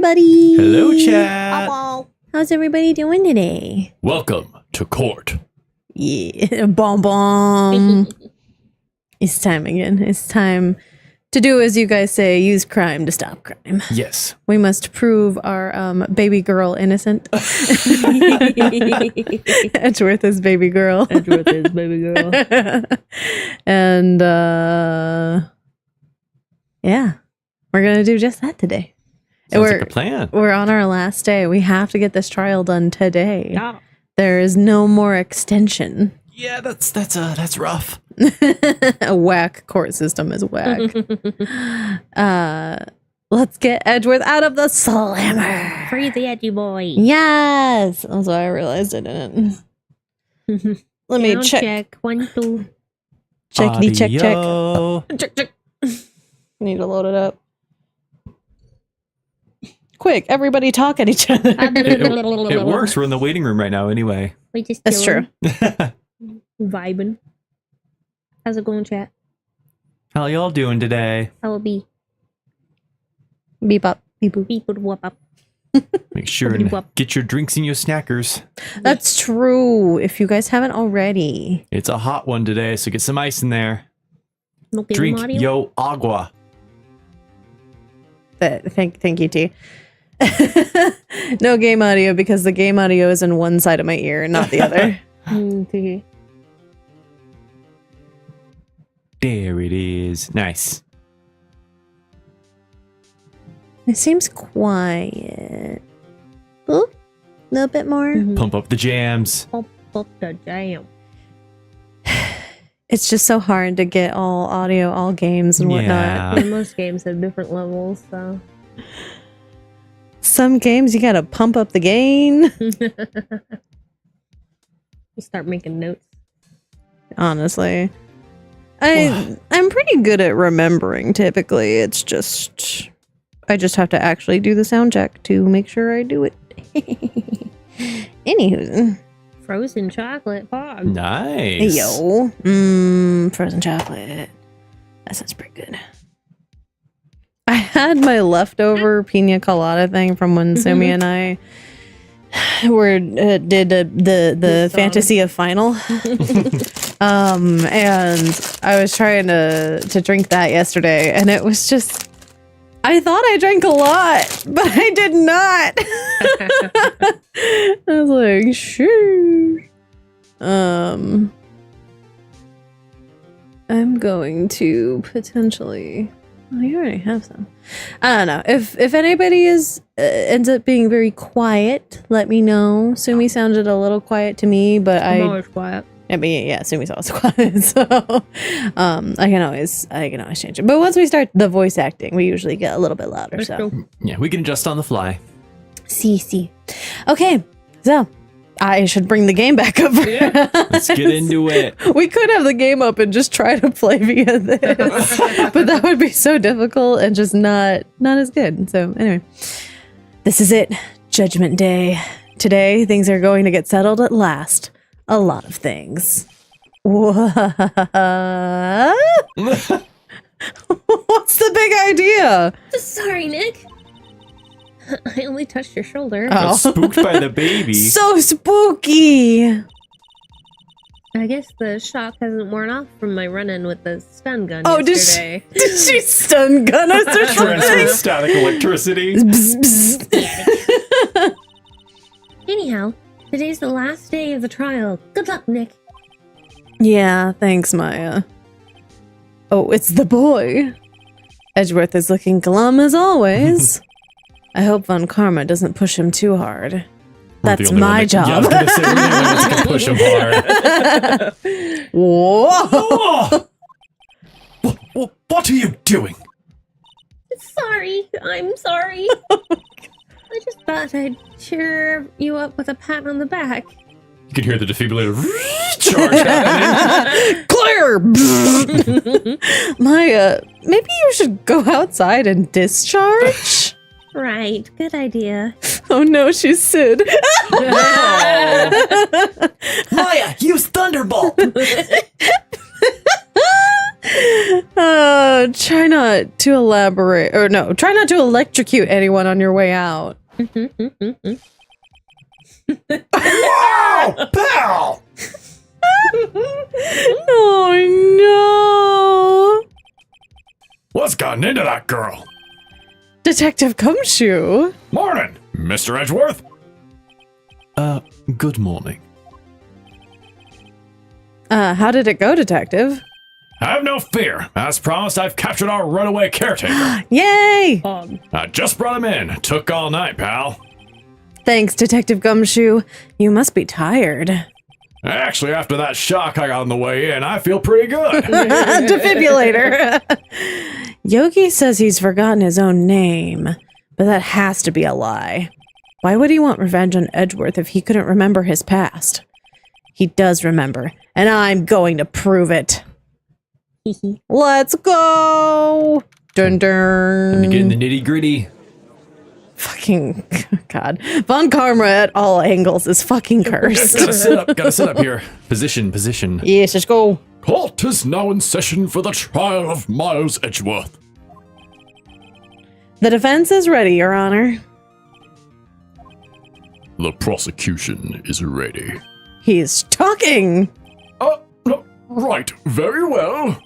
everybody. Hello, chat. Hello. How's everybody doing today? Welcome to court. Yeah, bomb bomb. It's time again. It's time to do as you guys say, use crime to stop crime. Yes. We must prove our baby girl innocent. Edgeworth is baby girl. Edgeworth is baby girl. And yeah, we're gonna do just that today. Sounds like a plan. We're on our last day. We have to get this trial done today. Yeah. There is no more extension. Yeah, that's rough. A whack court system is whack. Let's get Edgeworth out of the slammer. Free the edgy boy. Yes. That's why I realized I didn't. Let me Sound check. 1, 2. Checkity check check. Audio. Check. Need to load it up. Quick, everybody talk at each other. It works. We're in the waiting room right now anyway. We just That's true. Vibing. How's it going, chat? How y'all doing today? I will be Beep up. Beep boop. beep would whoop up. Make sure and get your drinks and your snackers. That's true. If you guys haven't already. It's a hot one today, so get some ice in there. No game Drink audio? yo agua. Thank you, T. No game audio because the game audio is in one side of my ear and not the other. Okay. There it is. Nice. It seems quiet. Oop, a little bit more. Pump up the jams. Pop the jam. It's just so hard to get all audio, all games and whatnot. And most games have different levels, so. Some games you gotta pump up the gain. You start making notes. Honestly, I'm pretty good at remembering. Typically, it's just I just have to actually do the sound check to make sure I do it. Anywho. Frozen chocolate pog. Nice. Yo. Frozen chocolate. That sounds pretty good. I had my leftover pina colada thing from when Sumi and I did the fantasy of final. And I was trying to drink that yesterday, and it was just I thought I drank a lot, but I did not. I was like, sure. I'm going to potentially. Oh, you already have some. I don't know if anybody ends up being very quiet. Let me know. Sumi sounded a little quiet to me, but I'm always quiet. I mean, yeah, Sumi's always quiet, so I can always change it. But once we start the voice acting, we usually get a little bit louder. Let's So go. Yeah, we can adjust on the fly. see. Okay, so I should bring the game back up. Let's get into it. We could have the game up and just try to play via this, but that would be so difficult and just not as good. So anyway, this is it. Judgment Day. Today, things are going to get settled at last. A lot of things. What? What's the big idea? Sorry, Nick. I only touched your shoulder. Got spooked by the baby. So spooky. I guess the shock hasn't worn off from my run-in with the stun gun Oh, yesterday. did she stun gun us or Transfer something? static electricity. Bzz, bzz. Anyhow, today's the last day of the trial. Good luck, Nick. Yeah, thanks, Maya. Oh, it's the boy. Edgeworth is looking glum as always. I hope Von Karma doesn't push him too hard. We're That's the only my one that- job. Yeah, I was gonna say, we're the only ones that can push him hard. Whoa! What are you doing? Sorry. I'm sorry. I just thought I'd cheer you up with a pat on the back. You can hear the defibrillator charge happening. Clear! Maya, maybe you should go outside and discharge? Right. Good idea. Oh no, she's Sid. Maya, use Thunderbolt. Try not to elaborate, or no, try not to electrocute anyone on your way out. Wow! Pal! Oh no! What's gotten into that girl? Detective Gumshoe. Morning, Mr. Edgeworth. Good morning. How did it go, Detective? Have no fear. As promised, I've captured our runaway caretaker. Yay! I just brought him in. Took all night, pal. Thanks, Detective Gumshoe. You must be tired. Actually, after that shock I got on the way in, I feel pretty good. Defibrillator. Yogi says he's forgotten his own name, but that has to be a lie. Why would he want revenge on Edgeworth if he couldn't remember his past? He does remember, and I'm going to prove it. Let's go! Dun dun. And get in the nitty gritty. Fucking God. Von Karma at all angles is fucking cursed. Gotta sit up here. Position. Yes, let's go. Court is now in session for the trial of Miles Edgeworth. The defense is ready, Your Honor. The prosecution is ready. He's talking. Right, very well.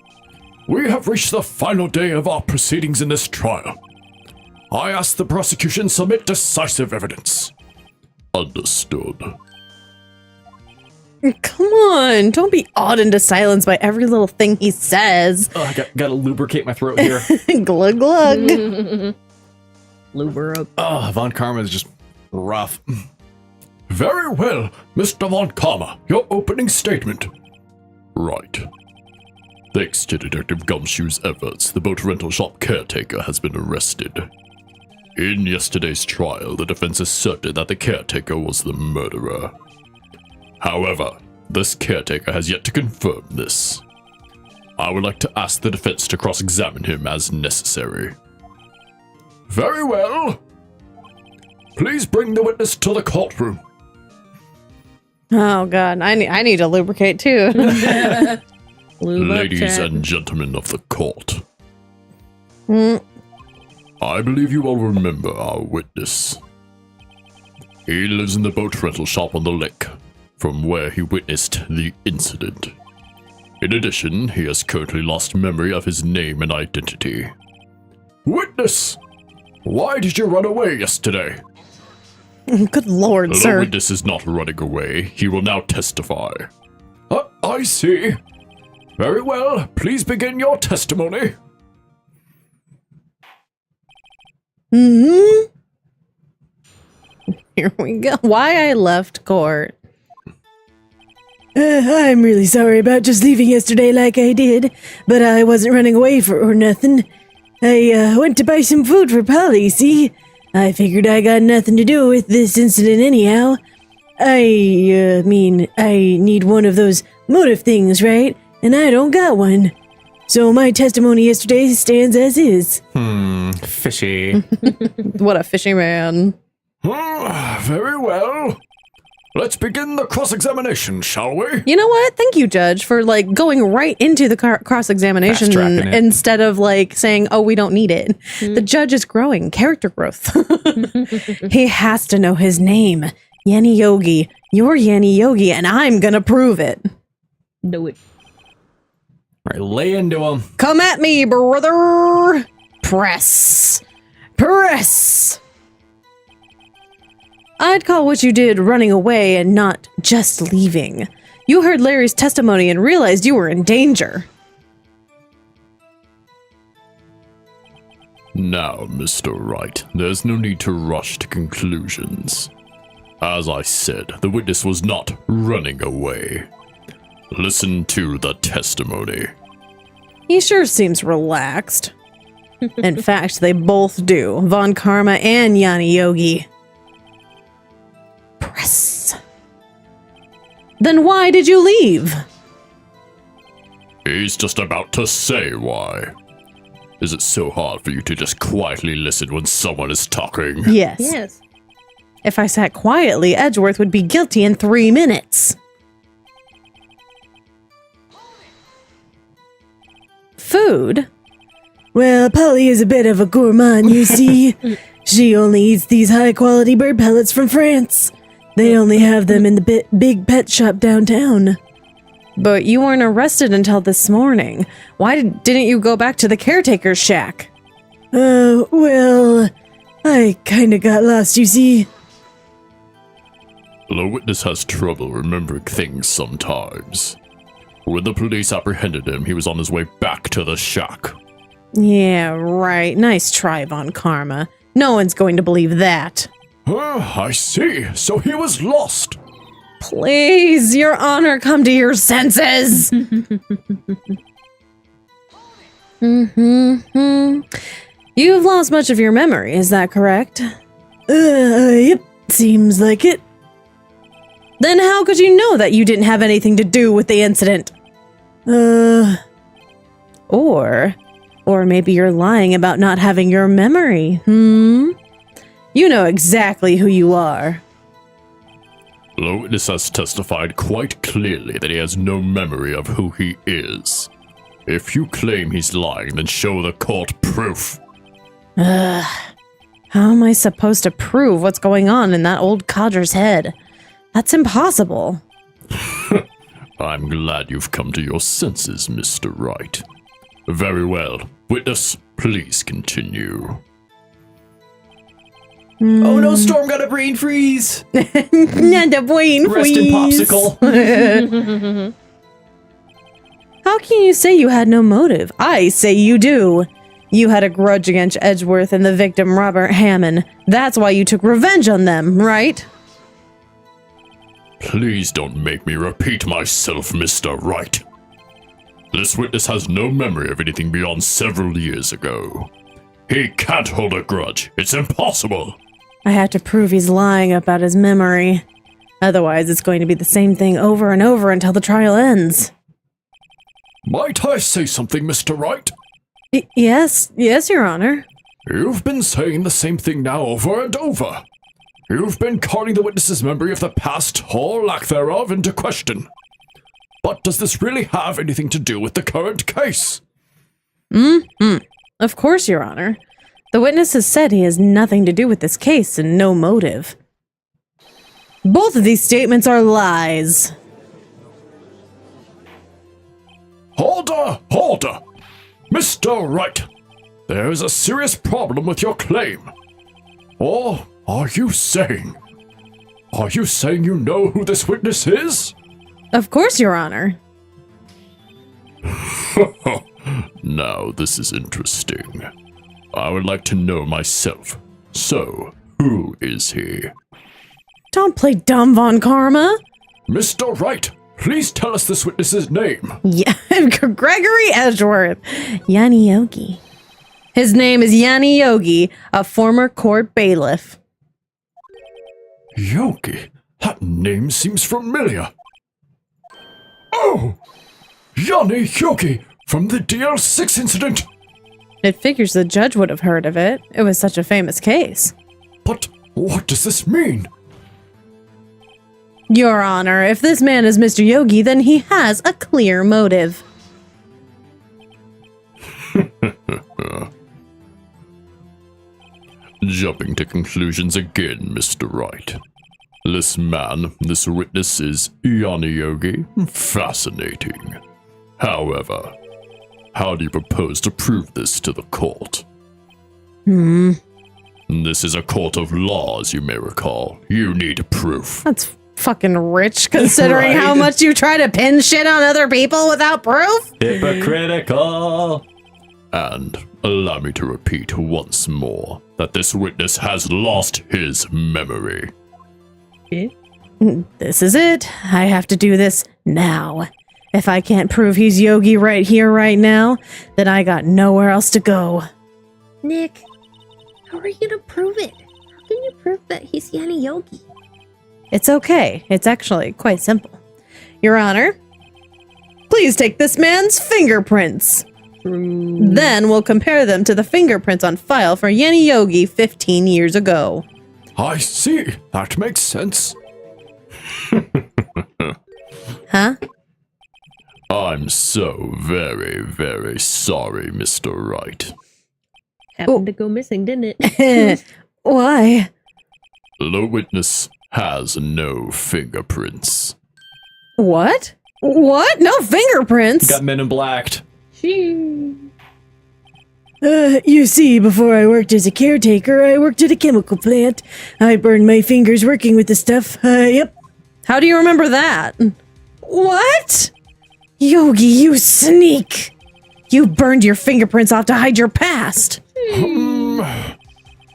We have reached the final day of our proceedings in this trial. I ask the prosecution submit decisive evidence. Understood. Come on, don't be awed into silence by every little thing he says. Oh, I gotta lubricate my throat here. Glug glug. Luber up. Oh, Von Karma is just rough. Very well, Mr. Von Karma, your opening statement. Right. Thanks to Detective Gumshoe's efforts, the boat rental shop caretaker has been arrested. In yesterday's trial, the defense asserted that the caretaker was the murderer. However, this caretaker has yet to confirm this. I would like to ask the defense to cross-examine him as necessary. Very well. Please bring the witness to the courtroom. Oh God, I need to lubricate too. Ladies and gentlemen of the court. I believe you all remember our witness. He lives in the boat rental shop on the lake, from where he witnessed the incident. In addition, he has currently lost memory of his name and identity. Witness! Why did you run away yesterday? Good Lord, The sir. witness is not running away. He will now testify. I see. Very well. Please begin your testimony. Here we go. Why I left court. I'm really sorry about just leaving yesterday like I did, but I wasn't running away or nothing. I went to buy some food for Polly, see? I figured I got nothing to do with this incident anyhow. I need one of those motive things, right? And I don't got one. So my testimony yesterday stands as is. Fishy. What a fishy man. Very well. Let's begin the cross-examination, shall we? You know what? Thank you, Judge, for like going right into the cross-examination Fast-tracking it. instead of like saying, "Oh, we don't need it." The judge is growing character growth. He has to know his name, Yanni Yogi. You're Yanni Yogi, and I'm gonna prove it. Do it. All right, lay into him. Come at me, brother. Press. I'd call what you did running away and not just leaving. You heard Larry's testimony and realized you were in danger. Now, Mr. Wright, there's no need to rush to conclusions. As I said, the witness was not running away. Listen to the testimony. He sure seems relaxed. In fact, they both do. Von Karma and Yanni Yogi. Press. Then why did you leave? He's just about to say why. Is it so hard for you to just quietly listen when someone is talking? Yes. Yes. If I sat quietly, Edgeworth would be guilty in 3 minutes. food? Well, Polly is a bit of a gourmand, you see. She only eats these high-quality bird pellets from France. They only have them in the big pet shop downtown. But you weren't arrested until this morning. Why didn't you go back to the caretaker's shack? Well, I kinda got lost, you see. The witness has trouble remembering things sometimes. When the police apprehended him, he was on his way back to the shack. Yeah, right. Nice try, Von Karma. No one's going to believe that. I see. So he was lost. Please, Your Honor, come to your senses. You've lost much of your memory, is that correct? Yep, seems like it. Then how could you know that you didn't have anything to do with the incident? Or maybe you're lying about not having your memory, You know exactly who you are. The witness has testified quite clearly that he has no memory of who he is. If you claim he's lying, then show the court proof. How am I supposed to prove what's going on in that old codger's head? That's impossible. I'm glad you've come to your senses, Mr. Wright. Very well. Witness, please continue. Oh no, Storm got a brain freeze! Not a brain Rest in popsicle. How can you say you had no motive? I say you do. You had a grudge against Edgeworth and the victim Robert Hammond. That's why you took revenge on them, right? Please don't make me repeat myself, Mr. Wright. This witness has no memory of anything beyond several years ago. He can't hold a grudge. It's impossible. I have to prove he's lying about his memory. Otherwise, it's going to be the same thing over and over until the trial ends. Might I say something, Mr. Wright? Yes, Your Honor. You've been saying the same thing now over and over. You've been calling the witness's memory of the past, or lack thereof, into question. But does this really have anything to do with the current case? Of course, Your Honor. The witness has said he has nothing to do with this case and no motive. Both of these statements are lies. Hold her! Mr. Wright, there is a serious problem with your claim. Or are you saying you know who this witness is? Of course, Your Honor. Now this is interesting. I would like to know myself. So, who is he? Don't play dumb, Von Karma. Mr. Wright, please tell us this witness's name. Yeah, Gregory Edgeworth. Yanni Yogi. His name is Yanni Yogi, a former court bailiff. Yogi? That name seems familiar. Oh! Yanni Yogi from the DL6 incident! It figures the judge would have heard of it. It was such a famous case. But what does this mean? Your Honor, if this man is Mr. Yogi, then he has a clear motive. Jumping to conclusions again, Mr. Wright. This witness is Yanni Yogi. Fascinating. However, how do you propose to prove this to the court? This is a court of law, as you may recall. You need proof. That's fucking rich, considering Right. how much you try to pin shit on other people without proof. Hypocritical. And allow me to repeat once more that this witness has lost his memory. This is it. I have to do this now. If I can't prove he's Yogi right here, right now, then I got nowhere else to go. Nick, how are you gonna prove it? How can you prove that he's Yanni Yogi? It's okay. It's actually quite simple. Your Honor, please take this man's fingerprints. Then we'll compare them to the fingerprints on file for Yanni Yogi 15 years ago. I see. That makes sense. Huh? I'm so very, very sorry, Mr. Wright. Happened to go missing, didn't it? Why? The witness has no fingerprints. What? What? No fingerprints? Got men in blacked. She. You see, before I worked as a caretaker, I worked at a chemical plant. I burned my fingers working with the stuff. Yep. How do you remember that? What? Yogi, you sneak! You burned your fingerprints off to hide your past.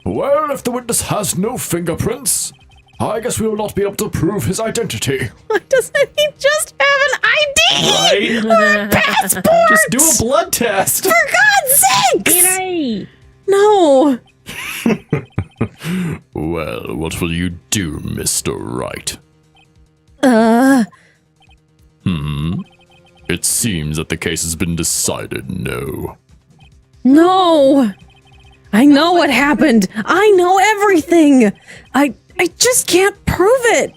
Well, if the witness has no fingerprints, I guess we will not be able to prove his identity. Doesn't he just have an ID? Right? Passport! Just do a blood test. For God's sakes! Yay! No. Well, what will you do, Mr. Wright? It seems that the case has been decided no. No. I know what happened. I know everything. I just can't prove it.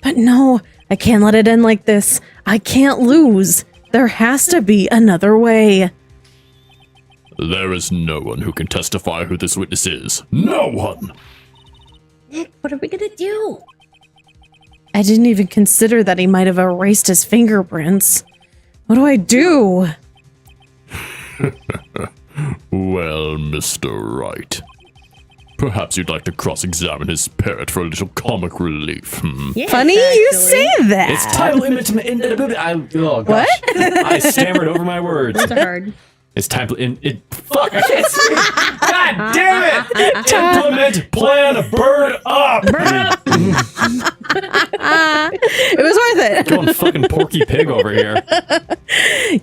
But no, I can't let it end like this. I can't lose. There has to be another way. There is no one who can testify who this witness is. No one! Nick, what are we gonna do? I didn't even consider that he might have erased his fingerprints. What do I do? Well, Mr. Wright, perhaps you'd like to cross-examine his parrot for a little comic relief. Yes, Funny you actually. say that. It's title image. Oh, gosh. I stammered over my words. Those are hard. It's time to fuck, I can't speak. God damn it! Implement plan burn up. Burn up! It was worth it. Going fucking Porky Pig over here.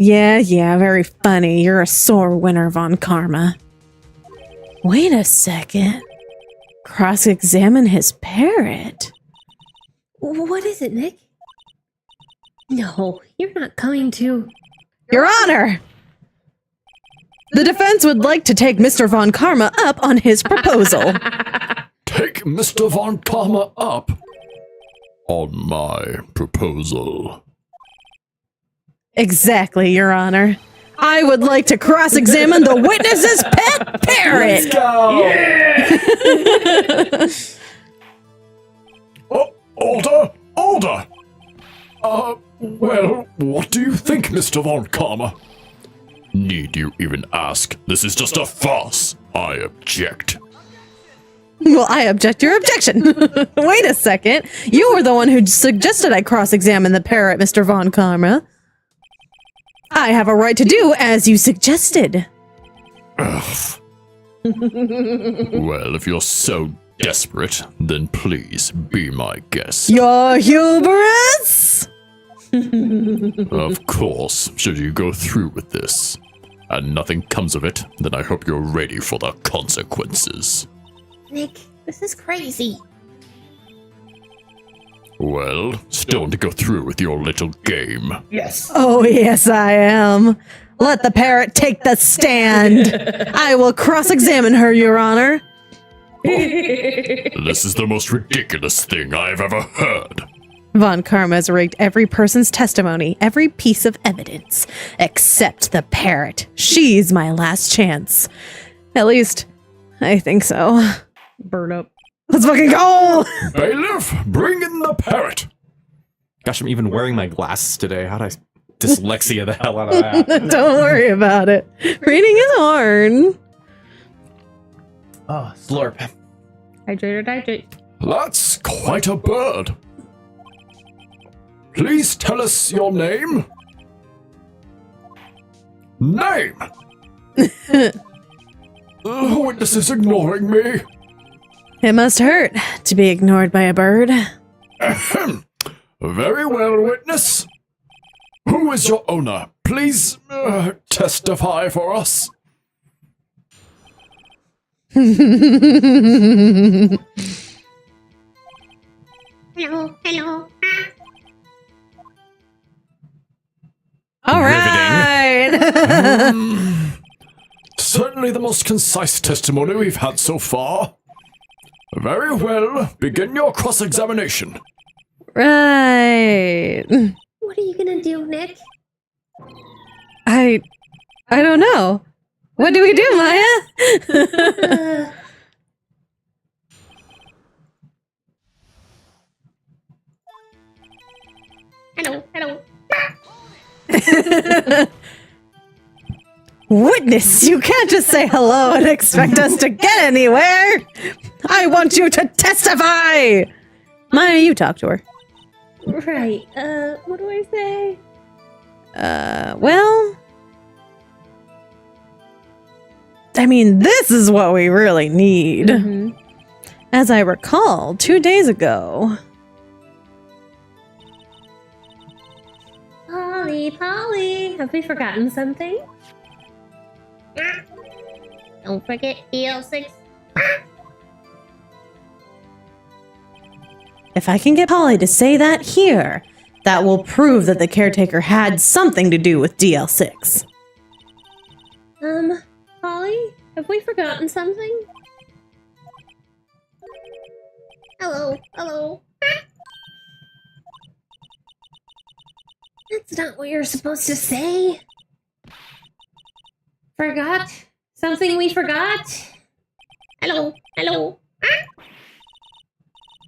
Yeah, very funny. You're a sore winner, Von Karma. Wait a second. Cross-examine his parrot. What is it, Nick? No, you're not going to. Your Honor! The defense would like to take Mr. Von Karma up on his proposal. Take Mr. Von Karma up on my proposal. Exactly, Your Honor. I would like to cross-examine the witness's pet parrot. Oh, order! Well, what do you think, Mr. Von Karma? Need you even ask? This is just a farce. I object. Well, I object your objection. Wait a second. You were the one who suggested I cross-examine the parrot, Mr. Von Karma. I have a right to do as you suggested. Well, if you're so desperate, then please be my guest. Your hubris? Of course, should you go through with this, and nothing comes of it, then I hope you're ready for the consequences. Nick, this is crazy. Well, still to go through with your little game. Oh, yes, I am. Let the parrot take the stand. I will cross-examine her, Your Honor. This is the most ridiculous thing I've ever heard. Von Karma has rigged every person's testimony, every piece of evidence, except the parrot. She's my last chance. At least, I think so. Burn up. Let's fucking go! Bailiff, bring in the parrot. Gosh, I'm even wearing my glasses today. How'd I dyslexia the hell out of that? Don't worry about it. Reading is hard. Oh, slurp. Hydrate. That's quite a bird. Please tell us your name. Name! The witness is ignoring me. It must hurt to be ignored by a bird. Ahem. Very well, witness. Who is your owner? Please testify for us. Hello. All right. Certainly the most concise testimony we've had so far. Very well. Begin your cross-examination. Right. What are you gonna do, Nick? I don't know. What do we do, Maya? Hello. Witness, you can't just say hello and expect us to get anywhere. I want you to testify. Maya, you talk to her. Right. What do I say? Well, I mean, this is what we really need. Mhm. As I recall, 2 days ago. Polly, have we forgotten something? Don't forget DL6. If I can get Polly to say that here, that will prove that the caretaker had something to do with DL6. Polly, have we forgotten something? Hello. That's not what you're supposed to say. Forgot? Something we forgot? Hello.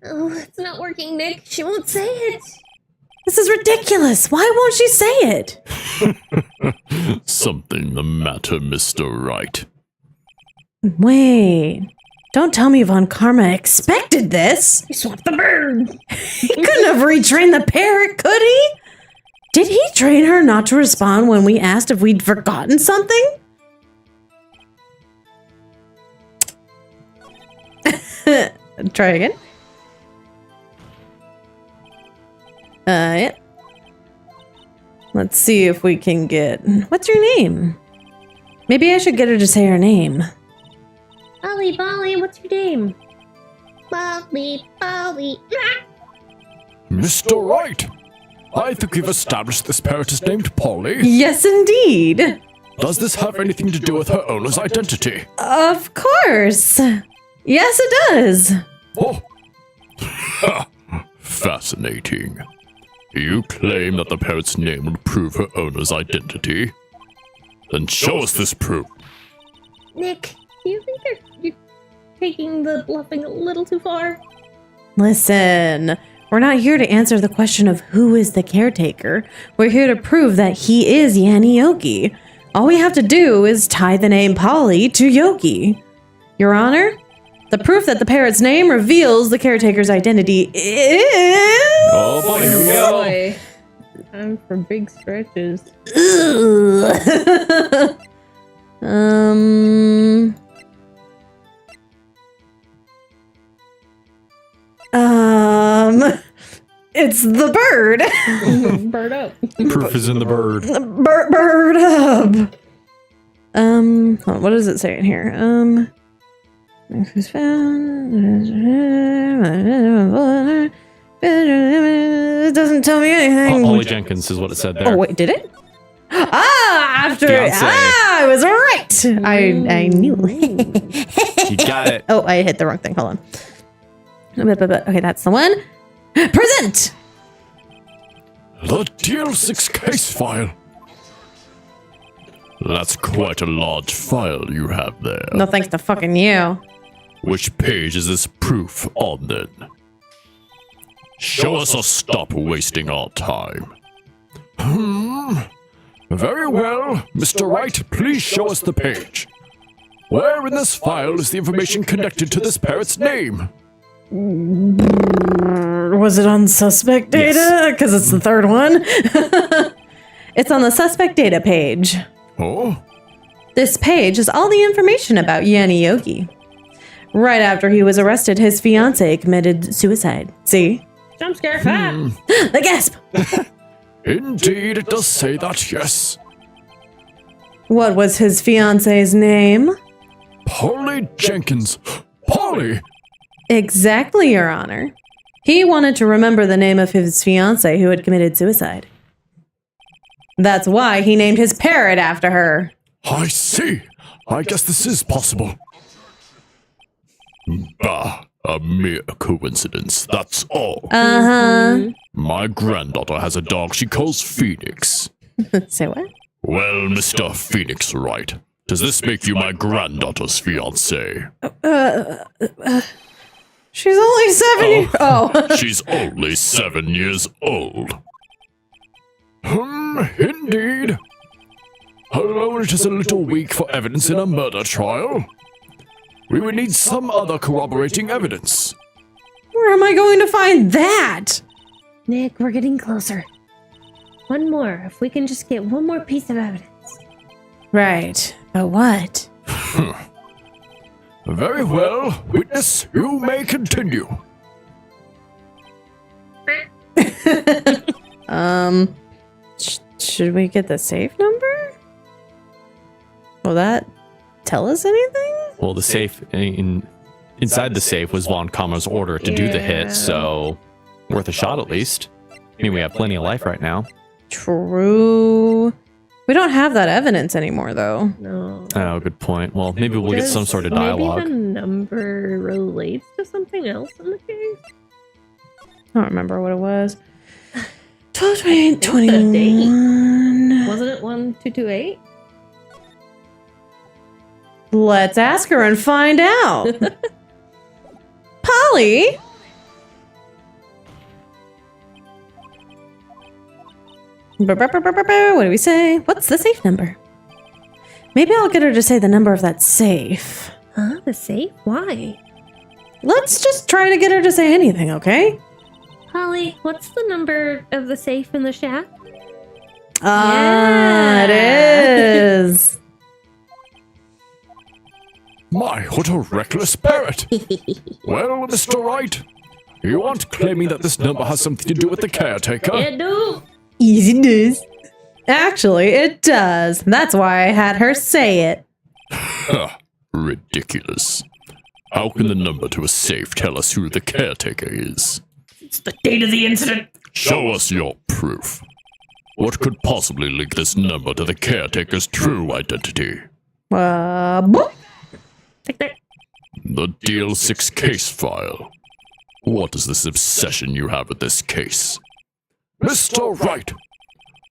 Oh, it's not working, Nick. She won't say it. This is ridiculous. Why won't she say it? Something the matter, Mr. Wright. Wait. Don't tell me Von Karma expected this. He swapped the bird. He couldn't have retrained the parrot, could he? Did he train her not to respond when we asked if we'd forgotten something? Try again. Yeah. Let's see if we can get... What's your name? Maybe I should get her to say her name. Polly, what's your name? Polly. Mr. Wright! I think we've established this parrot is named Polly. Yes, indeed. Does this have anything to do with her owner's identity? Of course. Yes, it does. Oh. Fascinating. You claim that the parrot's name would prove her owner's identity? Then show us this proof. Nick, do you think you're taking the bluffing a little too far? Listen, we're not here to answer the question of who is the caretaker. We're here to prove that he is Yanni Yoki. All we have to do is tie the name Polly to Yoki. Your Honor, the proof that the parrot's name reveals the caretaker's identity is... Oh boy, here we go. Boy, time for big stretches. It's the bird. Bird up. Proof is in the bird. Bird up. Hold on, what does it say in here? Who's found? It doesn't tell me anything. Holly Jenkins is what it said there. Oh wait, did it? After Fiancé. I was right. I knew. You got it. Oh, I hit the wrong thing. Hold on. Okay, that's the one. Present. The DL6 case file. That's quite a large file you have there. No thanks to fucking you. Which page is this proof on then? Show us or stop wasting our time. Very well. Mr. Wright, please show us the page. Where in this file is the information connected to this parrot's name? Was it on suspect data? Because it's the third one. It's on the suspect data page. Oh? This page is all the information about Yanni Yogi. Right after he was arrested, his fiancée committed suicide. See? Jump scare fat. The gasp! Indeed, it does say that, yes. What was his fiancée's name? Polly Jenkins. Polly! Exactly, Your Honor. He wanted to remember the name of his fiancée who had committed suicide. That's why he named his parrot after her. I see. I guess this is possible. Bah, a mere coincidence, that's all. Uh-huh. My granddaughter has a dog she calls Phoenix. Say what? Well, Mr. Phoenix Wright, does this make you my granddaughter's fiancé? She's only 7 years. Oh. She's only 7 years old. Indeed. Although it is a little weak for evidence in a murder trial, we would need some other corroborating evidence. Where am I going to find that? Nick, we're getting closer. One more. If we can just get one more piece of evidence. Right. But what? Very well, witness, you may continue. Should we get the safe number? Will that tell us anything? Well, the safe inside the safe was Von Kammer's order to do the hit, so worth a shot at least. I mean, we have plenty of life right now. True. We don't have that evidence anymore, though. No. Oh, good point. Well, maybe we'll get some sort of dialogue. Maybe the number relates to something else in the case? I don't remember what it was. 12, 28, 21. Wasn't it 1228? Let's ask her and find out. Polly? What do we say? What's the safe number? Maybe I'll get her to say the number of that safe. Huh? The safe? Why? Let's just try to get her to say anything, okay? Holly, what's the number of the safe in the shack? Ah, it is. My, what a reckless parrot! Well, Mr. Wright, you aren't claiming that this number has something to do with the caretaker? Yeah, no. Easy does. Actually, it does. That's why I had her say it. Ha, ridiculous. How can the number to a safe tell us who the caretaker is? It's the date of the incident. Show us your proof. What could possibly link this number to the caretaker's true identity? Boop. Take that. The DL6 case file. What is this obsession you have with this case? Mr. Wright,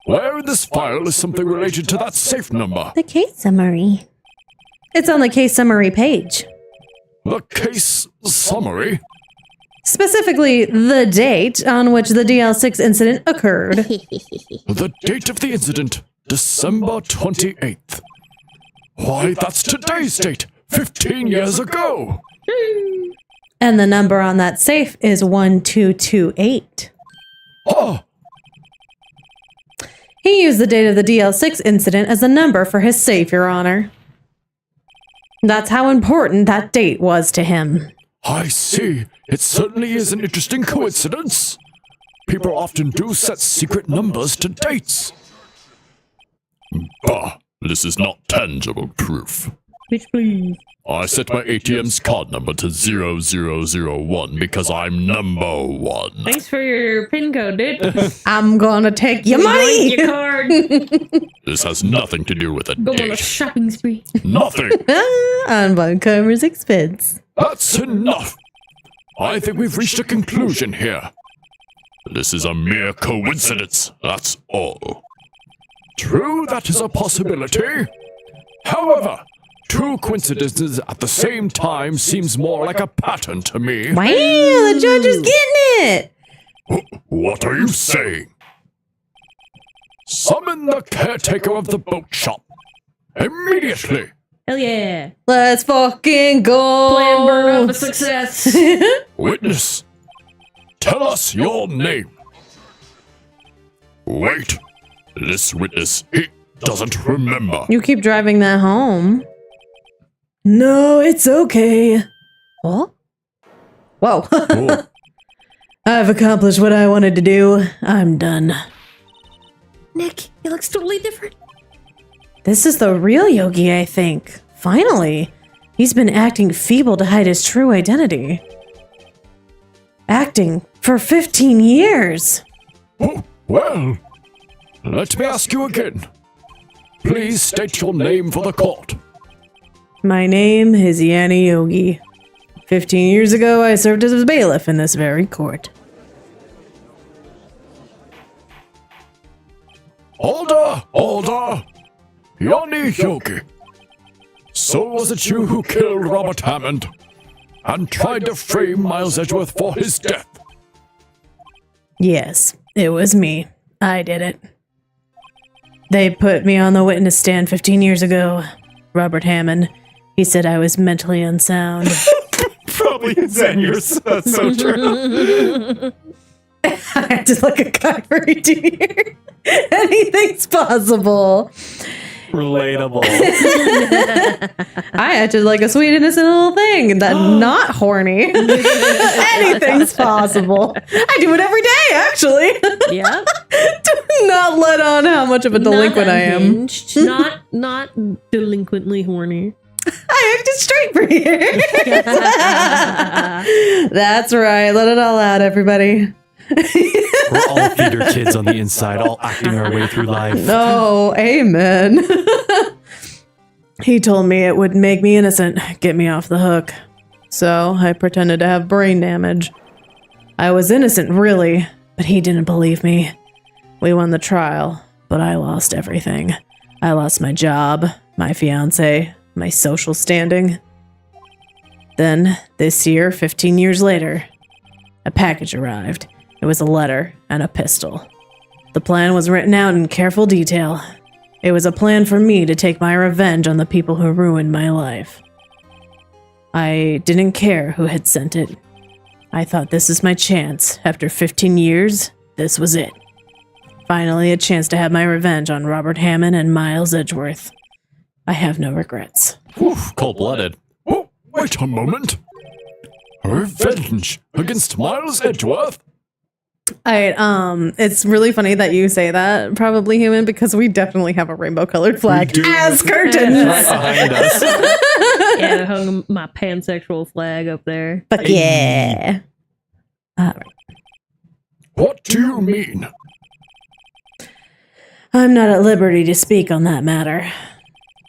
where in this file is something related to that safe number? The case summary. It's on the case summary page. The case summary? Specifically, the date on which the DL6 incident occurred. The date of the incident, December 28th. Why, that's today's date, 15 years ago. And the number on that safe is 1228. Oh, He used the date of the DL6 incident as a number for his safe, Your Honor. That's how important that date was to him. I see. It certainly is an interesting coincidence. People often do set secret numbers to dates. Bah, this is not tangible proof. Bitch, please. I set my ATM's card number to 0001 because I'm number one. Thanks for your pin code, dude. I'm gonna take your money! Your card. This has nothing to do with a Go on a date. shopping spree. Nothing. On Von Karmer's expense. That's enough. I think we've reached a conclusion here. This is a mere coincidence, that's all. True, that is a possibility. However, two coincidences at the same time seems more like a pattern to me. Wow, the judge is getting it! What are you saying? Summon the caretaker of the boat shop. Immediately. Hell yeah. Let's fucking go! Plan burn up a success. Witness, tell us your name. Wait, this witness, he doesn't remember. You keep driving that home. No, it's okay. What? Whoa. Oh, I've accomplished what I wanted to do. I'm done. Nick, he looks totally different. This is the real Yogi, I think. Finally. He's been acting feeble to hide his true identity. Acting for 15 years. oh, well, let me ask you again. Please state your name for the court. My name is Yanni Yogi. 15 years ago, I served as a bailiff in this very court. Order! Yanni Yogi. So was it you who killed Robert Hammond and tried to frame Miles Edgeworth for his death? Yes, it was me. I did it. They put me on the witness stand 15 years ago. Robert Hammond. He said I was mentally unsound. Probably insane. That's so true. I acted like a cockroach here. Anything's possible. Relatable. I acted like a sweet, innocent little thing that not horny. Anything's possible. I do it every day, actually. Yeah. Do not let on how much of a delinquent I am. Unhinged, not delinquently horny. I acted straight for you. That's right. Let it all out, everybody. We're all theater kids on the inside, all acting our way through life. No, amen. He told me it would make me innocent, get me off the hook. So I pretended to have brain damage. I was innocent, really, but he didn't believe me. We won the trial, but I lost everything. I lost my job, my fiance, my social standing. Then, this year, 15 years later, a package arrived. It was a letter and a pistol. The plan was written out in careful detail. It was a plan for me to take my revenge on the people who ruined my life. I didn't care who had sent it. I thought this is my chance. After 15 years, this was it. Finally, a chance to have my revenge on Robert Hammond and Miles Edgeworth. I have no regrets. Cold-blooded. Oh, wait a moment. Revenge against Miles Edgeworth? It's really funny that you say that, probably human, because we definitely have a rainbow colored flag as curtains. Right behind us. Yeah, I hung my pansexual flag up there. Fuck yeah. What do you mean? I'm not at liberty to speak on that matter.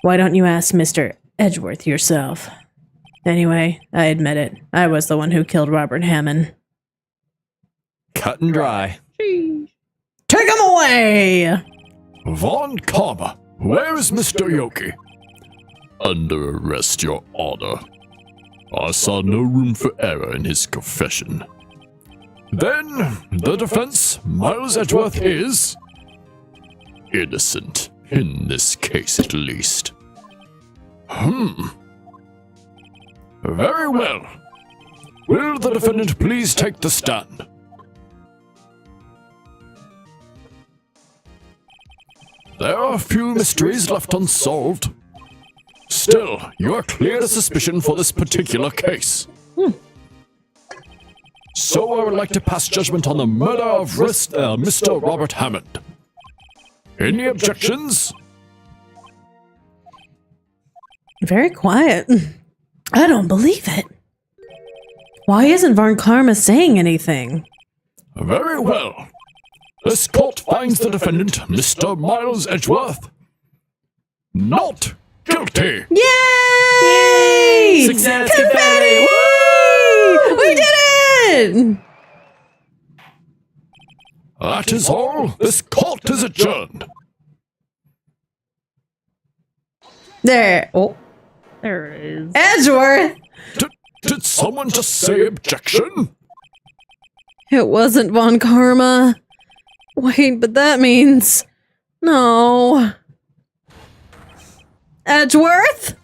Why don't you ask Mr. Edgeworth yourself? Anyway, I admit it. I was the one who killed Robert Hammond. Cut and dry. Take him away! Von Karma, where is Mr. Yoki? Under arrest, Your Honor. I saw no room for error in his confession. Then, the defense, Miles Edgeworth is innocent, in this case at least. Very well. Will the defendant please take the stand? There are a few mysteries left unsolved. Still, you are clear of suspicion for this particular case. So I would like to pass judgment on the murder of Mr. Robert Hammond. Any objections? Very quiet. I don't believe it. Why isn't Von Karma saying anything? Very well. This court finds the defendant, Mr. Miles Edgeworth, not guilty. Yay! Success, Confetti! Woo! We did it! That is all. This court is adjourned. There. Oh, There it is. Edgeworth! Did someone just say objection? It wasn't Von Karma. Wait, but that means... No. Edgeworth?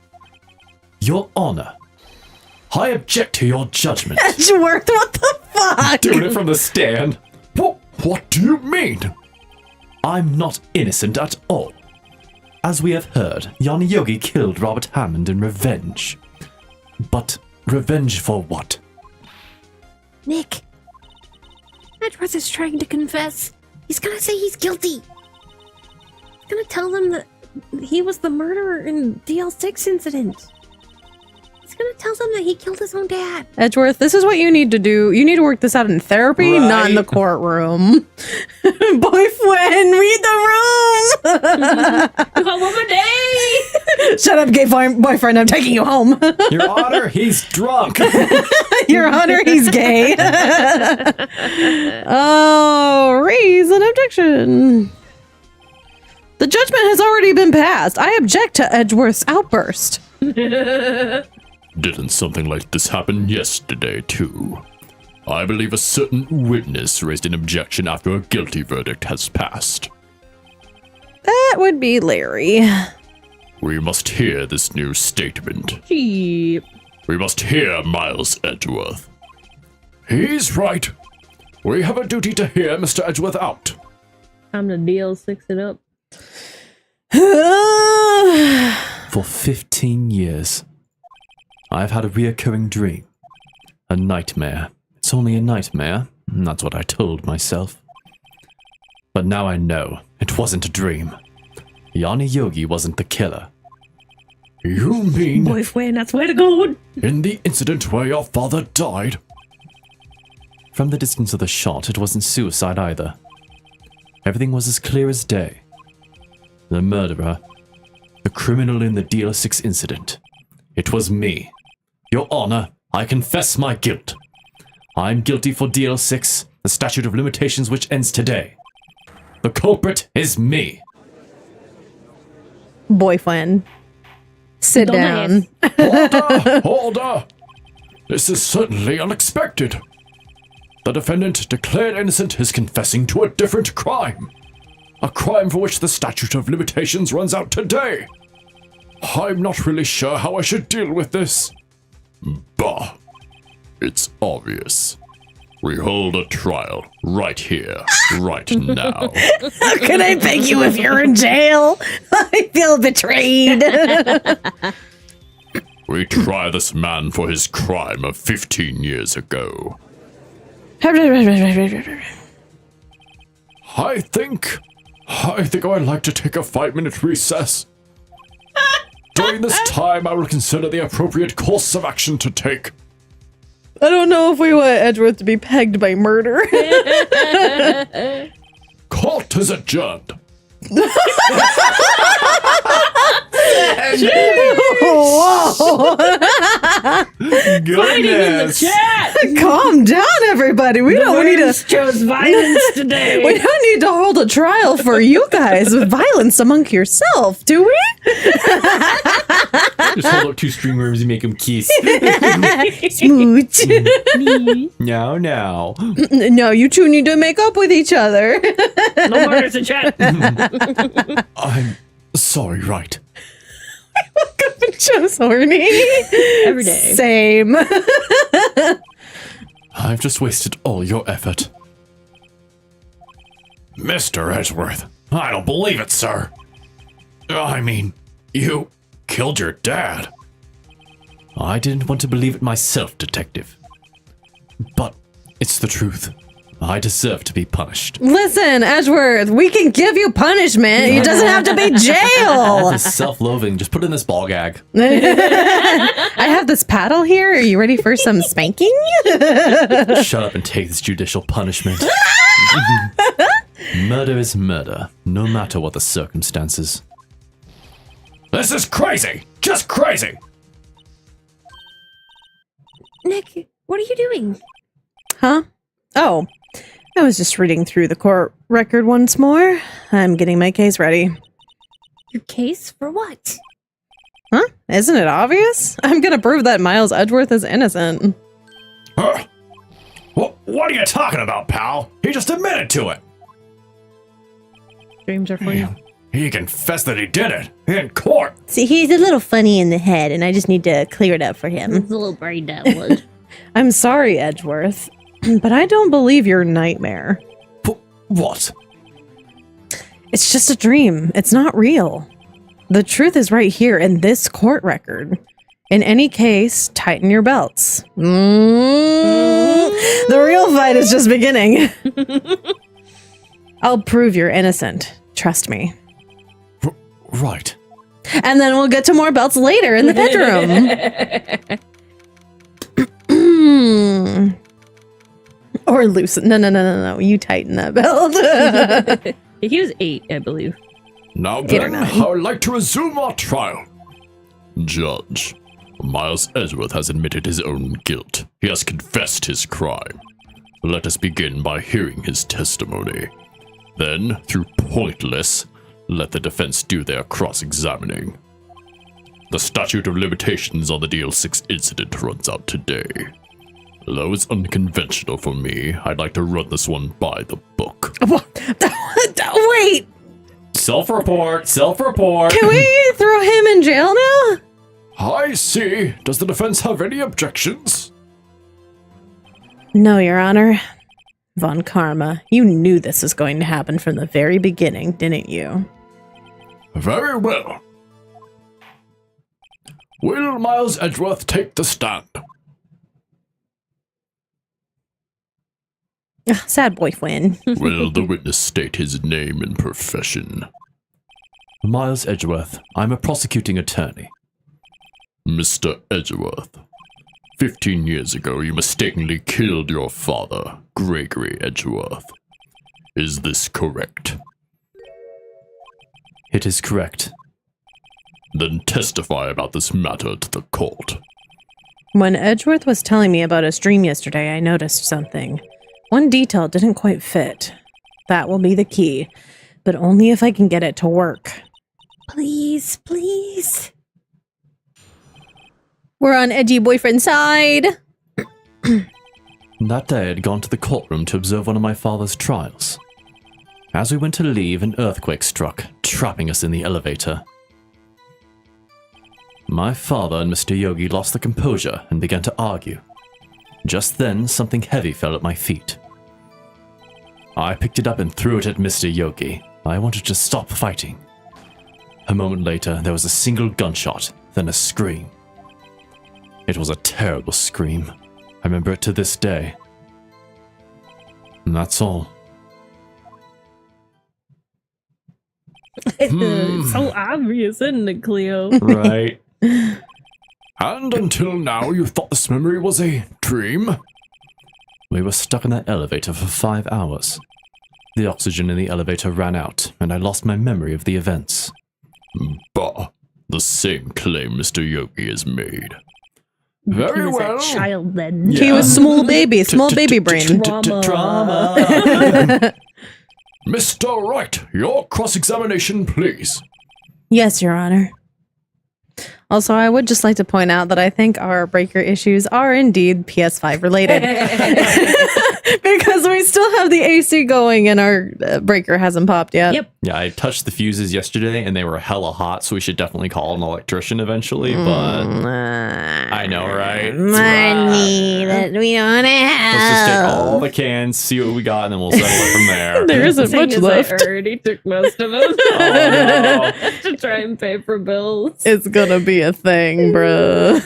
Your Honor, I object to your judgment. Edgeworth, what the fuck? Doing it from the stand. What do you mean? I'm not innocent at all. As we have heard, Yanni Yogi killed Robert Hammond in revenge. But revenge for what? Nick. Edgeworth is trying to confess. He's gonna say he's guilty. He's gonna tell them that he was the murderer in DL6 incident. He's gonna tell them that he killed his own dad. Edgeworth, this is what you need to do. You need to work this out in therapy, not in the Right. courtroom. Boyfriend, read the room! You got one more day! Shut up, gay boyfriend, I'm taking you home. Your Honor, he's drunk. Your Honor, he's gay. Oh, raise an objection. The judgment has already been passed. I object to Edgeworth's outburst. Didn't something like this happen yesterday, too? I believe a certain witness raised an objection after a guilty verdict has passed. That would be Larry. We must hear this new statement. Cheap. We must hear Miles Edgeworth. He's right. We have a duty to hear Mr. Edgeworth out. Time to DL6 it up. For 15 years, I've had a reoccurring dream. A nightmare. It's only a nightmare. That's what I told myself. But now I know it wasn't a dream. Yanni Yogi wasn't the killer. You mean Boyfriend, that's where to go. in the incident where your father died? From the distance of the shot, it wasn't suicide either. Everything was as clear as day. The murderer, the criminal in the DL6 incident. It was me. Your Honor, I confess my guilt. I'm guilty for DL6, the statute of limitations which ends today. The culprit is me. Boyfriend. Sit down. Order! This is certainly unexpected. The defendant declared innocent is confessing to a different crime. A crime for which the statute of limitations runs out today. I'm not really sure how I should deal with this. Bah. It's obvious. We hold a trial right here, right now. How can I thank you if you're in jail? I feel betrayed. We try this man for his crime of 15 years ago. I think I'd like to take a 5-minute recess. During this time, I will consider the appropriate course of action to take. I don't know if we want Edgeworth to be pegged by murder. Court is adjourned. Whoa! Goodness. Calm down, everybody. We don't need to. Chose violence today. We don't need to hold a trial for you guys with violence among yourself, do we? Just hold up 2 string worms and make them kiss. Smooch. Now. No, you two need to make up with each other. No murders in chat. I'm sorry, Wright. Just horny. Every day. Same. I've just wasted all your effort. Mr. Edgeworth, I don't believe it, sir. I mean, you killed your dad. I didn't want to believe it myself, Detective. But it's the truth. I deserve to be punished. Listen, Edgeworth, we can give you punishment. It doesn't have to be jail. This self-loathing, just put in this ball gag. I have this paddle here. Are you ready for some spanking? Shut up and take this judicial punishment. Murder is murder, no matter what the circumstances. This is crazy! Just crazy! Nick, what are you doing? Huh? Oh, I was just reading through the court record once more. I'm getting my case ready. Your case for what? Huh? Isn't it obvious? I'm gonna prove that Miles Edgeworth is innocent. Huh? What are you talking about, pal? He just admitted to it. Dreams are funny. He confessed that he did it in court. See, he's a little funny in the head, and I just need to clear it up for him. It's a little brain that was. I'm sorry, Edgeworth, but I don't believe your nightmare. What? It's just a dream. It's not real. The truth is right here in this court record. In any case, tighten your belts. The real fight is just beginning. I'll prove you're innocent. Trust me. Right. And then we'll get to more belts later in the bedroom. Or loosen. No. You tighten that belt. He was 8, I believe. Now 8 or then, 9. I would like to resume our trial. Judge, Miles Edgeworth has admitted his own guilt. He has confessed his crime. Let us begin by hearing his testimony. Then, through pointless, Let the defense do their cross-examining. The statute of limitations on the DL6 incident runs out today. Though it's unconventional for me, I'd like to run this one by the book. Wait, Self-report! Self-report! can we throw him in jail now? I see. Does the defense have any objections? No, Your Honor. Von Karma, you knew this was going to happen from the very beginning, didn't you? Very well. Will Miles Edgeworth take the stand? Sad boyfriend. Will the witness state his name and profession? Miles Edgeworth, I'm a prosecuting attorney. Mr. Edgeworth, 15 years ago you mistakenly killed your father, Gregory Edgeworth. Is this correct? It is correct. Then testify about this matter to the court. When Edgeworth was telling me about his dream yesterday, I noticed something. One detail didn't quite fit. That will be the key, but only if I can get it to work. Please, please. We're on edgy boyfriend side. That day I had gone to the courtroom to observe one of my father's trials. As we went to leave, an earthquake struck, trapping us in the elevator. My father and Mr. Yogi lost their composure and began to argue. Just then, something heavy fell at my feet. I picked it up and threw it at Mr. Yogi. I wanted to stop fighting. A moment later, there was a single gunshot, then a scream. It was a terrible scream. I remember it to this day. And that's all. It's so obvious, isn't it, Cleo? Right. And until now you thought this memory was a dream? We were stuck in that elevator for 5 hours. The oxygen in the elevator ran out, and I lost my memory of the events. Bah, the same claim Mr. Yogi has made. He Very was well. a child then. He was small baby brain. Trauma. Mr. Wright, your cross-examination, please. Yes, Your Honor. Also, I would just like to point out that I think our breaker issues are indeed PS5 related. Because we still have the AC going and our breaker hasn't popped yet. Yep. Yeah, I touched the fuses yesterday, and they were hella hot, so we should definitely call an electrician eventually, but... I know, right? Money that we don't have. Let's just take all the cans, see what we got, and then we'll settle it from there. There isn't much left. I already took most of them Oh, no. to try and pay for bills. It's gonna be a thing, bruh.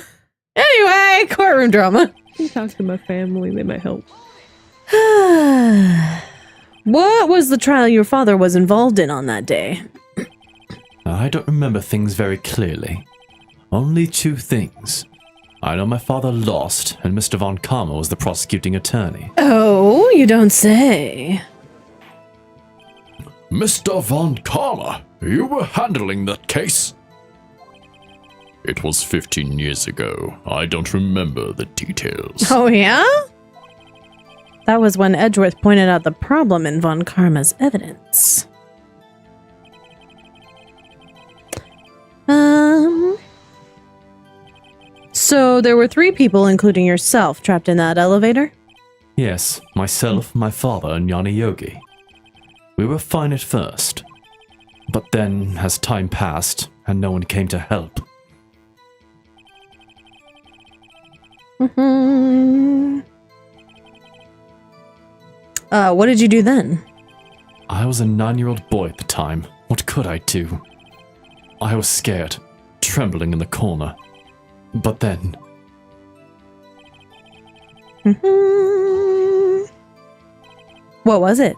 Anyway, courtroom drama. I talk to my family, they might help. What was the trial your father was involved in on that day? I don't remember things very clearly. Only 2 things. I know my father lost, and Mr. Von Karma was the prosecuting attorney. Oh, you don't say. Mr. Von Karma, you were handling that case. It was 15 years ago. I don't remember the details. Oh, yeah? That was when Edgeworth pointed out the problem in Von Karma's evidence. So there were 3 people, including yourself, trapped in that elevator? Yes, myself, my father, and Yanni Yogi. We were fine at first. But then, as time passed, and no one came to help, What did you do then? I was a 9-year-old boy at the time. What could I do? I was scared, trembling in the corner. But then, What was it?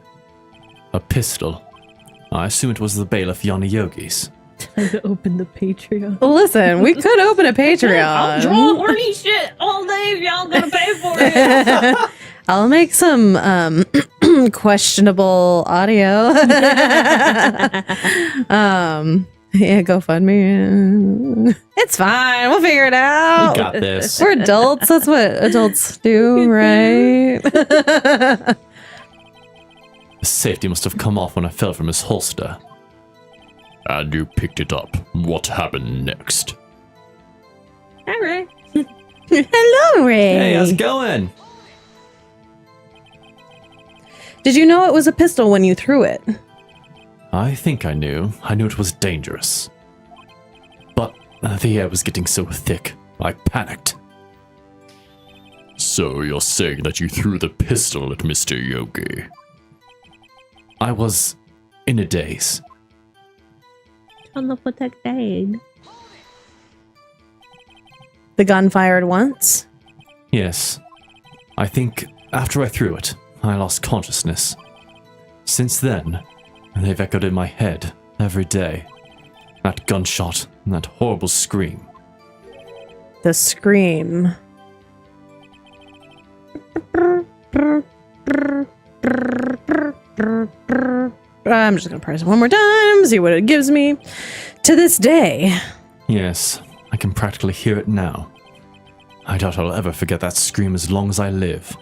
a pistol. I assume it was the bailiff Yanni Yogi's. Time to open the Patreon. Listen, we could open a Patreon. I'll draw horny shit all day if y'all gonna pay for it. I'll make some questionable audio. Yeah, GoFundMe. It's fine. We'll figure it out. We got this. We're adults. That's what adults do, right? The safety must have come off when I fell from his holster. And you picked it up. What happened next? All right. Hello, Ray. Hey, how's it going? Did you know it was a pistol when you threw it? I think I knew. I knew it was dangerous. But the air was getting so thick, I panicked. So you're saying that you threw the pistol at Mr. Yokai? I was in a daze. On the protected. The gun fired once? Yes. I think after I threw it, I lost consciousness. Since then, they've echoed in my head every day. That gunshot and that horrible scream. The scream. I'm just gonna press it one more time, see what it gives me. To this day. Yes, I can practically hear it now. I doubt I'll ever forget that scream as long as I live.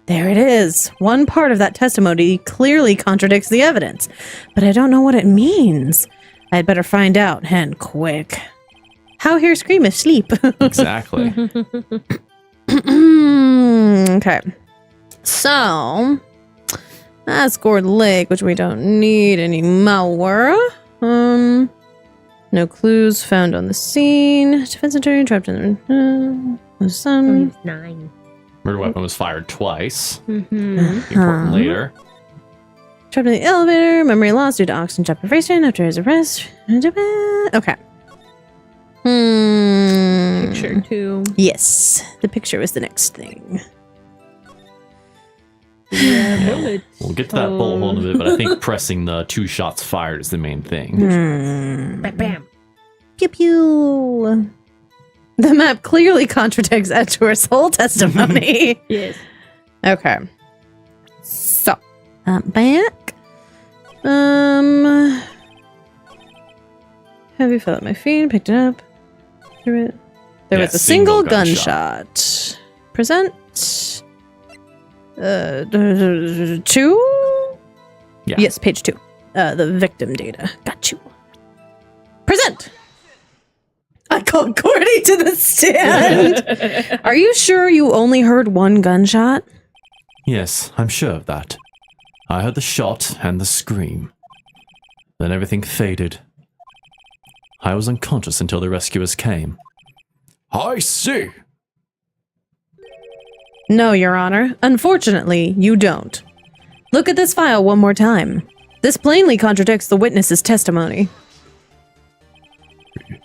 There it is. One part of that testimony clearly contradicts the evidence, but I don't know what it means. I'd better find out, and quick. How hear scream if sleep? Exactly. Okay. So, that's Gourd Lake, which we don't need anymore. No clues found on the scene. Defense attorney trapped in the sun. 9. Murder weapon was fired twice. Mm-hmm. Important later. Trapped in the elevator. Memory lost due to oxygen deprivation after his arrest. Okay. Picture 2. Yes, the picture was the next thing. Yeah, Yeah, bullet. we'll get to that bullet hole in a bit, but I think pressing the 2 shots fired is the main thing. Bam, bam. Pew pew. The map clearly contradicts Edgeworth's whole testimony. Yes. Okay. So, back. Heavy fell at my feet, picked it up. Threw it. There Yeah, was a single single gunshot. Present. 2? Yeah. Yes, page 2. The victim data. Got you. Present. I called Cordy to the stand. Are you sure you only heard one gunshot? Yes, I'm sure of that. I heard the shot and the scream. Then everything faded. I was unconscious until the rescuers came. I see. No, Your Honor. Unfortunately, you don't. Look at this file one more time. This plainly contradicts the witness's testimony.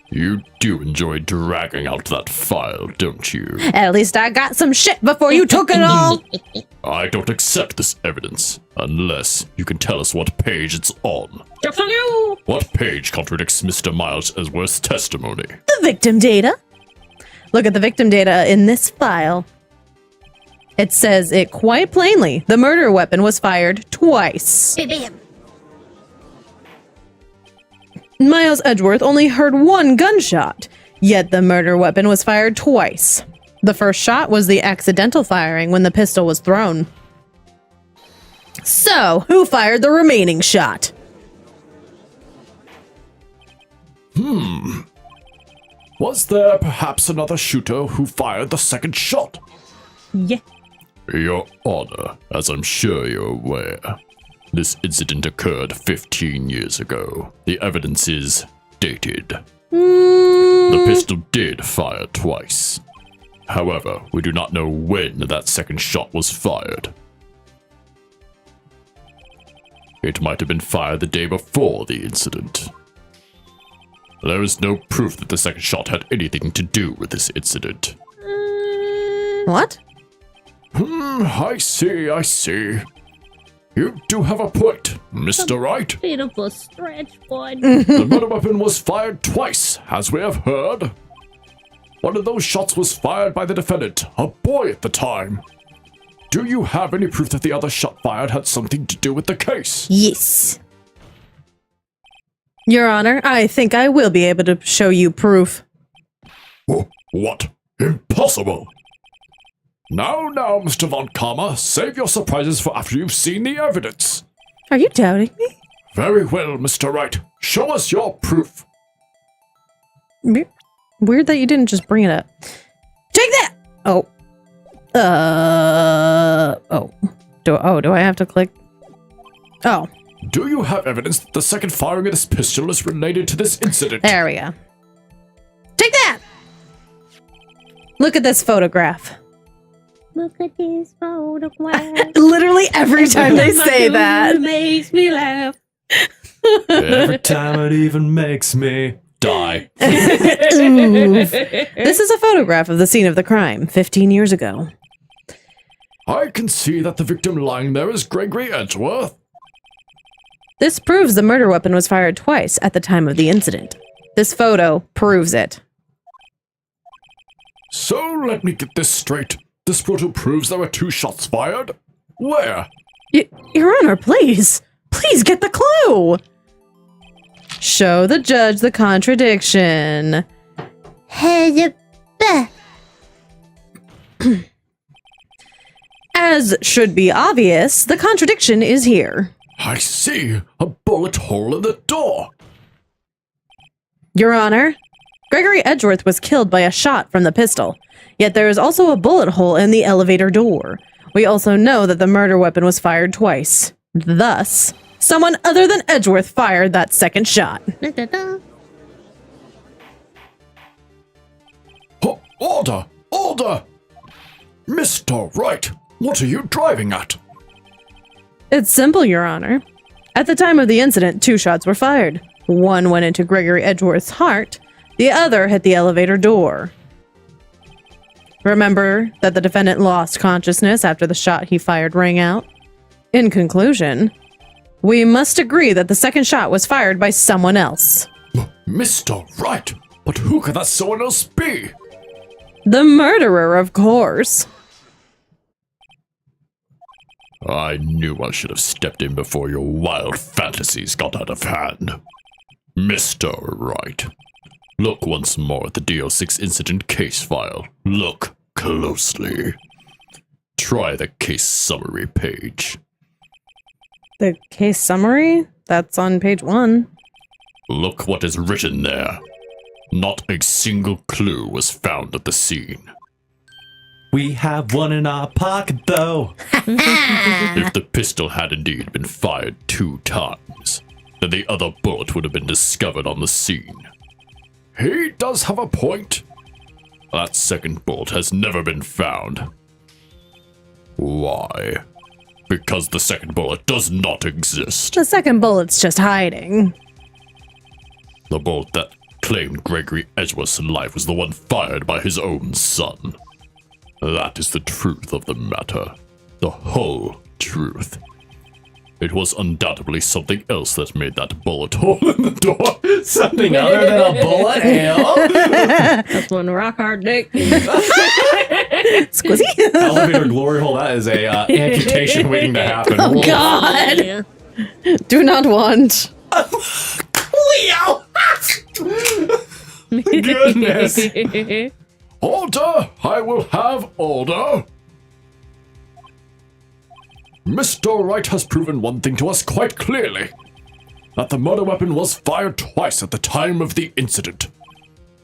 You do enjoy dragging out that file, don't you? At least I got some shit before you took it all. I don't accept this evidence unless you can tell us what page it's on. Just on you! What page contradicts Mr. Miles Edgeworth's testimony? The victim data. Look at the victim data in this file. It says it quite plainly. The murder weapon was fired twice. Bam, bam. Miles Edgeworth only heard one gunshot, yet the murder weapon was fired twice. The first shot was the accidental firing when the pistol was thrown. So, who fired the remaining shot? Was there perhaps another shooter who fired the second shot? Yeah. Your Honor, as I'm sure you're aware, this incident occurred 15 years ago. The evidence is dated. The pistol did fire twice. However, we do not know when that second shot was fired. It might have been fired the day before the incident. There is no proof that the second shot had anything to do with this incident. What? I see. You do have a point, Mr. Wright. Bit of a stretch, bud. The murder weapon was fired twice, as we have heard. One of those shots was fired by the defendant, a boy at the time. Do you have any proof that the other shot fired had something to do with the case? Yes. Your Honor, I think I will be able to show you proof. What? Impossible! Now, Mr. Von Karma, save your surprises for after you've seen the evidence. Are you doubting me? Very well, Mr. Wright. Show us your proof. Weird that you didn't just bring it up. Take that! Oh. Do I have to click? Oh, Do you have evidence that the second firing of this pistol is related to this incident? there we go. Take that! Look at this photograph. Look at this photograph. Literally every time they say that. It makes me laugh. Every time it even makes me die. Oof. This is a photograph of the scene of the crime 15 years ago. I can see that the victim lying there is Gregory Edgeworth. This proves the murder weapon was fired twice at the time of the incident. This photo proves it. So let me get this straight. This photo proves there were 2 shots fired? Where? Your Honor, please. Please get the clue. Show the judge the contradiction. As should be obvious, the contradiction is here. I see. A bullet hole in the door. Your Honor, Gregory Edgeworth was killed by a shot from the pistol, yet there is also a bullet hole in the elevator door. We also know that the murder weapon was fired twice. Thus, someone other than Edgeworth fired that second shot. Order! Order! Mr. Wright, what are you driving at? It's simple, Your Honor. At the time of the incident, 2 shots were fired. One went into Gregory Edgeworth's heart, the other hit the elevator door. Remember that the defendant lost consciousness after the shot he fired rang out? In conclusion, we must agree that the second shot was fired by someone else. Mr. Wright, but who could that someone else be? The murderer, of course. I knew I should have stepped in before your wild fantasies got out of hand. Mr. Wright, look once more at the DL6 incident case file. Look closely. Try the case summary page. The case summary? That's on page 1. Look what is written there. Not a single clue was found at the scene. We have one in our pocket, though. If the pistol had indeed been fired 2 times, then the other bullet would have been discovered on the scene. He does have a point. That second bullet has never been found. Why? Because the second bullet does not exist. The second bullet's just hiding. The bullet that claimed Gregory Edgeworth's life was the one fired by his own son. That is the truth of the matter. The whole truth. It was undoubtedly something else that made that bullet hole in the door. Something other than a bullet hell. That's one rock hard dick. Squizzy. Elevator glory hole. That is a amputation waiting to happen. Oh, God. Yeah. Do not want. Leo. Goodness. Order! I will have order! Mr. Wright has proven one thing to us quite clearly. That the murder weapon was fired twice at the time of the incident.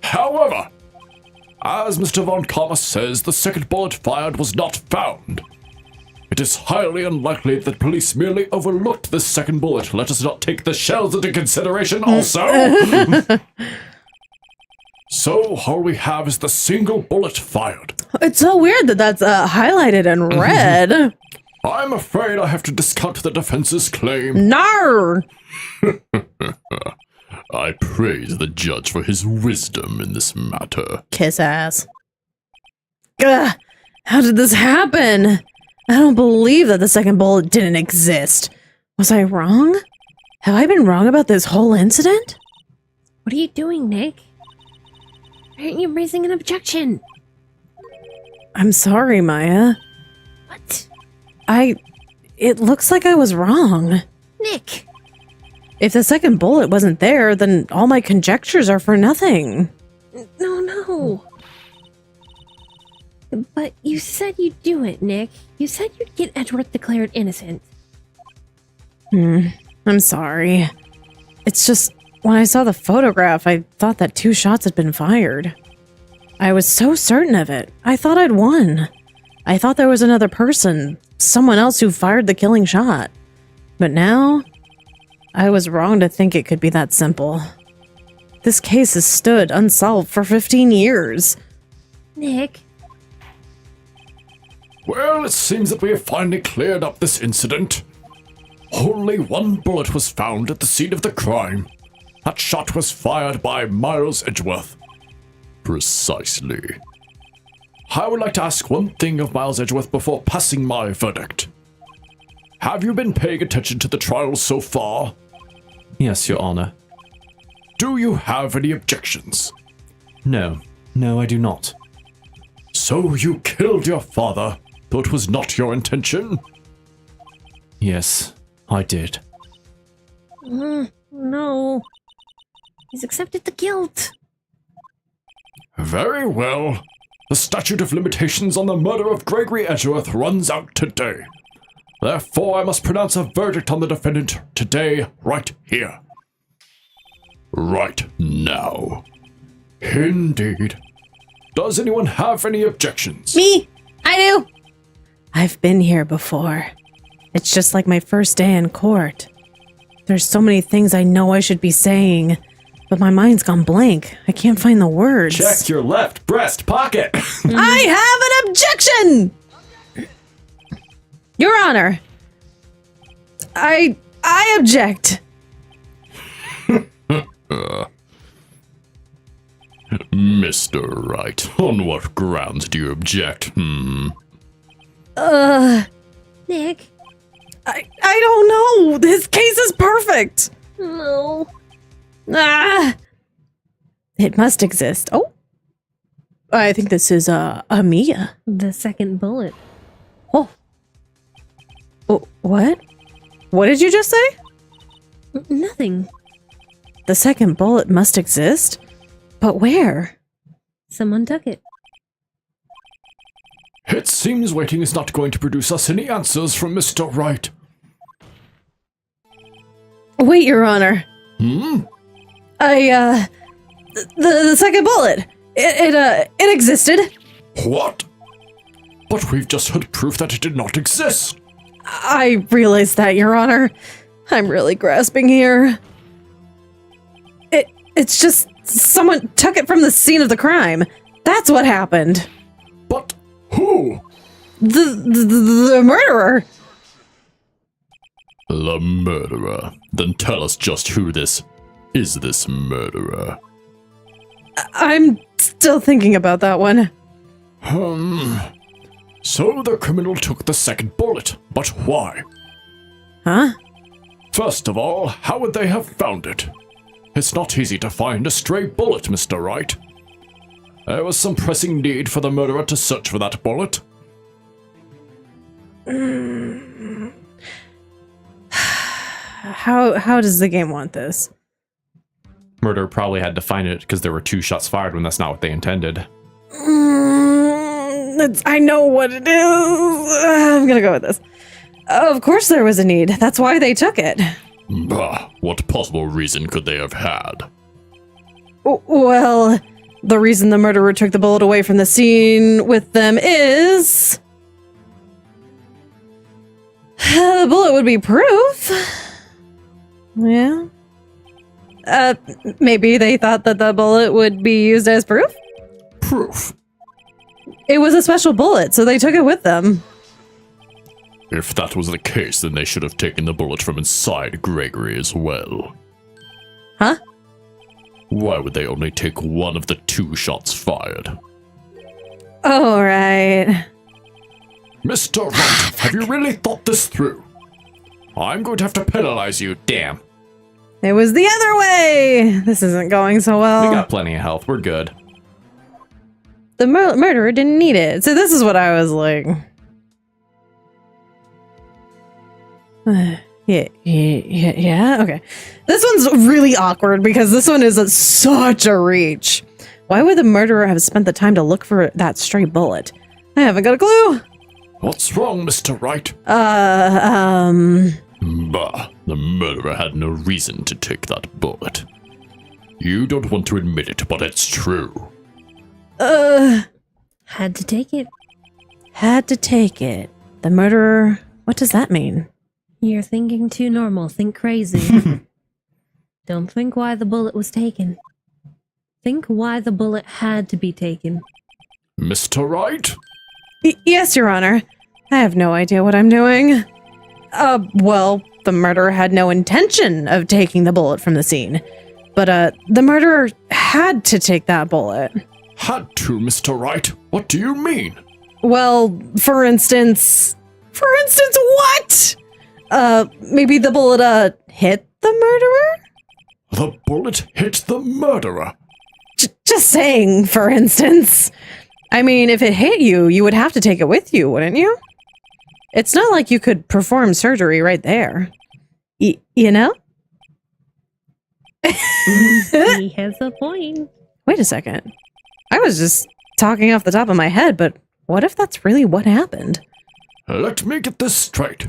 However, as Mr. Von Karma says, the second bullet fired was not found. It is highly unlikely that police merely overlooked the second bullet. Let us not take the shells into consideration also. So, all we have is the single bullet fired. It's so weird that that's highlighted in red. I'm afraid I have to discount the defense's claim. Nar! I praise the judge for his wisdom in this matter. Kiss ass. Ugh, how did this happen? I don't believe that the second bullet didn't exist. Was I wrong? Have I been wrong about this whole incident? What are you doing, Nick? Why aren't you raising an objection? I'm sorry, Maya. What? It looks like I was wrong. Nick! If the second bullet wasn't there, then all my conjectures are for nothing. No. But you said you'd do it, Nick. You said you'd get Edgeworth declared innocent. I'm I'm sorry. It's just, when I saw the photograph, I thought that 2 shots had been fired. I was so certain of it. I thought I'd won. I thought there was another person, someone else who fired the killing shot. But now, I was wrong to think it could be that simple. This case has stood unsolved for 15 years. Nick. Well, it seems that we have finally cleared up this incident. Only 1 bullet was found at the scene of the crime. That shot was fired by Miles Edgeworth. Precisely. I would like to ask one thing of Miles Edgeworth before passing my verdict. Have you been paying attention to the trial so far? Yes, Your Honor. Do you have any objections? No, I do not. So you killed your father, though it was not your intention? Yes, I did. No. He's accepted the guilt. Very well. The statute of limitations on the murder of Gregory Edgeworth runs out today. Therefore, I must pronounce a verdict on the defendant today, right here. Right now. Indeed. Does anyone have any objections? Me! I do! I've been here before. It's just like my first day in court. There's so many things I know I should be saying, but my mind's gone blank. I can't find the words. Check your left breast pocket! I have an objection! Your Honor, I object. Mr. Wright, on what grounds do you object? Nick. I don't know. This case is perfect. No. It must exist. Oh. I think this is Mia. The second bullet. Oh, what? What did you just say? Nothing. The second bullet must exist? But where? Someone took it. It seems waiting is not going to produce us any answers from Mr. Wright. Wait, Your Honor. The second bullet. It existed. What? But we've just heard proof that it did not exist. I realize that, Your Honor. I'm really grasping here. It's just someone took it from the scene of the crime. That's what happened. But who? The murderer. The murderer. Then tell us just who this murderer. I'm still thinking about that one. So the criminal took the second bullet, but why? Huh? First of all, how would they have found it? It's not easy to find a stray bullet, Mr. Wright. There was some pressing need for the murderer to search for that bullet. How does the game want this? Murderer probably had to find it because there were 2 shots fired when that's not what they intended. I know what it is. I'm gonna go with this. Of course there was a need. That's why they took it. Bah, what possible reason could they have had? Well, the reason the murderer took the bullet away from the scene with them is... the bullet would be proof. Yeah. Maybe they thought that the bullet would be used as proof? Proof? It was a special bullet, so they took it with them. If that was the case, then they should have taken the bullet from inside Gregory as well. Huh? Why would they only take one of the 2 shots fired? Oh, right. Mr. Wright, have you really thought this through? I'm going to have to penalize you, damn. It was the other way! This isn't going so well. We got plenty of health, we're good. The murderer didn't need it. So this is what I was like... Yeah, okay. This one's really awkward because this one is such a reach. Why would the murderer have spent the time to look for that stray bullet? I haven't got a clue. What's wrong, Mr. Wright? Bah, the murderer murderer had no reason to take that bullet. You don't want to admit it, but it's true. Had to take it. Had to take it. The murderer. What does that mean? You're thinking too normal. Think crazy. Don't think why the bullet was taken. Think why the bullet had to be taken. Mr. Wright? Yes, Your Honor. I have no idea what I'm doing. Well, the murderer had no intention of taking the bullet from the scene. But, the murderer had to take that bullet. Had to, Mr. Wright? What do you mean? Well, for instance... For instance, what? Maybe the bullet, hit the murderer? The bullet hit the murderer. Just saying, for instance. I mean, if it hit you, you would have to take it with you, wouldn't you? It's not like you could perform surgery right there. You know? He has a point. Wait a second. I was just talking off the top of my head, but what if that's really what happened? Let me get this straight.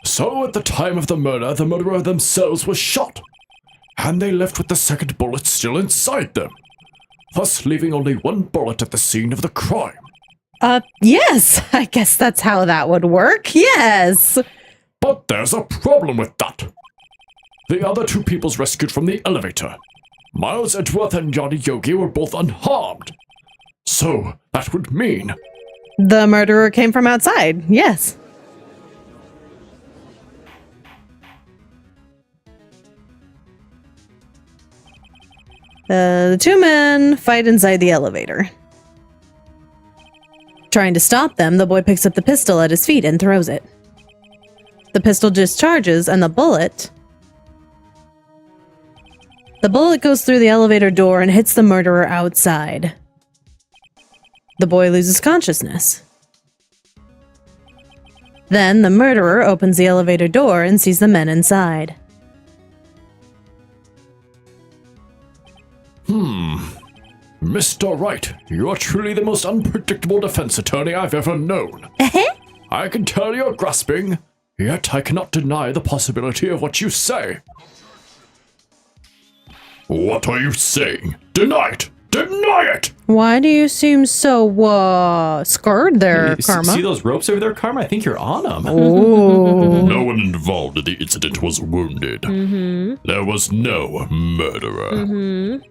So at the time of the murder, the murderer themselves was shot, and they left with the second bullet still inside them, thus leaving only one bullet at the scene of the crime. Yes, I guess that's how that would work, yes. But there's a problem with that. The other two peoples rescued from the elevator, Miles Edgeworth and Johnny Yogi, were both unharmed. So that would mean... The murderer came from outside, yes. The two men fight inside the elevator. Trying to stop them, the boy picks up the pistol at his feet and throws it. The pistol discharges and the bullet goes through the elevator door and hits the murderer outside. The boy loses consciousness. Then the murderer opens the elevator door and sees the men inside. Mr. Wright, you are truly the most unpredictable defense attorney I've ever known. I can tell you're grasping, yet I cannot deny the possibility of what you say. What are you saying? Deny it! Deny it! Why do you seem so, scared there, Karma? See those ropes over there, Karma? I think you're on them. Ooh. No one involved in the incident was wounded. There was no murderer.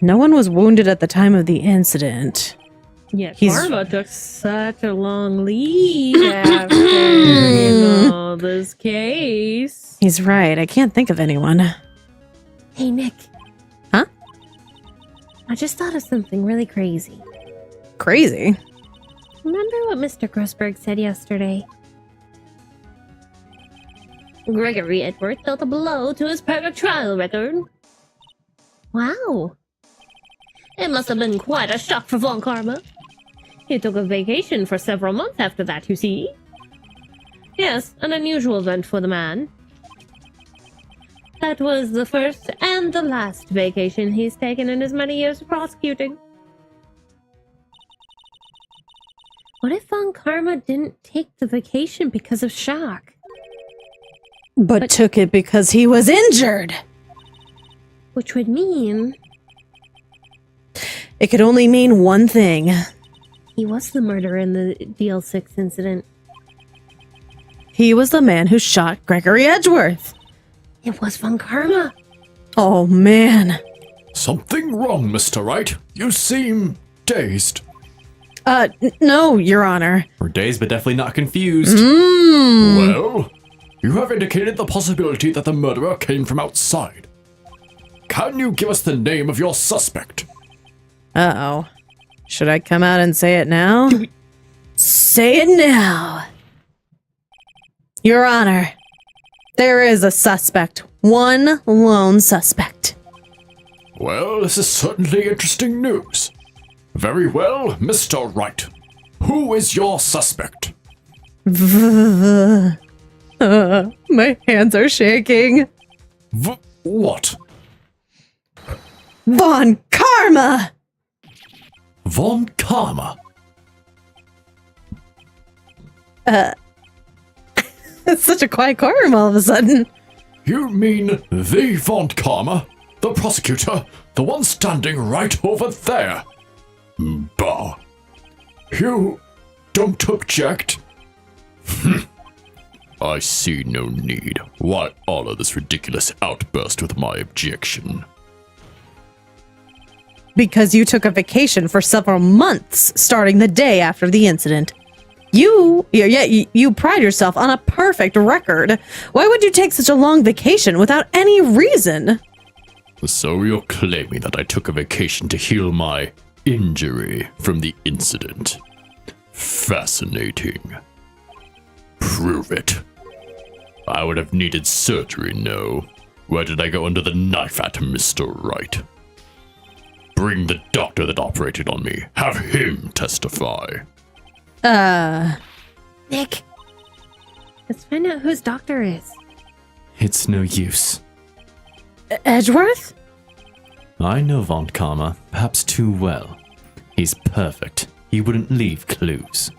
No one was wounded at the time of the incident. Yeah, He's- Karma took such a long lead after, this case. He's right. I can't think of anyone. Hey, Nick. Huh? I just thought of something really crazy. Crazy. Remember what Mr. Grossberg said yesterday? Gregory Edward dealt a blow to his perfect trial record. Wow. It must have been quite a shock for Von Karma. He took a vacation for several months after that, you see. Yes, an unusual event for the man. That was the first and the last vacation he's taken in his many years of prosecuting. What if Von Karma didn't take the vacation because of shock? But took it because he was injured. Which would mean It could only mean one thing. he was the murderer in the DL6 incident. He was the man who shot Gregory Edgeworth. It was Von Karma. Oh, man. Something wrong, Mr. Wright. You seem dazed. No, Your Honor. We're dazed, but definitely not confused. Well, you have indicated the possibility that the murderer came from outside. Can you give us the name of your suspect? Uh-oh. Should I come out and say it now? Say it now. Your Honor, there is a suspect. One lone suspect. Well, this is certainly interesting news. Very well, Mr. Wright. Who is your suspect? My hands are shaking. What? Von Karma! Von Karma. It's such a quiet courtroom all of a sudden. You mean the Von Karma? The prosecutor? The one standing right over there? Bah. You don't object? I see no need. Why honor this ridiculous outburst with my objection? Because you took a vacation for several months, starting the day after the incident. You pride yourself on a perfect record. Why would you take such a long vacation without any reason? So you're claiming that I took a vacation to heal my injury from the incident. Fascinating. Prove it. I would have needed surgery, no. Where did I go under the knife at, Mr. Wright? Bring the doctor that operated on me. Have him testify. Nick, let's find out whose doctor is. It's no use. Edgeworth? I know Von Karma, perhaps too well. He's perfect. He wouldn't leave clues.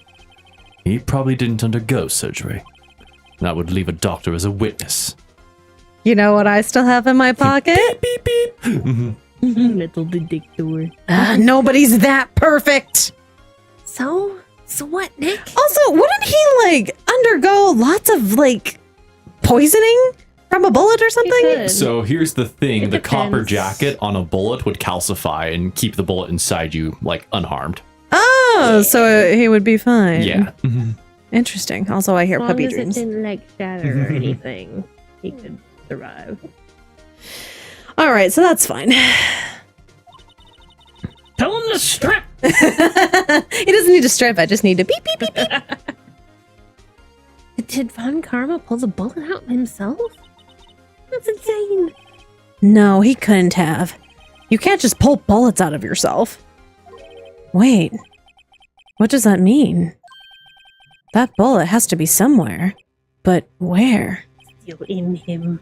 He probably didn't undergo surgery. That would leave a doctor as a witness. You know what I still have in my pocket? Beep, beep, beep. Metal detector. Nobody's that perfect. So what, Nick? Also, wouldn't he, undergo lots of, poisoning from a bullet or something? So here's the thing. It The copper depends. jacket on a bullet would calcify and keep the bullet inside you, unharmed. Oh, so he would be fine. Yeah. Interesting. Also, I hear As long puppy as dreams. it didn't shatter or anything, he could survive. All right, so that's fine. Tell him to strip. He doesn't need to strip. I just need to beep, beep, beep, beep. Did Von Karma pull the bullet out himself? That's insane. No, he couldn't have. You can't just pull bullets out of yourself. Wait. What does that mean? That bullet has to be somewhere. But where? Still in him.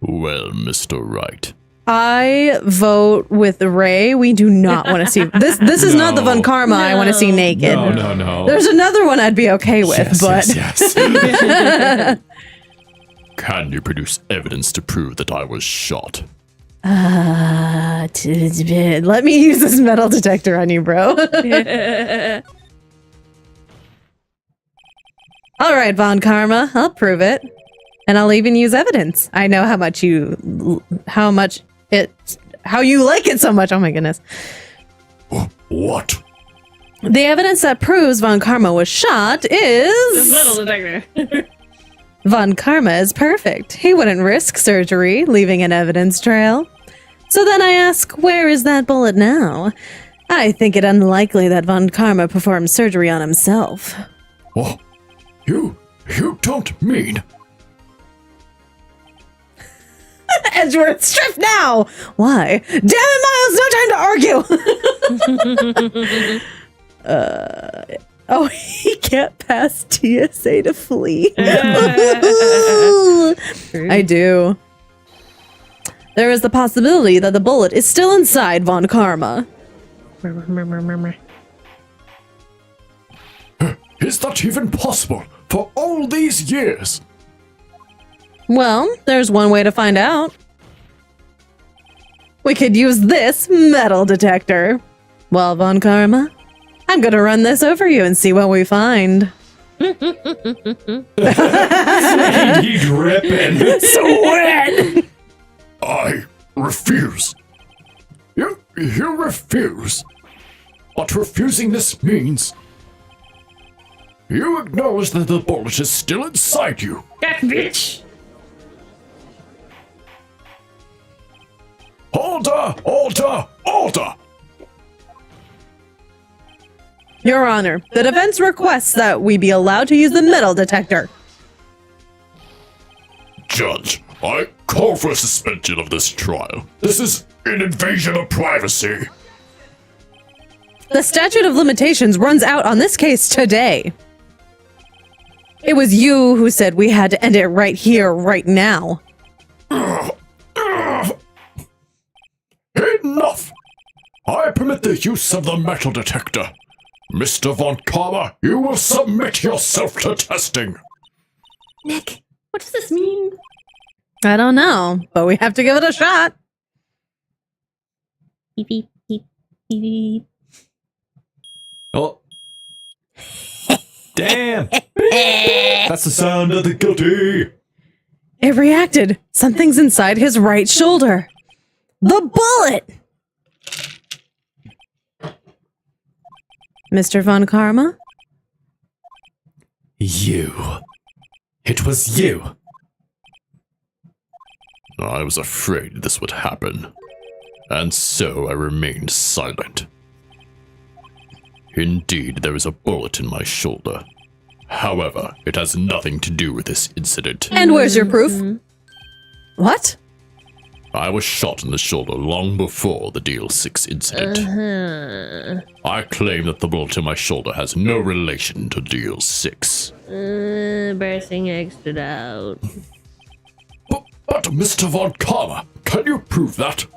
Well, Mr. Wright. I vote with Ray. We do not want to see this. This is not the Von Karma I want to see naked. No. There's another one I'd be okay with, yes. Can you produce evidence to prove that I was shot? let me use this metal detector on you, bro. All right, Von Karma, I'll prove it, and I'll even use evidence. I know how you like it so much. Oh my goodness. What? The evidence that proves Von Karma was shot is... Metal detector. Von Karma is perfect. He wouldn't risk surgery, leaving an evidence trail. So then I ask, where is that bullet now? I think it unlikely that Von Karma performed surgery on himself. Oh, you don't mean... Edgeworth, strip now! Why? Damn it, Miles, no time to argue! Oh, he can't pass TSA to flee. I do. There is the possibility that the bullet is still inside Von Karma. Is that even possible? For all these years? Well, there's one way to find out. We could use this metal detector. Well, Von Karma, I'm gonna run this over you and see what we find. He'd ripping. Sweat! I refuse. You refuse. But refusing this means... You acknowledge that the bullet is still inside you. That bitch. Order! Your Honor, the defense requests that we be allowed to use the metal detector. Judge, I call for a suspension of this trial. This is an invasion of privacy. The statute of limitations runs out on this case today. It was you who said we had to end it right here, right now. Enough! I permit the use of the metal detector. Mr. Von Karma, you will submit yourself to testing. Nick, what does this mean? I don't know, but we have to give it a shot. Beep, beep, beep, beep, beep. Oh. Damn! That's the sound of the guilty! It reacted. Something's inside his right shoulder. The bullet! Mr. Von Karma? You. It was you. I was afraid this would happen, and so I remained silent. Indeed, there is a bullet in my shoulder. However, it has nothing to do with this incident. And where's your proof? What? I was shot in the shoulder long before the DL6 incident. I claim that the bullet in my shoulder has no relation to DL6. Bursting extra out. But Mr. Von Karma, can you prove that?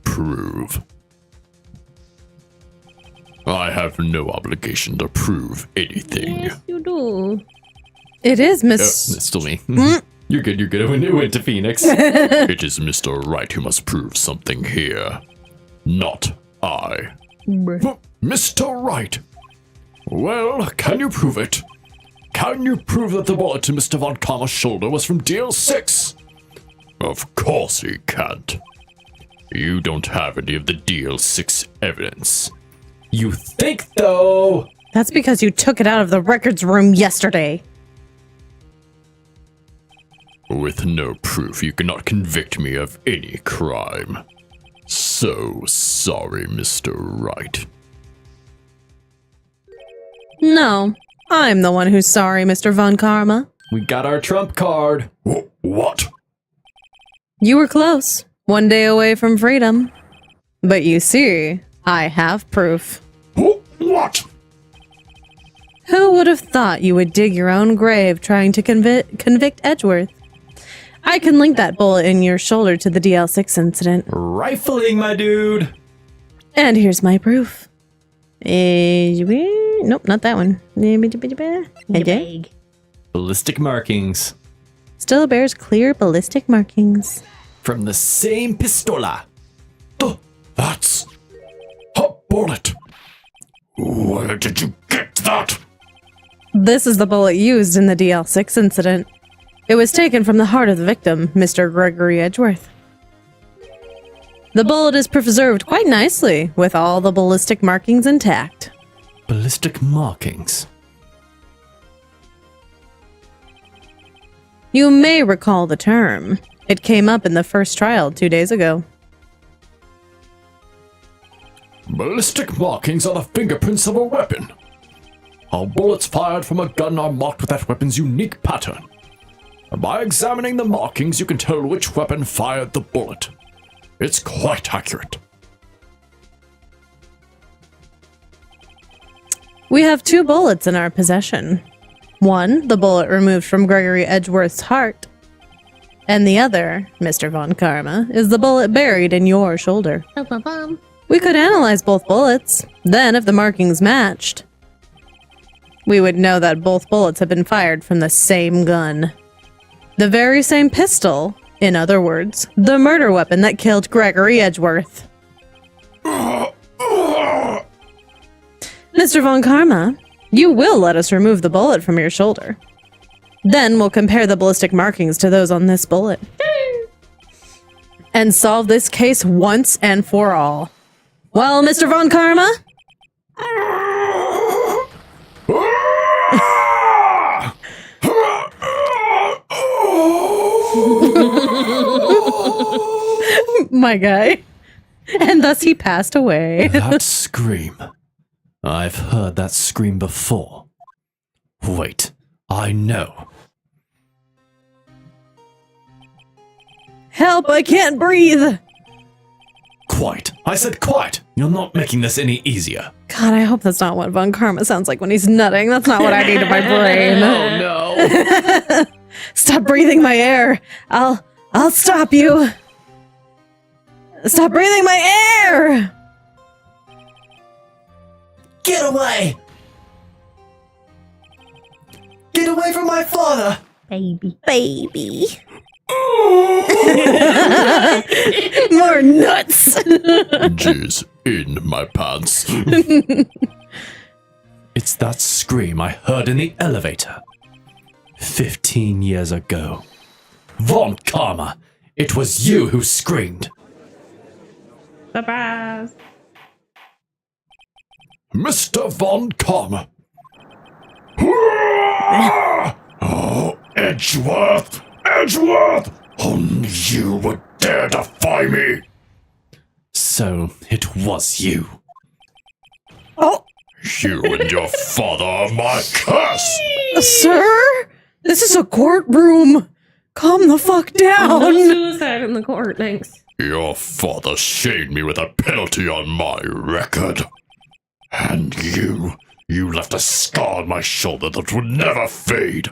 Prove? I have no obligation to prove anything. Yes, you do. It is It's still me. You're good. It went to Phoenix. It is Mr. Wright who must prove something here, not I. Mr. Wright! Well, can you prove it? Can you prove that the bullet in Mr. Von Karma's shoulder was from DL6? Of course he can't. You don't have any of the DL6 evidence. You think, though? That's because you took it out of the records room yesterday. With no proof, you cannot convict me of any crime. So sorry, Mr. Wright. No, I'm the one who's sorry, Mr. Von Karma. We got our trump card. What? You were close, one day away from freedom. But you see, I have proof. What? Who would have thought you would dig your own grave trying to convict Edgeworth? I can link that bullet in your shoulder to the DL6 incident. Rifling, my dude. And here's my proof. Nope, not that one. Big. Ballistic markings. Still bears clear ballistic markings. From the same pistola. That's a bullet. Where did you get that? This is the bullet used in the DL6 incident. It was taken from the heart of the victim, Mr. Gregory Edgeworth. The bullet is preserved quite nicely, with all the ballistic markings intact. Ballistic markings. You may recall the term. It came up in the first trial 2 days ago. Ballistic markings are the fingerprints of a weapon. All bullets fired from a gun are marked with that weapon's unique pattern. By examining the markings, you can tell which weapon fired the bullet. It's quite accurate. We have 2 bullets in our possession. One, the bullet removed from Gregory Edgeworth's heart. And the other, Mr. Von Karma, is the bullet buried in your shoulder. Bum. We could analyze both bullets. Then, if the markings matched, we would know that both bullets have been fired from the same gun. The very same pistol, in other words, the murder weapon that killed Gregory Edgeworth. Mr. Von Karma, you will let us remove the bullet from your shoulder. Then we'll compare the ballistic markings to those on this bullet. And solve this case once and for all. Well, Mr. Von Karma? My guy. And thus he passed away. That scream. I've heard that scream before. Wait, I know. Help, I can't breathe. Quiet. I said quiet. You're not making this any easier. God, I hope that's not what Von Karma sounds like when he's nutting. That's not what I need in my brain. Oh no. Stop breathing my air. I'll stop you. Stop breathing my air. Get away! Get away from my father! Baby. More nuts. Jizz in my pants. It's that scream I heard in the elevator. 15 years ago. Von Karma, it was you who screamed. Surprise. Mr. Von Karma. Oh, Edgeworth! Edgeworth! Only you would dare defy me! So, it was you. You and your father are my curse! Sir, this is a courtroom. Calm the fuck down. No suicide in the court, thanks. Your father shamed me with a penalty on my record. And you left a scar on my shoulder that would never fade.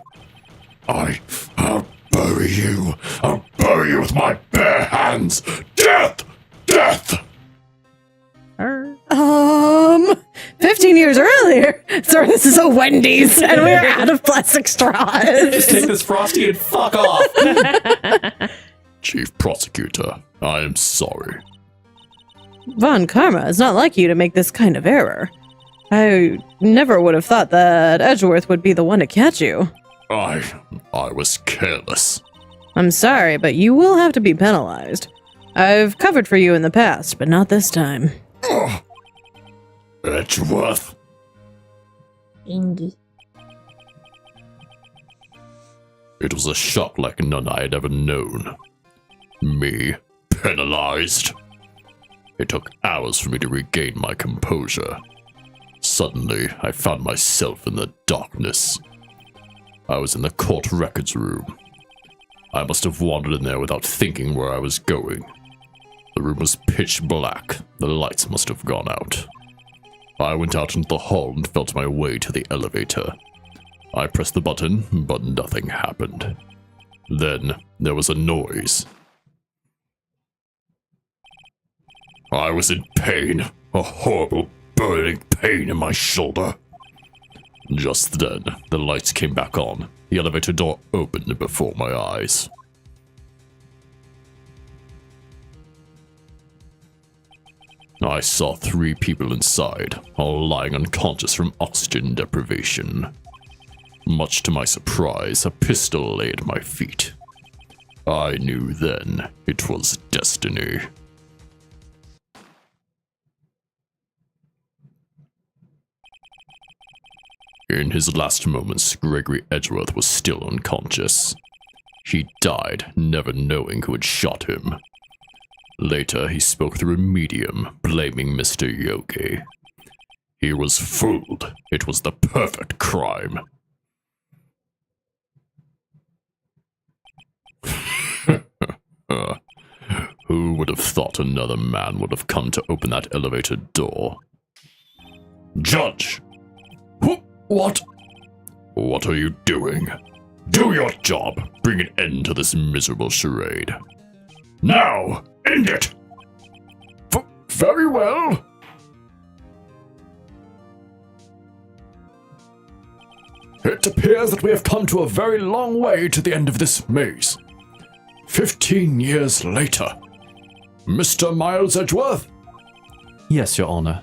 I'll bury you. I'll bury you with my bare hands. Death! Death! 15 years earlier. Sir, this is a Wendy's and we're out of plastic straws. Take this Frosty and fuck off! Chief Prosecutor, I am sorry. Von Karma, it's not like you to make this kind of error. I never would have thought that Edgeworth would be the one to catch you. I was careless. I'm sorry, but you will have to be penalized. I've covered for you in the past, but not this time. Edgeworth. Ingy. It was a shock like none I had ever known. Me, penalized. It took hours for me to regain my composure. Suddenly, I found myself in the darkness. I was in the court records room. I must have wandered in there without thinking where I was going. The room was pitch black. The lights must have gone out. I went out into the hall and felt my way to the elevator. I pressed the button, but nothing happened. Then, there was a noise. I was in pain, a horrible, burning pain in my shoulder. Just then, the lights came back on. The elevator door opened before my eyes. I saw 3 people inside, all lying unconscious from oxygen deprivation. Much to my surprise, a pistol lay at my feet. I knew then it was destiny. In his last moments, Gregory Edgeworth was still unconscious. He died, never knowing who had shot him. Later, he spoke through a medium, blaming Mr. Yokai. He was fooled. It was the perfect crime. Who would have thought another man would have come to open that elevator door? Judge! What? What are you doing? Do your job. Bring an end to this miserable charade. Now! End it! Very well. It appears that we have come to a very long way to the end of this maze. 15 years later. Mr. Miles Edgeworth? Yes, Your Honor.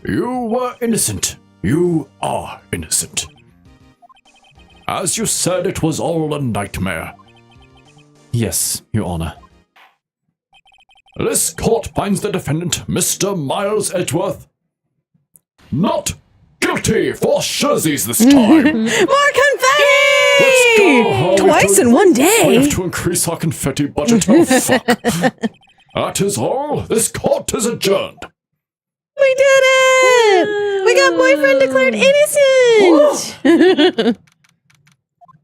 You were innocent. You are innocent. As you said, it was all a nightmare. Yes, Your Honor. This court finds the defendant, Mr. Miles Edgeworth, not guilty for shersies this time. More confetti! Let's go. Oh, Twice in one day. We have to increase our confetti budget. Oh, fuck. That is all. This court is adjourned. We did it! We got boyfriend declared innocent!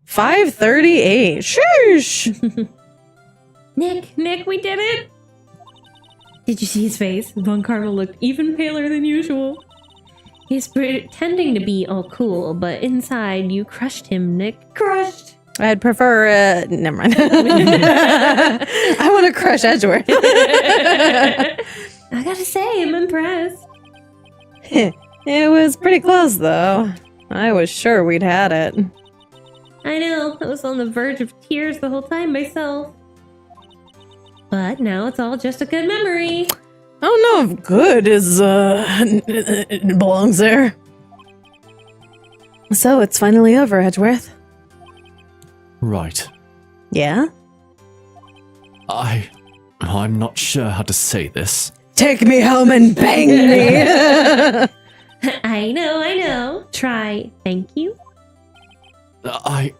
5:38. Shush! Nick, we did it! Did you see his face? Von Karma looked even paler than usual. He's pretending to be all cool, but inside you crushed him, Nick. Crushed! I'd prefer, never mind. I want to crush Edgeworth. I gotta say, I'm impressed. It was pretty close, though. I was sure we'd had it. I know, I was on the verge of tears the whole time myself. But now it's all just a good memory. I don't know if good is, it belongs there. So it's finally over, Edgeworth. Right. Yeah? I'm not sure how to say this. Take me home and bang me! I know. Try, thank you. I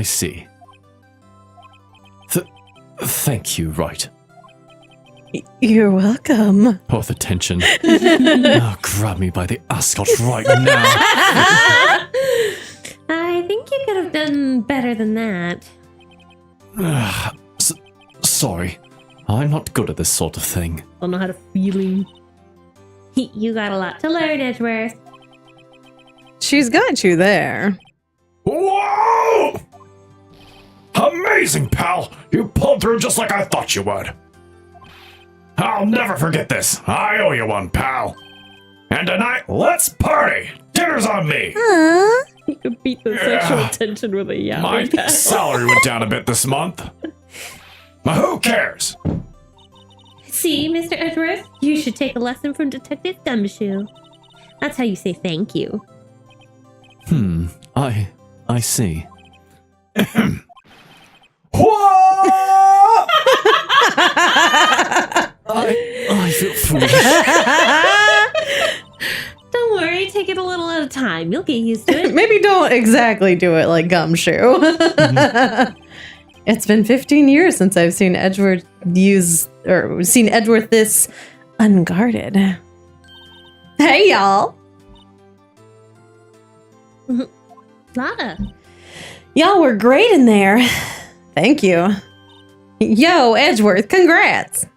see. Thank you, Wright. You're welcome. Oh, the tension. Oh, grab me by the ascot right now. I think you could have done better than that. Sorry. I'm not good at this sort of thing. Don't know how to feeling. You got a lot to learn, Edgeworth. She's got you there. Whoa! Amazing, pal! You pulled through just like I thought you would. I'll never forget this. I owe you one, pal. And tonight, let's party! Dinner's on me! You could beat the sexual tension with a yapping My pal. salary went down a bit this month. But who cares? See, Mr. Edgeworth, you should take a lesson from Detective Gumshoe. That's how you say thank you. I see. Whoa! I feel foolish. Don't worry, take it a little at a time. You'll get used to it. Maybe don't exactly do it like Gumshoe. It's been 15 years since I've seen Edgeworth this unguarded. Hey, y'all. Lotta. Y'all were great in there. Thank you. Yo, Edgeworth, congrats.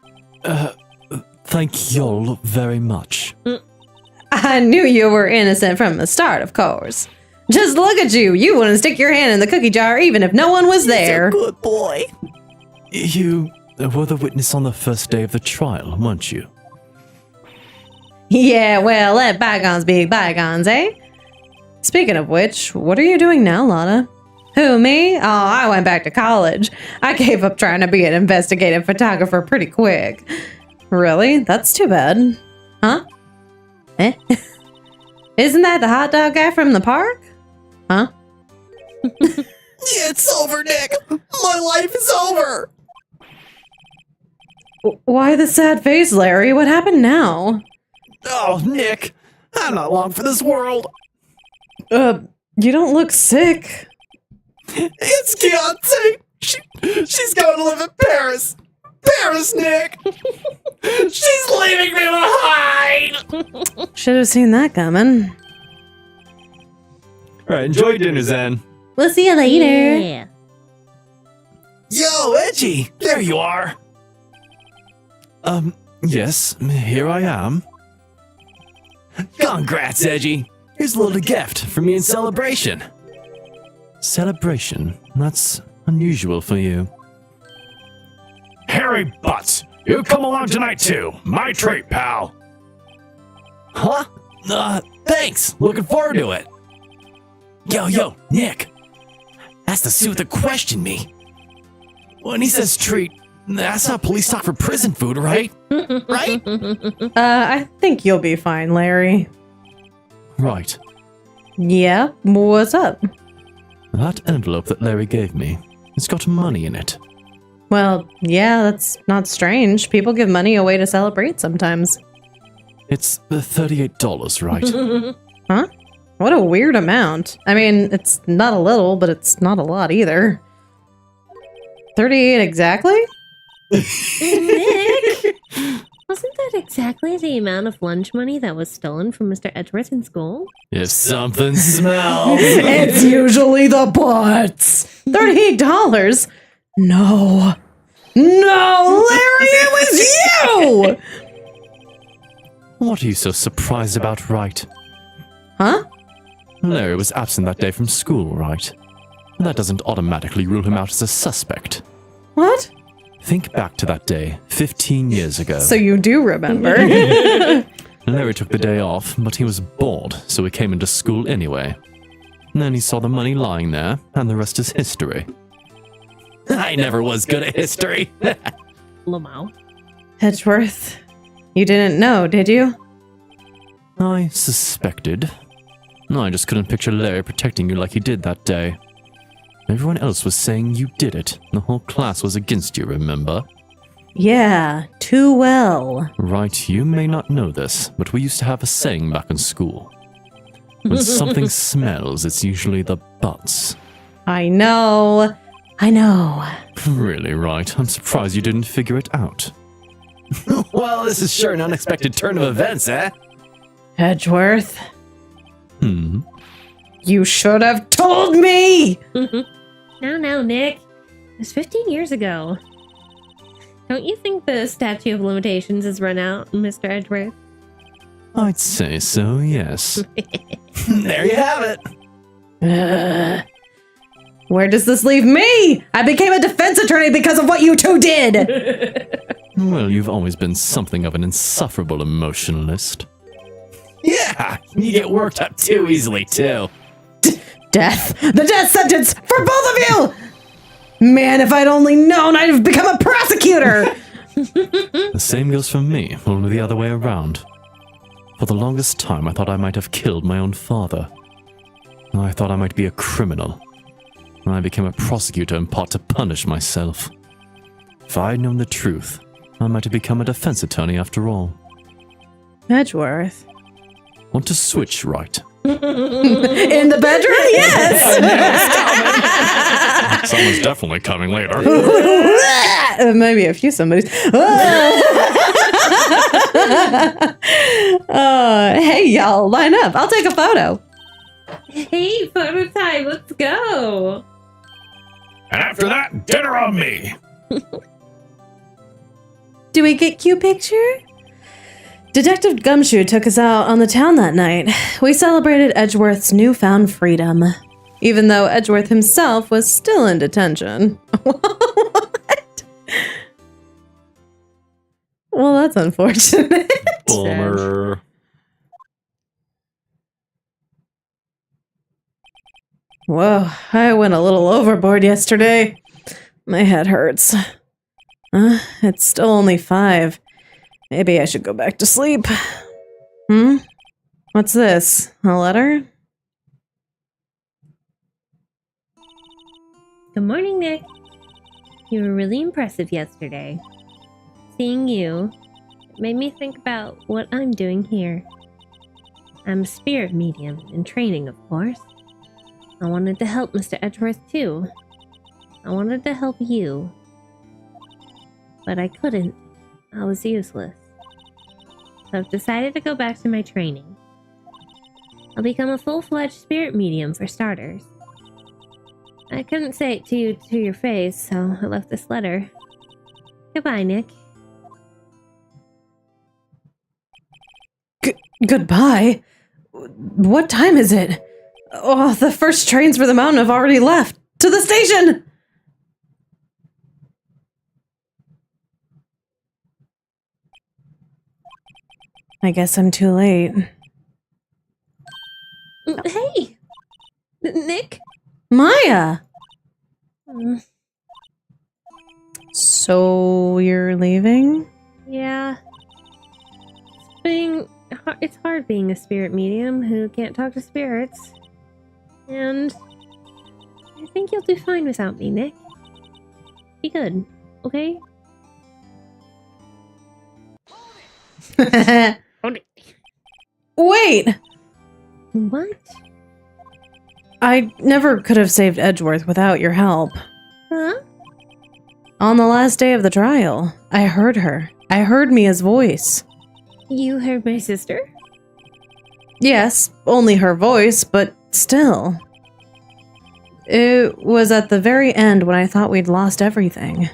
Thank y'all very much. I knew you were innocent from the start, of course. Just look at you. You wouldn't stick your hand in the cookie jar even if no one was there. Good boy. You were the witness on the first day of the trial, weren't you? Yeah, well, let bygones be bygones, eh? Speaking of which, what are you doing now, Lotta? Who, me? Oh, I went back to college. I gave up trying to be an investigative photographer pretty quick. Really? That's too bad. Huh? Eh? Isn't that the hot dog guy from the park? Huh? It's over, Nick. My life is over. Why the sad face, Larry? What happened now? Oh, Nick, I'm not long for this world. You don't look sick. It's Keontae. She's going to live in Paris. Paris, Nick. She's leaving me behind. Should have seen that coming. Alright, enjoy dinner, Zen. We'll see you later. Yeah. Yo, Edgy. There you are. Yes, here I am. Congrats, Edgy. Here's a little gift for me in celebration. Celebration? That's unusual for you. Harry Butts, you come along tonight too. My treat, pal. Huh? Thanks. Looking forward to it. Yo, Nick. That's the suit that questioned me. When he says treat, that's not police talk for prison food, right? Right? I think you'll be fine, Larry. Right. Yeah? What's up? That envelope that Larry gave me, it's got money in it. Well, yeah, that's not strange. People give money away to celebrate sometimes. It's $38, right? Huh? What a weird amount. I mean, it's not a little, but it's not a lot either. 38 exactly? Nick! Wasn't that exactly the amount of lunch money that was stolen from Mr. Edgeworth in school? If something smells. It's usually the butts. $38? No. No, Larry, it was you! What are you so surprised about, Wright? Huh? Larry was absent that day from school, right? That doesn't automatically rule him out as a suspect. What? Think back to that day, 15 years ago. So you do remember. Larry took the day off, but he was bored, so he came into school anyway. And then he saw the money lying there, and the rest is history. I never was good at history. Lamau. Edgeworth, you didn't know, did you? I suspected. I just couldn't picture Larry protecting you like he did that day. Everyone else was saying you did it. The whole class was against you, remember? Yeah, too well. Right, you may not know this, but we used to have a saying back in school. When something smells, it's usually the butts. I know. Really, Wright? I'm surprised you didn't figure it out. Well, this is sure an unexpected turn of events, eh? Edgeworth, Hmm. you should have told me! No, Nick. It was 15 years ago. Don't you think the statute of limitations has run out, Mr. Edgeworth? I'd say so, yes. There you have it. Where does this leave me? I became a defense attorney because of what you two did! Well, you've always been something of an insufferable emotionalist. Yeah, you get worked up too easily, too. Death! The death sentence for both of you! Man, if I'd only known, I'd have become a prosecutor! The same goes for me, only the other way around. For the longest time, I thought I might have killed my own father. I thought I might be a criminal. I became a prosecutor in part to punish myself. If I had known the truth, I might have become a defense attorney after all. Edgeworth. Want to switch, right? In the bedroom? Yes! Someone's definitely coming later. Maybe a few somebody's. Hey, y'all, line up. I'll take a photo. Hey, photo time. Let's go. And after that, dinner on me. Do we get cute picture? Detective Gumshoe took us out on the town that night. We celebrated Edgeworth's newfound freedom, even though Edgeworth himself was still in detention. What? Well, that's unfortunate. Bummer. Whoa, I went a little overboard yesterday. My head hurts. It's still only 5. Maybe I should go back to sleep. What's this? A letter? Good morning, Nick. You were really impressive yesterday. Seeing you made me think about what I'm doing here. I'm a spirit medium in training, of course. I wanted to help Mr. Edgeworth too. I wanted to help you. But I couldn't. I was useless. So I've decided to go back to my training. I'll become a full-fledged spirit medium for starters. I couldn't say it to you to your face, so I left this letter. Goodbye, Nick. Goodbye? What time is it? Oh, the first trains for the mountain have already left. To the station! I guess I'm too late. Hey! Nick? Maya! Mm, So you're leaving? yeah. It's hard being a spirit medium who can't talk to spirits. And I think you'll do fine without me, Nick. Be good, okay? Wait! What? I never could have saved Edgeworth without your help. Huh? On the last day of the trial, I heard her. I heard Mia's voice. You heard my sister? Yes, only her voice, but still. It was at the very end when I thought we'd lost everything.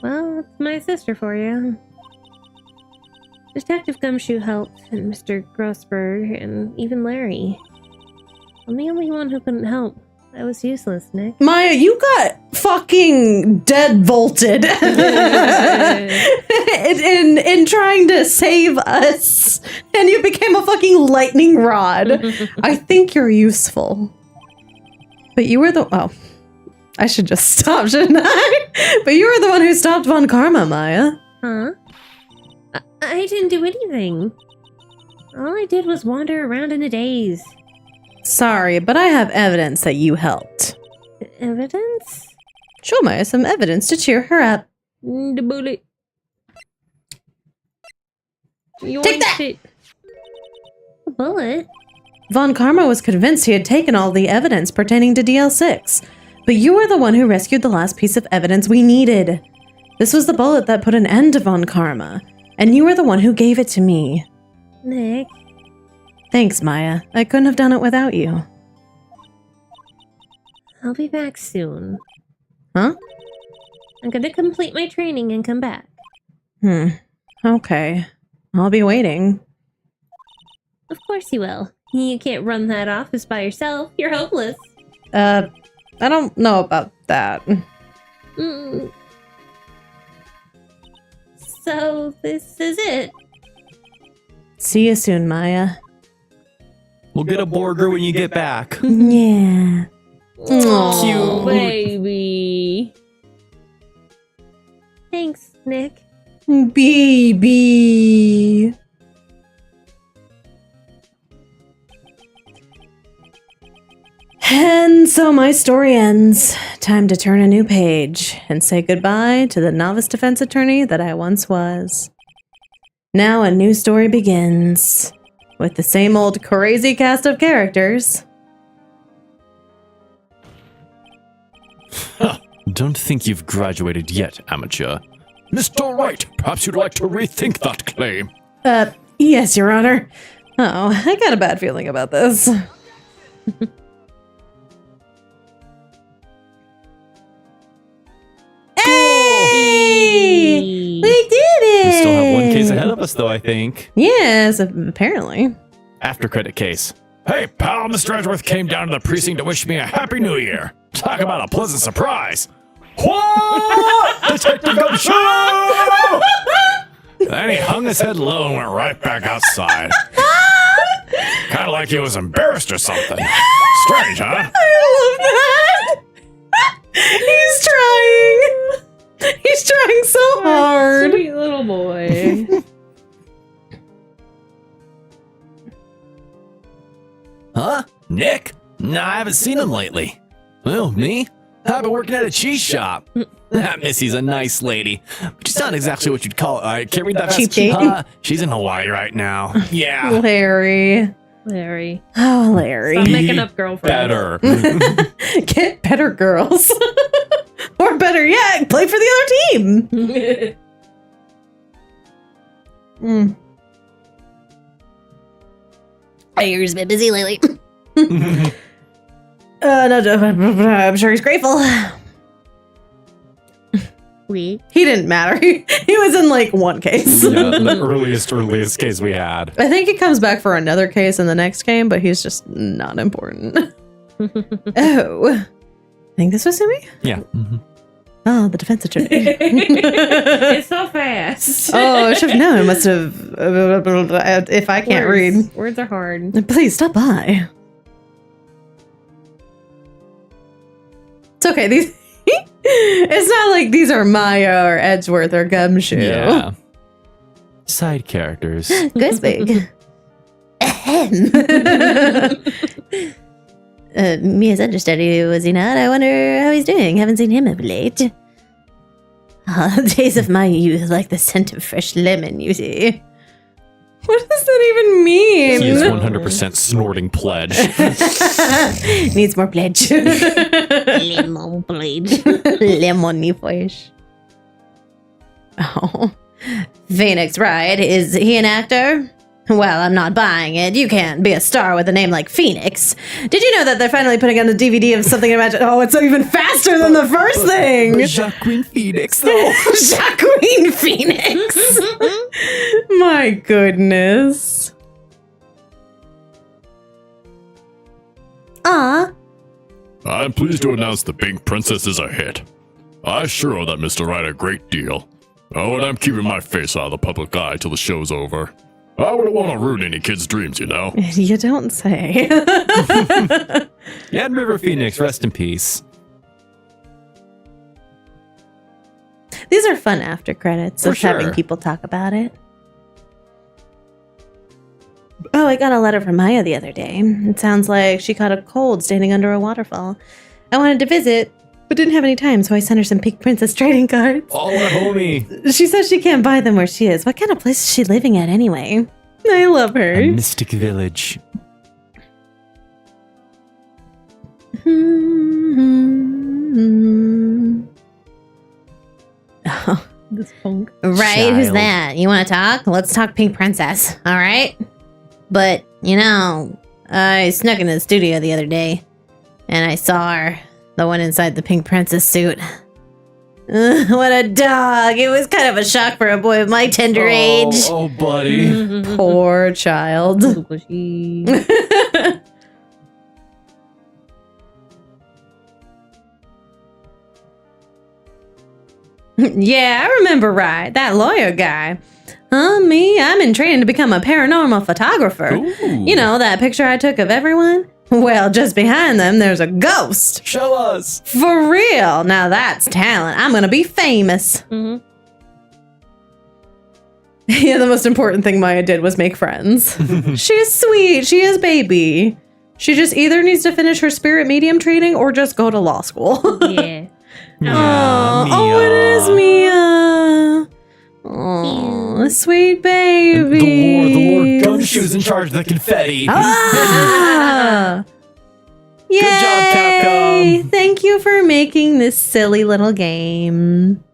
Well, it's my sister for you. Detective Gumshoe helped, and Mr. Grossberg, and even Larry. I'm the only one who couldn't help. I was useless, Nick. Maya, you got fucking dead volted. in trying to save us, and you became a fucking lightning rod. I think you're useful. But you were the... Oh. I should just stop, shouldn't I? But you were the one who stopped Von Karma, Maya. Huh? I didn't do anything. All I did was wander around in a daze. Sorry, but I have evidence that you helped. Evidence? Show Maya some evidence to cheer her up. The bullet. Take that! A bullet? Von Karma was convinced he had taken all the evidence pertaining to DL6. But you were the one who rescued the last piece of evidence we needed. This was the bullet that put an end to Von Karma, and you were the one who gave it to me. Nick. Thanks, Maya. I couldn't have done it without you. I'll be back soon. Huh? I'm gonna complete my training and come back. Okay. I'll be waiting. Of course you will. You can't run that office by yourself. You're hopeless. I don't know about that. So, this is it. See you soon, Maya. We'll get a burger when you get back. Yeah. Oh, Cute. baby. Thanks, Nick. Baby. And so my story ends. Time to turn a new page and say goodbye to the novice defense attorney that I once was. Now a new story begins with the same old crazy cast of characters. Don't think you've graduated yet, amateur. Mr. Wright, perhaps you'd like to rethink that claim. Yes, Your Honor. Oh, I got a bad feeling about this. Hey! We did it! We still have one case ahead of us, though, I think. Yes, apparently. After credit case. Hey, pal, Mr. Edgeworth came down to the precinct to wish me a happy new year. Talk about a pleasant surprise. What? Detective Gumshoe! Then he hung his head low and went right back outside. Kind of like he was embarrassed or something. Strange, huh? I love that! He's trying! He's trying so hard! Sweet little boy. Huh? Nick? No, I haven't seen him lately. Well, me? I've been working at a cheese shop. That Missy's a nice lady, but she's not exactly what you'd call. I can't read that fast. Cheap date? She's in Hawaii right now. Yeah. Larry. Larry. Oh, Larry. Stop making up girlfriends. Better. Get better girls. Or better yet, play for the other team. Ayer's been busy lately. No, I'm sure he's grateful. We. He didn't matter. He was in like one case. Yeah, the earliest case we had. I think he comes back for another case in the next game, but he's just not important. Oh. I think this was Sumi? Yeah. Oh, the defense attorney. It's so fast. Oh, I should have known. Must have. If I can't read. Words are hard. Please stop by. It's okay. These. It's not like these are Maya or Edgeworth or Gumshoe. Yeah. Side characters. Goosebig. Mia's understudy, was he not? I wonder how he's doing. Haven't seen him of late. Days of my youth, like the scent of fresh lemon, you see. What does that even mean? He is 100% snorting pledge. Needs more pledge. Lemon blade. Lemony fish. Oh. Phoenix Wright, is he an actor? Well, I'm not buying it. You can't be a star with a name like Phoenix. Did you know that they're finally putting on a DVD of something Imagine? Oh, it's even faster than the first thing. Jacqueline Phoenix, though. Jacqueline Phoenix. My goodness. I'm pleased to announce the Pink Princess is a hit. I sure owe that Mr. Wright a great deal. Oh, and I'm keeping my face out of the public eye till the show's over. I wouldn't want to ruin any kids' dreams, you know? You don't say. Yeah, and River Phoenix, rest in peace. These are fun after credits For of having sure. people talk about it. Oh, I got a letter from Maya the other day. It sounds like she caught a cold standing under a waterfall. I wanted to visit, but didn't have any time, so I sent her some Pink Princess trading cards. Oh, my homie. She says she can't buy them where she is. What kind of place is she living at anyway? I love her. A mystic village. Oh, this punk. Right, who's Child. that? You want to talk? Let's talk Pink Princess, all right? But, you know, I snuck into the studio the other day, and I saw her, the one inside the Pink Princess suit. What a dog. It was kind of a shock for a boy of my tender age. Oh, buddy. Poor child. Yeah, I remember Wright, that lawyer guy. Me, I'm in training to become a paranormal photographer. Ooh. You know, that picture I took of everyone? Well, just behind them, there's a ghost. Show us. For real. Now that's talent. I'm going to be famous. Mhm. Yeah, the most important thing Maya did was make friends. She's sweet. She is baby. She just either needs to finish her spirit medium training or just go to law school. Yeah. Oh, it is Mia. Oh, sweet baby. The Lord Gumshoe's in charge of the confetti. Ah! Good job, Yay! Capcom. Thank you for making this silly little game.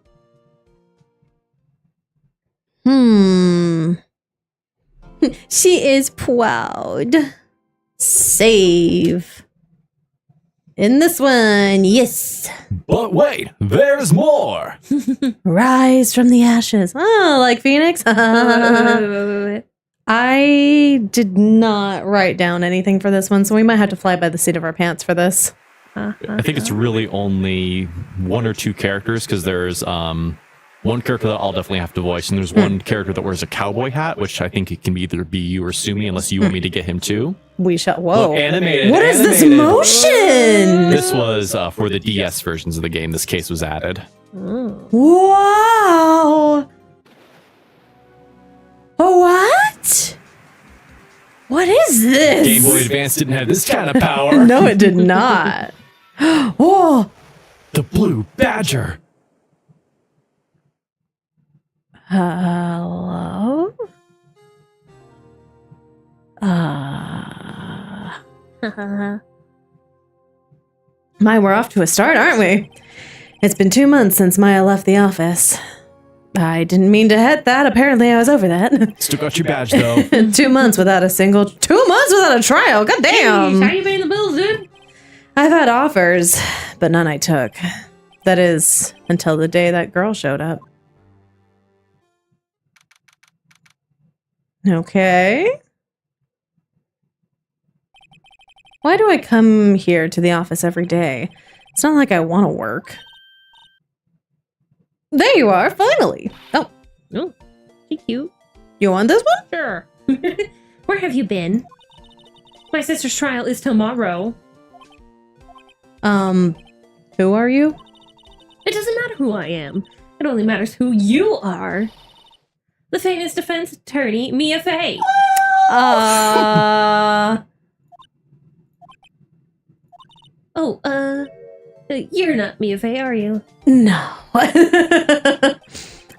She is proud. Save. In this one, yes. But wait, there's more. Rise from the ashes. Oh, like Phoenix? I did not write down anything for this one, so we might have to fly by the seat of our pants for this. I think it's really only one or two characters because there's one character that I'll definitely have to voice, and there's one character that wears a cowboy hat, which I think it can either be you or Sumi, unless you want me to get him too. We shall. Whoa. Look, animated. What is this animated. motion? This was for the DS versions of the game. This case was added. Wow. What? What is this? Game Boy Advance didn't have this kind of power. No, it did not. Oh. The Blue Badger. Hello? My, we're off to a start, aren't we? It's been 2 months since Maya left the office. I didn't mean to hit that. Apparently, I was over that. Still got your badge though. 2 months without a single... 2 months without a trial? God damn! How you paying the bills, dude? I've had offers, but none I took. That is, until the day that girl showed up. Okay. Why do I come here to the office every day? It's not like I want to work. There you are, finally. Oh, Oh, she cute. you want this one? Sure. Where have you been? My sister's trial is tomorrow. Who are you? It doesn't matter who I am. It only matters who you are. The famous defense attorney, Mia Fey. You're not Mia Fey, are you? No.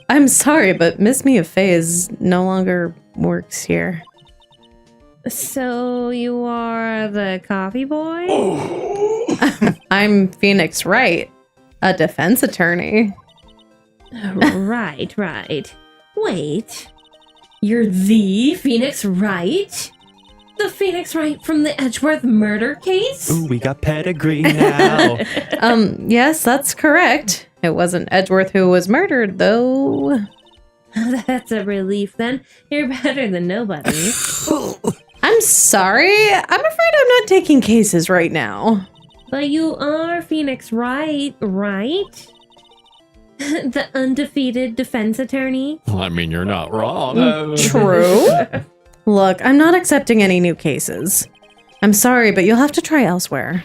I'm sorry, but Miss Mia Fey is no longer works here. So you are the coffee boy? I'm Phoenix Wright, a defense attorney. Right. Wait. You're the Phoenix Wright? The Phoenix Wright from the Edgeworth murder case? Ooh, we got pedigree now. Yes, that's correct. It wasn't Edgeworth who was murdered, though. That's a relief then. You're better than nobody. I'm sorry. I'm afraid I'm not taking cases right now. But you are Phoenix Wright, right? The undefeated defense attorney. I mean, you're not wrong. True. Look, I'm not accepting any new cases. I'm sorry, but you'll have to try elsewhere.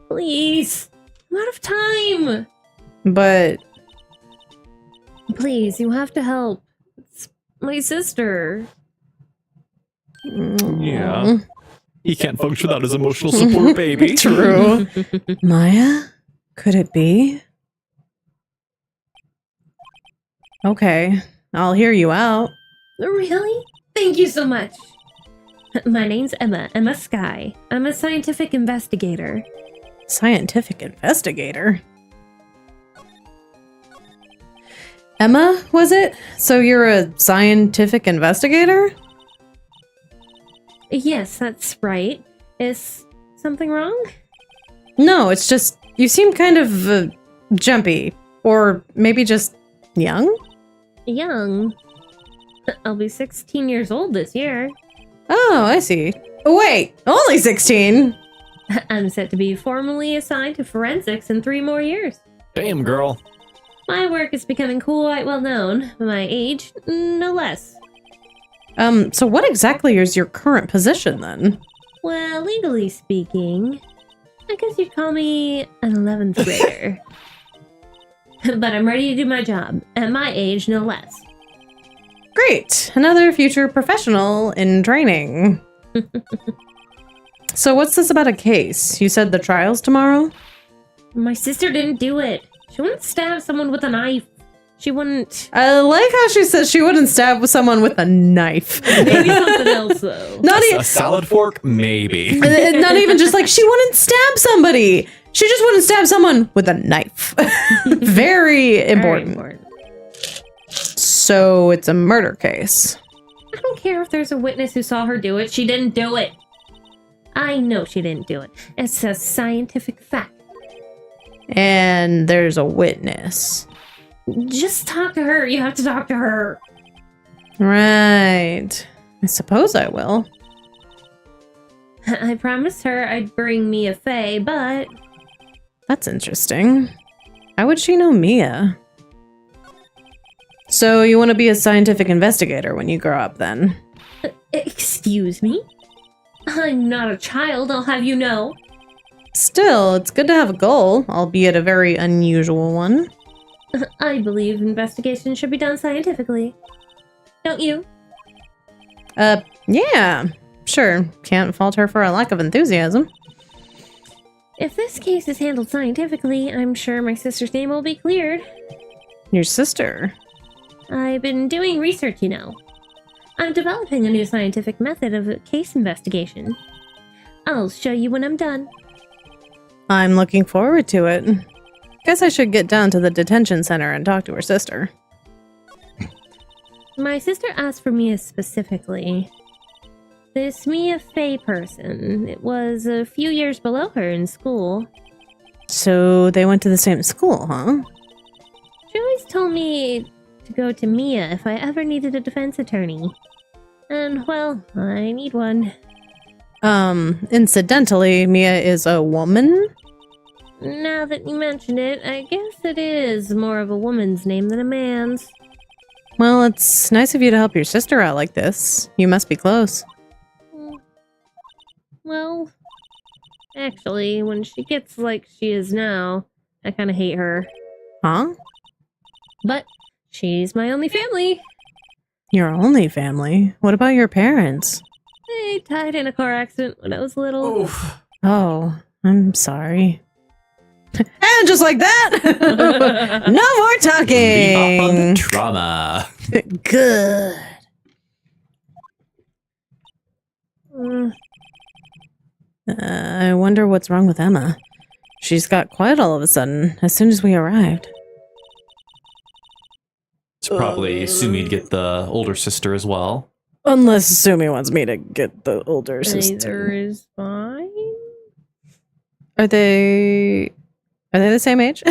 Please. I'm out of time. But Please, you have to help. It's my sister. Yeah. He can't function without his emotional support, baby. True. Maya? Could it be? Okay, I'll hear you out. Really? Thank you so much. My name's Emma Sky. I'm a scientific investigator. Scientific investigator? Emma, was it? So you're a scientific investigator? Yes, that's right. Is something wrong? No, it's just, you seem kind of jumpy. Or maybe just young? Young. I'll be 16 years old this year. Oh, I see. Wait, only 16? I'm set to be formally assigned to forensics in 3 more years. Damn, girl. My work is becoming quite well known. My age, no less. So what exactly is your current position then? Well, legally speaking, I guess you'd call me an 11th grader. But I'm ready to do my job, at my age, no less. Great, another future professional in training. So what's this about a case? You said the trial's tomorrow? My sister didn't do it. She wouldn't stab someone with a knife. She wouldn't. I like how she says she wouldn't stab someone with a knife. Maybe something else, though. Not A salad fork? Maybe. not even just like she wouldn't stab somebody. She just wouldn't stab someone with a knife. Very important. Very important. So it's a murder case. I don't care if there's a witness who saw her do it. She didn't do it. I know she didn't do it. It's a scientific fact. And there's a witness. Just talk to her. You have to talk to her. Right. I suppose I will. I promised her I'd bring Mia Fey, but That's interesting. How would she know Mia? So you want to be a scientific investigator when you grow up then? excuse me? I'm not a child, I'll have you know. Still, it's good to have a goal, albeit a very unusual one. I believe investigation should be done scientifically. Don't you? Yeah, sure. Can't fault her for a lack of enthusiasm. If this case is handled scientifically, I'm sure my sister's name will be cleared. Your sister? I've been doing research, you know. I'm developing a new scientific method of case investigation. I'll show you when I'm done. I'm looking forward to it. Guess I should get down to the detention center and talk to her sister. My sister asked for Mia specifically. This Mia Fey person, it was a few years below her in school. So they went to the same school, huh? She always told me to go to Mia if I ever needed a defense attorney. And, well, I need one. Incidentally, Mia is a woman? Now that you mention it, I guess it is more of a woman's name than a man's. Well, it's nice of you to help your sister out like this. You must be close. Well, actually, when she gets like she is now, I kind of hate her. Huh? But she's my only family. Your only family? What about your parents? They died in a car accident when I was little. Oof. Oh, I'm sorry. And just like that, no more Leave off on the talking. trauma. Good. I wonder what's wrong with Emma. She's got quiet all of a sudden, as soon as we arrived. It's probably Sumi to get the older sister as well. Unless Sumi wants me to get the older Either sister. is fine. Are they the same age?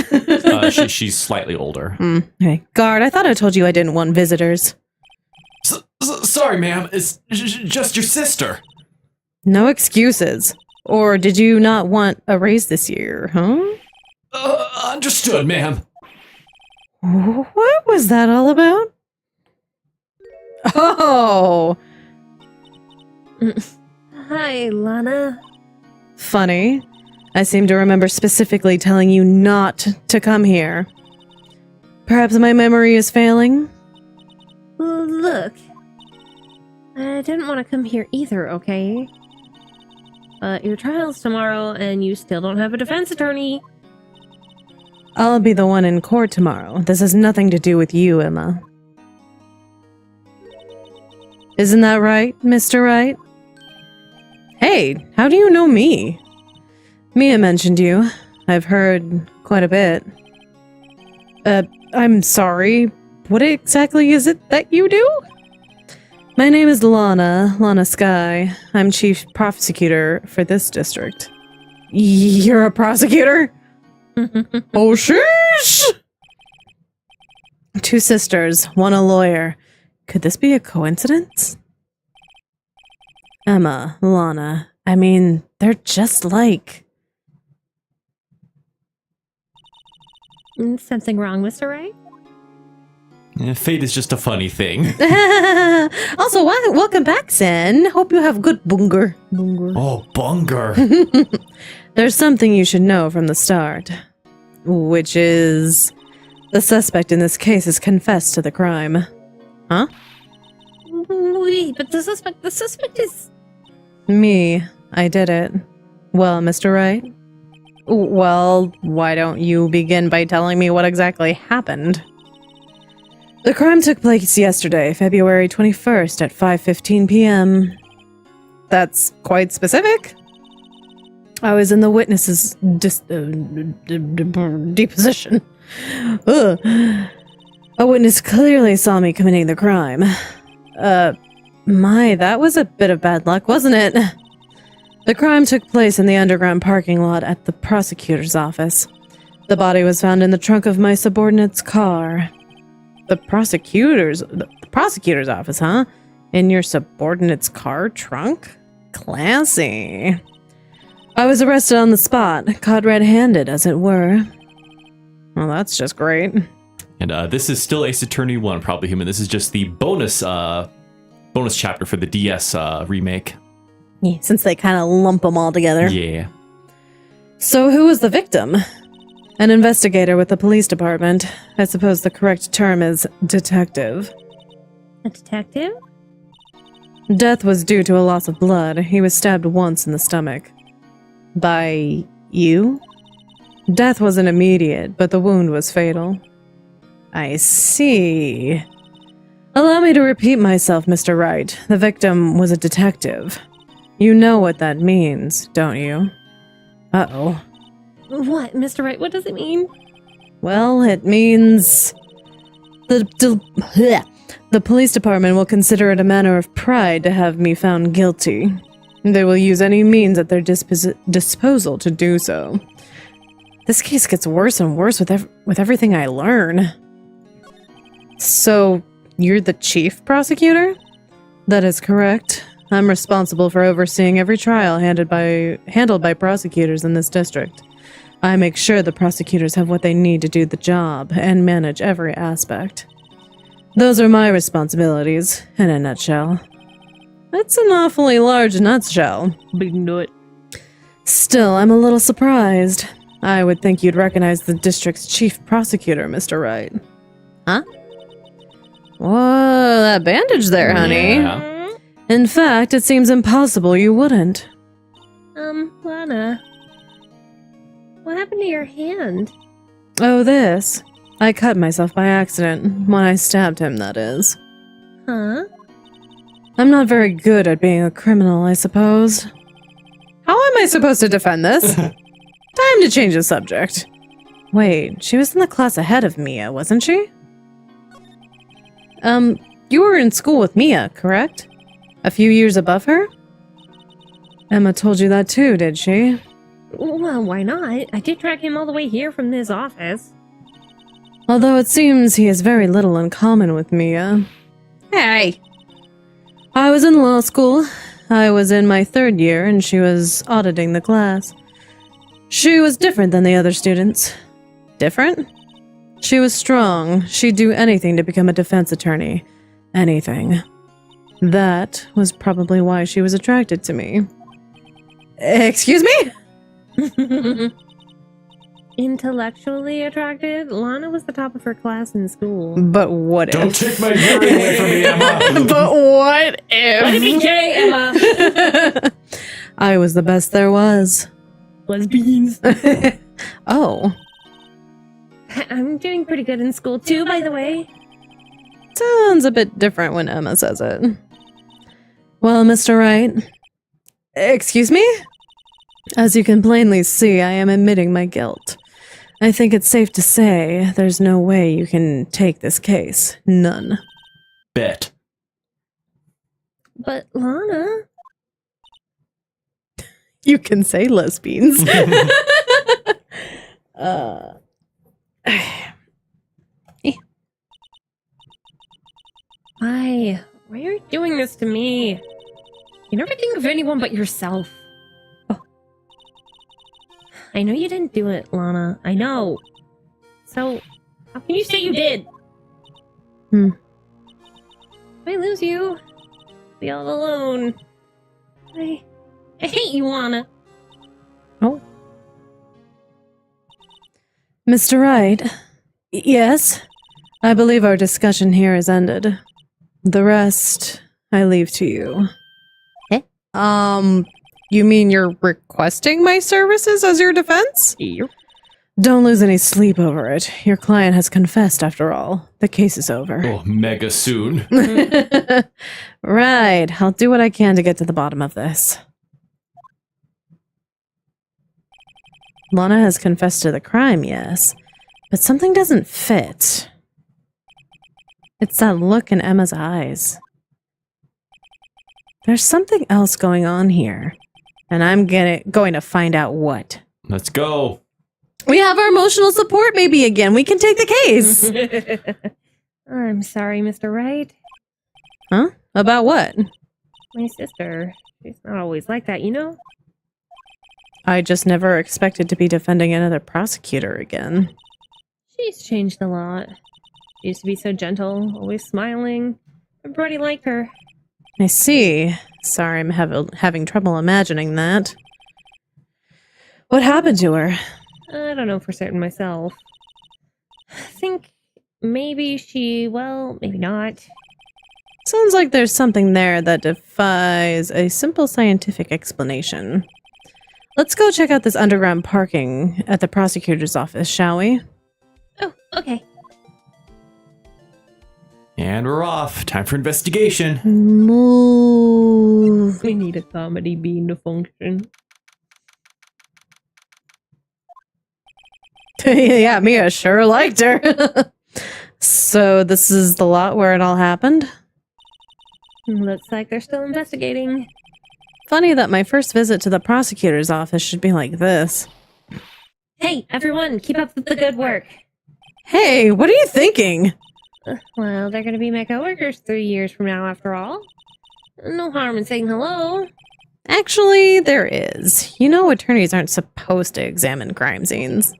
She's slightly older. Okay. Guard, I thought I told you I didn't want visitors. Sorry, ma'am. It's just your sister. No excuses. Or did you not want a raise this year, huh? Understood, ma'am. What was that all about? Oh! Hi, Lana. Funny. I seem to remember specifically telling you not to come here. Perhaps my memory is failing? Look. I didn't want to come here either, okay? But your trial's tomorrow, and you still don't have a defense attorney. I'll be the one in court tomorrow. This has nothing to do with you, Emma. Isn't that right, Mr. Wright? Hey, how do you know me? Mia mentioned you. I've heard quite a bit. I'm sorry. What exactly is it that you do? My name is Lana Sky. I'm chief prosecutor for this district. You're a prosecutor? Oh, sheesh! 2 sisters, one a lawyer. Could this be a coincidence? Emma, Lana, I mean, they're just like... Something wrong, Mr. Wright? Fate is just a funny thing. Also, welcome back, Sen. Hope you have good bunger. Oh, bunger. There's something you should know from the start, which is the suspect in this case has confessed to the crime. Huh? Wait, but the suspect is... Me. I did it. Well, Mr. Wright? Well, why don't you begin by telling me what exactly happened? The crime took place yesterday, February 21st at 5:15 p.m. That's quite specific. I was in the witness's deposition. Ugh. A witness clearly saw me committing the crime. That was a bit of bad luck, wasn't it? The crime took place in the underground parking lot at the prosecutor's office. The body was found in the trunk of my subordinate's car. The prosecutor's office, huh? In your subordinate's car trunk? Classy. I was arrested on the spot, caught red-handed, as it were. Well, that's just great. And this is still Ace Attorney 1, probably human. This is just the bonus chapter for the DS remake. Yeah, since they kind of lump them all together. Yeah. So who was the victim? An investigator with the police department. I suppose the correct term is detective. A detective? Death was due to a loss of blood. He was stabbed once in the stomach. By you? Death wasn't immediate, but the wound was fatal. I see. Allow me to repeat myself, Mr. Wright. The victim was a detective. You know what that means, don't you? Uh-oh. What, Mr. Wright? What does it mean? Well, it means... The police department will consider it a matter of pride to have me found guilty. They will use any means at their disposal to do so. This case gets worse and worse with everything I learn. So, you're the chief prosecutor? That is correct. I'm responsible for overseeing every trial handled by prosecutors in this district. I make sure the prosecutors have what they need to do the job and manage every aspect. Those are my responsibilities, in a nutshell. That's an awfully large nutshell. Big nut. Still, I'm a little surprised. I would think you'd recognize the district's chief prosecutor, Mr. Wright. Huh? Whoa, that bandage there, honey. Yeah. In fact, it seems impossible you wouldn't. Lana. What happened to your hand? Oh, this. I cut myself by accident. When I stabbed him, that is. Huh? I'm not very good at being a criminal, I suppose. How am I supposed to defend this? Time to change the subject. Wait, she was in the class ahead of Mia, wasn't she? You were in school with Mia, correct? A few years above her? Emma told you that too, did she? Well, why not? I did track him all the way here from this office. Although it seems he has very little in common with Mia. Hey! I was in law school. I was in my 3rd year and she was auditing the class. She was different than the other students. Different? She was strong. She'd do anything to become a defense attorney. Anything. That was probably why she was attracted to me. Excuse me? Intellectually attracted? Lana was the top of her class in school. But what Don't if? take my hearing away from me, Emma! But what Let it be if? gay, Emma! I was the best there was. Lesbians. Oh. I'm doing pretty good in school too, by the way. Sounds a bit different when Emma says it. Well, Mr. Wright. Excuse me? As you can plainly see, I am admitting my guilt. I think it's safe to say there's no way you can take this case. None. Bet. But Lana... You can say lesbians. Why? Why are you doing this to me? You never think of anyone but yourself. Oh. I know you didn't do it, Lana. I know. So, how can you say you did? If I lose you, I'll be all alone. I hate you, Lana. Oh. Mr. Wright. Yes? I believe our discussion here is ended. The rest, I leave to you. Eh? You mean you're requesting my services as your defense? Yep. Don't lose any sleep over it. Your client has confessed, after all. The case is over. Oh, mega soon. Right. I'll do what I can to get to the bottom of this. Lana has confessed to the crime, yes. But something doesn't fit. It's that look in Emma's eyes. There's something else going on here. And I'm going to find out what. Let's go. We have our emotional support maybe again. We can take the case. I'm sorry, Mr. Wright. Huh? About what? My sister. She's not always like that, you know? I just never expected to be defending another prosecutor again. She's changed a lot. She used to be so gentle, always smiling. Everybody liked her. I see. Sorry, I'm having trouble imagining that. What happened to her? I don't know for certain myself. I think maybe maybe not. Sounds like there's something there that defies a simple scientific explanation. Let's go check out this underground parking at the prosecutor's office, shall we? Oh, okay. And we're off. Time for investigation. Move. We need a comedy bean to function. Yeah, Mia sure liked her. So this is the lot where it all happened? Looks like they're still investigating. Funny that my first visit to the prosecutor's office should be like this. Hey, everyone, keep up with the good work. Hey, what are you thinking? Well, they're gonna be my coworkers 3 years from now, after all. No harm in saying hello. Actually, there is. You know, attorneys aren't supposed to examine crime scenes.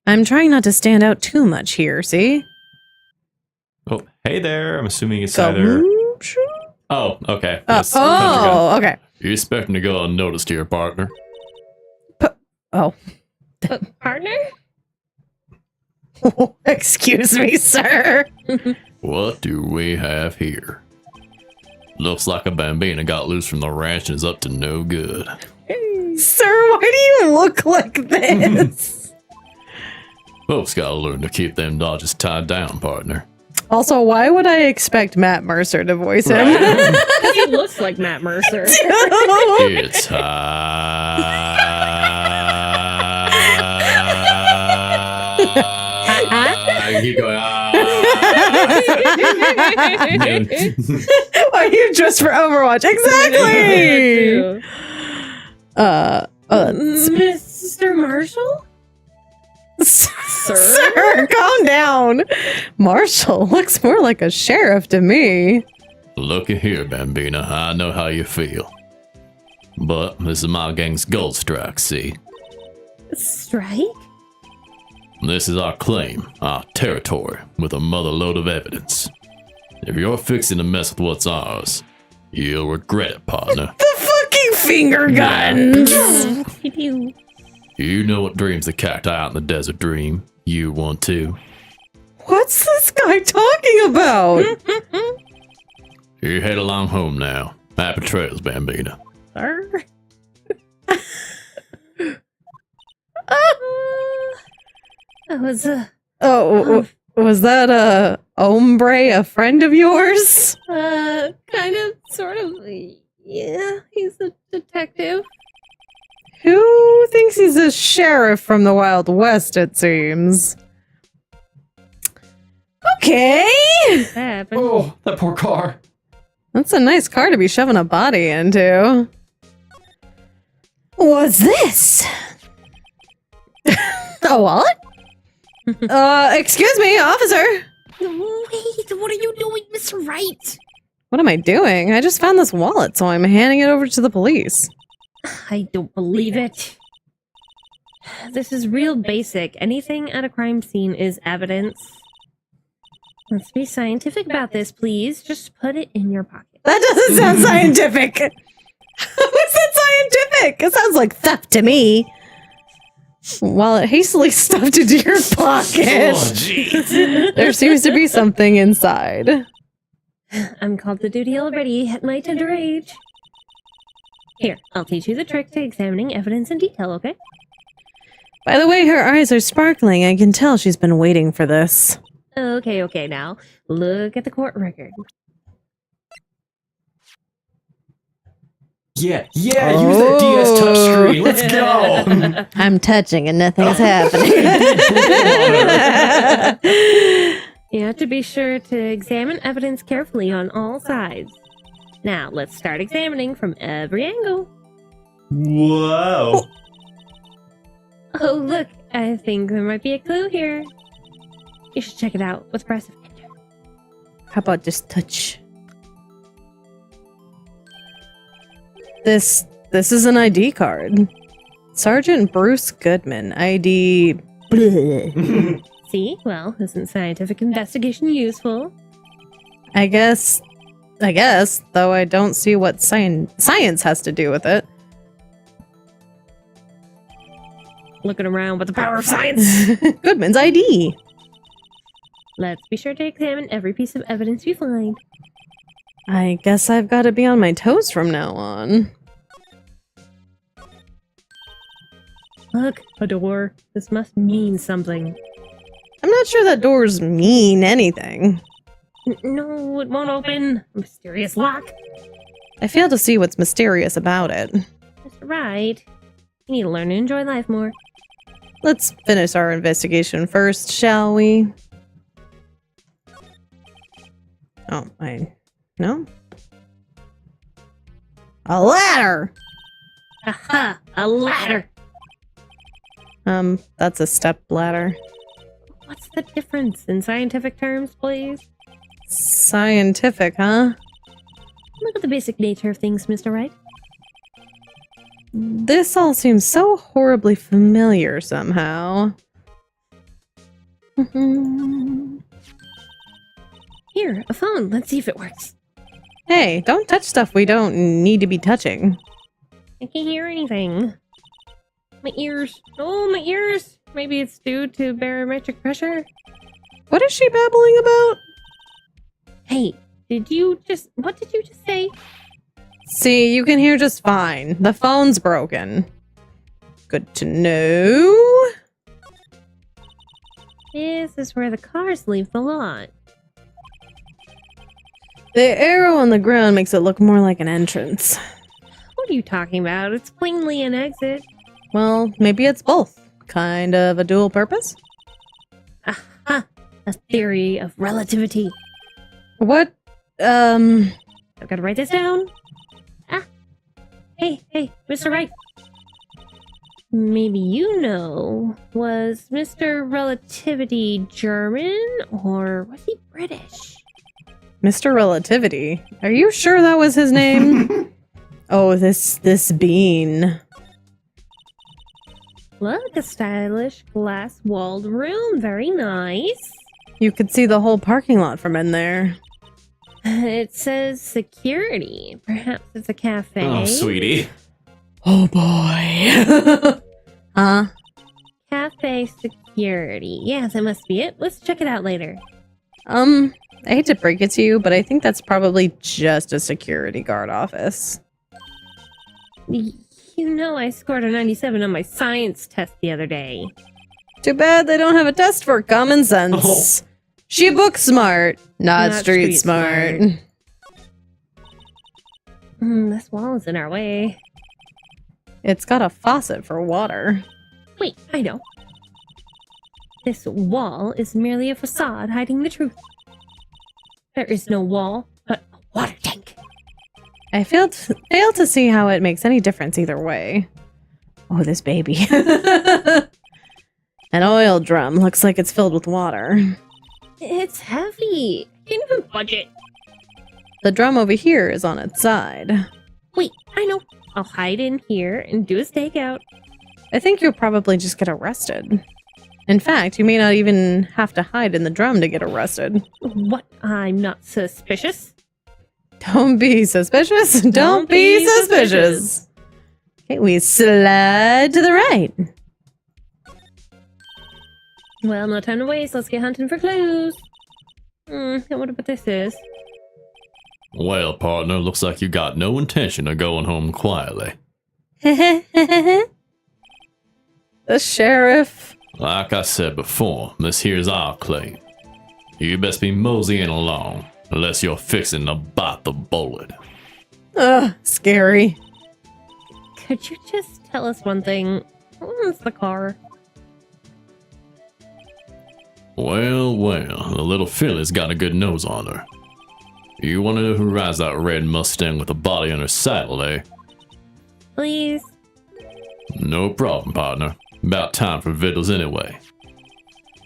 I'm trying not to stand out too much here, see? Oh, hey there. I'm assuming it's So, either... Oh, okay. Yes, oh, okay. You expecting to go unnoticed here, partner? Oh. Partner? Excuse me, sir. What do we have here? Looks like a bambina got loose from the ranch and is up to no good. Sir, why do you look like this? Folks gotta learn to keep them dodges tied down, partner. Also, why would I expect Matt Mercer to voice him? Because he looks like Matt Mercer. It's I keep going. Are you dressed for Overwatch? Exactly. Mr. Marshall? Sir, calm down. Marshall looks more like a sheriff to me. Looky here, Bambina. I know how you feel. But this is my gang's gold strike, see? Strike? This is our claim, our territory, with a mother load of evidence. If you're fixing to mess with what's ours, you'll regret it, partner. The fucking finger guns! You do. You know what dreams the cacti out in the desert dream. You want to. What's this guy talking about? You head along home now. Happy trails, Bambina. Sir? That was Was that a hombre, a friend of yours? kind of, sort of, yeah, he's a detective. Who thinks he's a sheriff from the Wild West, it seems? Okay. That happened. Oh, that poor car. That's a nice car to be shoving a body into. What's this? A wallet? Excuse me, officer. Wait, what are you doing, Mr. Wright? What am I doing? I just found this wallet, so I'm handing it over to the police. I don't believe it. This is real basic. Anything at a crime scene is evidence. Let's be scientific about this, please. Just put it in your pocket. That doesn't sound scientific. How is that scientific? It sounds like theft to me. Wallet hastily stuffed into your pocket. Oh, jeez. There seems to be something inside. I'm called to duty already at my tender age. Here, I'll teach you the trick to examining evidence in detail, okay? By the way, her eyes are sparkling. I can tell she's been waiting for this. Okay, now, look at the court record. Yeah, use that DS touchscreen. Let's go. I'm touching and nothing's happening. You have to be sure to examine evidence carefully on all sides. Now, let's start examining from every angle. Whoa. Oh, look, I think there might be a clue here. You should check it out with press of enter. How about just touch? This is an ID card. Sergeant Bruce Goodman, ID. Bleh. See? Well, isn't scientific investigation useful? I guess, though I don't see what science has to do with it. Looking around with the power of science. Goodman's ID. Let's be sure to examine every piece of evidence you find. I guess I've got to be on my toes from now on. Look, a door. This must mean something. I'm not sure that doors mean anything. No, it won't open. A mysterious lock. I fail to see what's mysterious about it. That's right. You need to learn to enjoy life more. Let's finish our investigation first, shall we? Oh, no? A ladder! Aha! A ladder! That's a step ladder. What's the difference in scientific terms, please? Scientific, huh? Look at the basic nature of things, Mr. Wright. This all seems so horribly familiar somehow. Here, a phone. Let's see if it works. Hey, don't touch stuff we don't need to be touching. I can't hear anything. My ears. Oh, my ears. Maybe it's due to barometric pressure. What is she babbling about? Hey, what did you just say? See, you can hear just fine. The phone's broken. Good to know. This is where the cars leave the lot. The arrow on the ground makes it look more like an entrance. What are you talking about? It's plainly an exit. Well, maybe it's both. Kind of a dual purpose? Aha! A theory of relativity. What? I've got to write this down. Hey, Mr. Wright. Maybe you know, was Mr. Relativity German or was he British? Mr. Relativity. Are you sure that was his name? Oh, this bean. Look, a stylish glass-walled room. Very nice. You could see the whole parking lot from in there. It says security. Perhaps it's a cafe. Oh, sweetie. Oh boy. Huh? Cafe security. Yes, that must be it. Let's check it out later. I hate to break it to you, but I think that's probably just a security guard office. You know I scored a 97 on my science test the other day. Too bad they don't have a test for common sense. Oh. She book smart, not street street smart. This wall is in our way. It's got a faucet for water. Wait, I know. This wall is merely a facade hiding the truth. There is no wall, but a water tank. I fail to see how it makes any difference either way. Oh, this baby. An oil drum looks like it's filled with water. It's heavy. Can't even budge it. The drum over here is on its side. Wait, I know. I'll hide in here and do a stakeout. I think you'll probably just get arrested. In fact, you may not even have to hide in the drum to get arrested. What? I'm not suspicious. Don't be suspicious. Don't be suspicious. Okay, we slide to the right. Well, no time to waste. Let's get hunting for clues. I wonder what this is. Well, partner, looks like you got no intention of going home quietly. The sheriff. Like I said before, this here's our claim. You best be moseying along, unless you're fixing to bite the bullet. Ugh, scary. Could you just tell us one thing? Where's the car? Well, the little filly's got a good nose on her. You wanna know who rides that red Mustang with a body on her saddle, eh? Please? No problem, partner. About time for victuals anyway.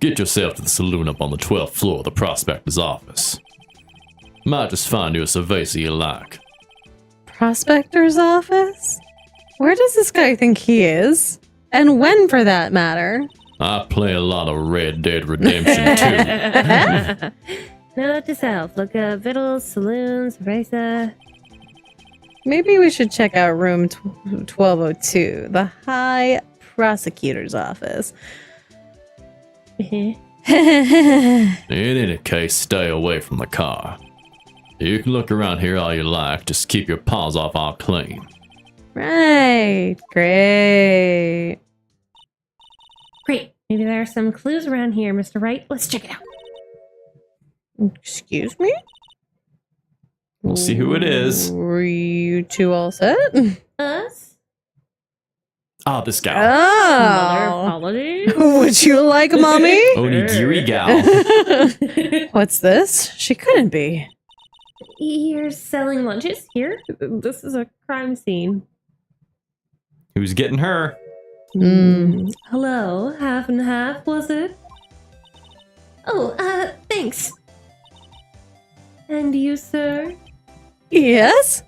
Get yourself to the saloon up on the 12th floor of the prospector's office. Might just find you a cerveza you like. Prospector's office? Where does this guy think he is? And when, for that matter? I play a lot of Red Dead Redemption too. Note to self. Look up victuals, saloons, cerveza. Maybe we should check out room 1202, the High Prosecutor's office. In any case, stay away from the car. You can look around here all you like, just keep your paws off our claim. Right, great. Great. Maybe there are some clues around here, Mr. Wright. Let's check it out. Excuse me? We'll see who it is. Were you two all set? Us? Ah, this guy. Mother Oh. apologies. Would you like mommy? Onigiri gal. What's this? She couldn't be. You're selling lunches here? This is a crime scene. Who's getting her? Hello, half and half, was it? Oh, thanks. And you, sir? Yes?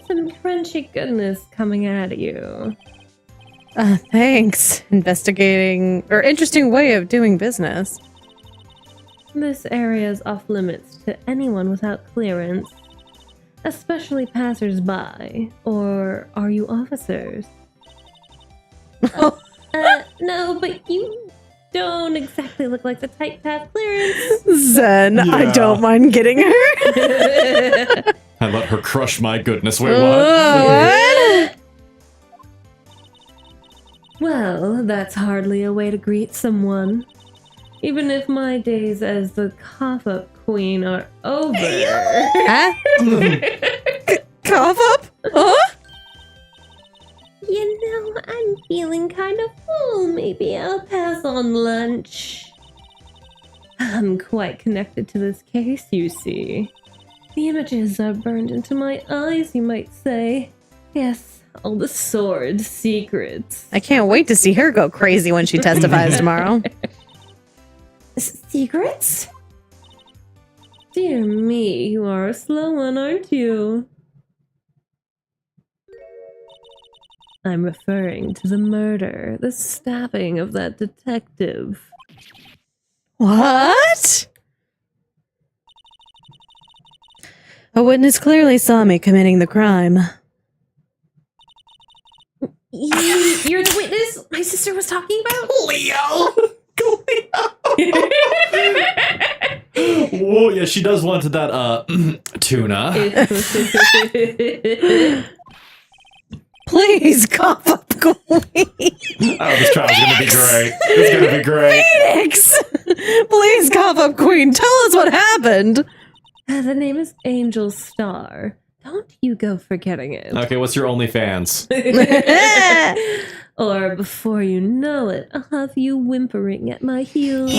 Some crunchy goodness coming out of you. Thanks. Interesting way of doing business. This area is off limits to anyone without clearance, especially passers-by. Or are you officers? No, but you don't exactly look like the type to have clearance. Zen, I Yeah. don't mind getting her. I let her crush my goodness. Wait, what? What? Well, that's hardly a way to greet someone. Even if my days as the cough-up queen are over. Huh? Cough up? Huh? You know, I'm feeling kind of full. Maybe I'll pass on lunch. I'm quite connected to this case, you see. The images are burned into my eyes, you might say. Yes, all the sordid secrets. I can't wait to see her go crazy when she testifies tomorrow. Secrets? Dear me, you are a slow one, aren't you? I'm referring to the murder, the stabbing of that detective. What? A witness clearly saw me committing the crime. You're the witness my sister was talking about? Leo! Whoa, yeah, she does want that, tuna. Please cough up Queen. Oh, this trial's gonna be great. It's gonna be great. Phoenix! Please cough up Queen. Tell us what happened. The name is Angel Star. Don't you go forgetting it. Okay, what's your OnlyFans? Or before you know it, I'll have you whimpering at my heels.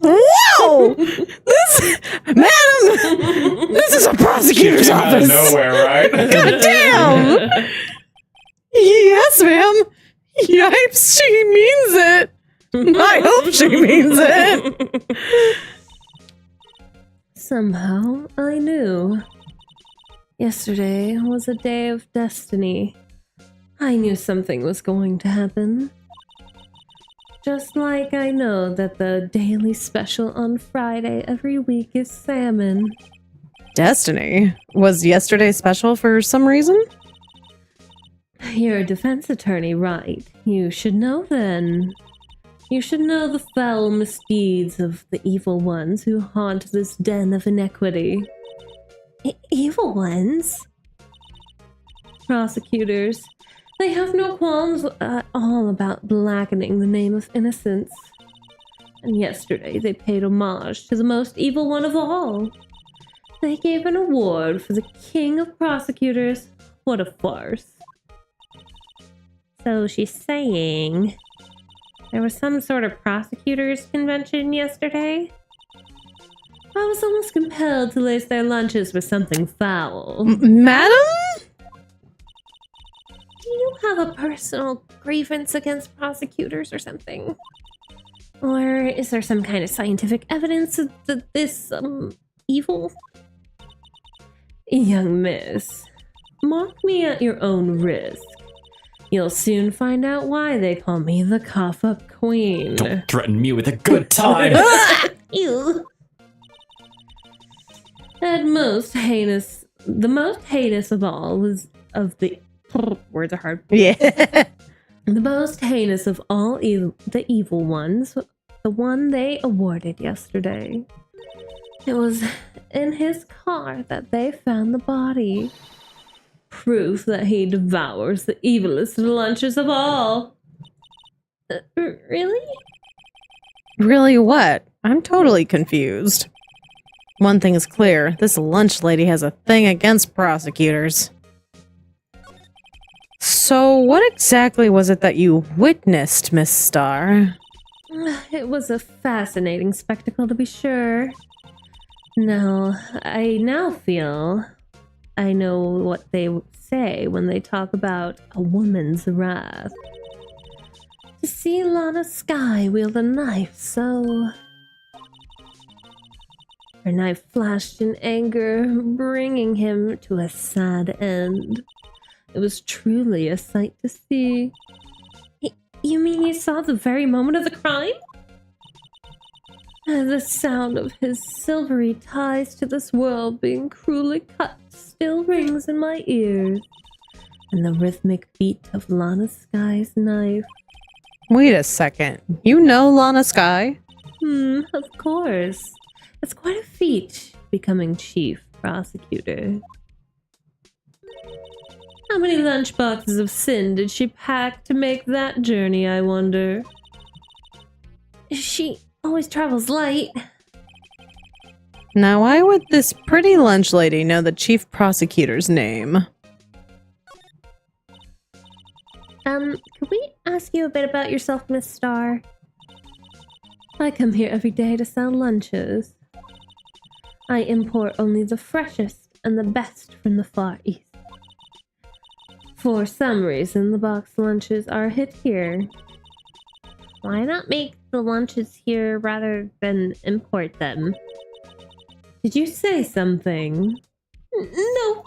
Whoa! This, madam, this is a prosecutor's Came out of office. nowhere, right? God damn! Yes, ma'am. Yipes, she means it. I hope she means it. Somehow, I knew. Yesterday was a day of destiny. I knew something was going to happen. Just like I know that the daily special on Friday every week is salmon. Destiny? Was yesterday special for some reason? You're a defense attorney, Wright. You should know then. You should know the foul misdeeds of the evil ones who haunt this den of iniquity. Evil ones? Prosecutors. They have no qualms at all about blackening the name of innocence. And yesterday they paid homage to the most evil one of all. They gave an award for the king of prosecutors. What a farce. So she's saying there was some sort of prosecutors convention yesterday? I was almost compelled to lace their lunches with something foul. Madam? Do you have a personal grievance against prosecutors or something? Or is there some kind of scientific evidence that this, evil? Young miss, mark me at your own risk. You'll soon find out why they call me the cough-up queen. Don't threaten me with a good time. Ew. The most heinous of all was of the... Words are hard. Yeah. The most heinous of all the evil ones, the one they awarded yesterday. It was in his car that they found the body. Proof that he devours the evilest lunches of all. Really? Really what? I'm totally confused. One thing is clear. This lunch lady has a thing against prosecutors. So what exactly was it that you witnessed, Miss Starr? It was a fascinating spectacle, to be sure. I feel I know what they say when they talk about a woman's wrath. To see Lana Sky wield a knife so... Her knife flashed in anger, bringing him to a sad end. It was truly a sight to see. You mean you saw the very moment of the crime? The sound of his silvery ties to this world being cruelly cut still rings in my ears. And the rhythmic beat of Lana Sky's knife. Wait a second. You know Lana Sky? Of course. It's quite a feat, becoming chief prosecutor. How many lunchboxes of sin did she pack to make that journey, I wonder? She always travels light. Now why would this pretty lunch lady know the chief prosecutor's name? Could we ask you a bit about yourself, Miss Starr? I come here every day to sell lunches. I import only the freshest and the best from the Far East. For some reason, the box lunches are a hit here. Why not make the lunches here rather than import them? Did you say something? No.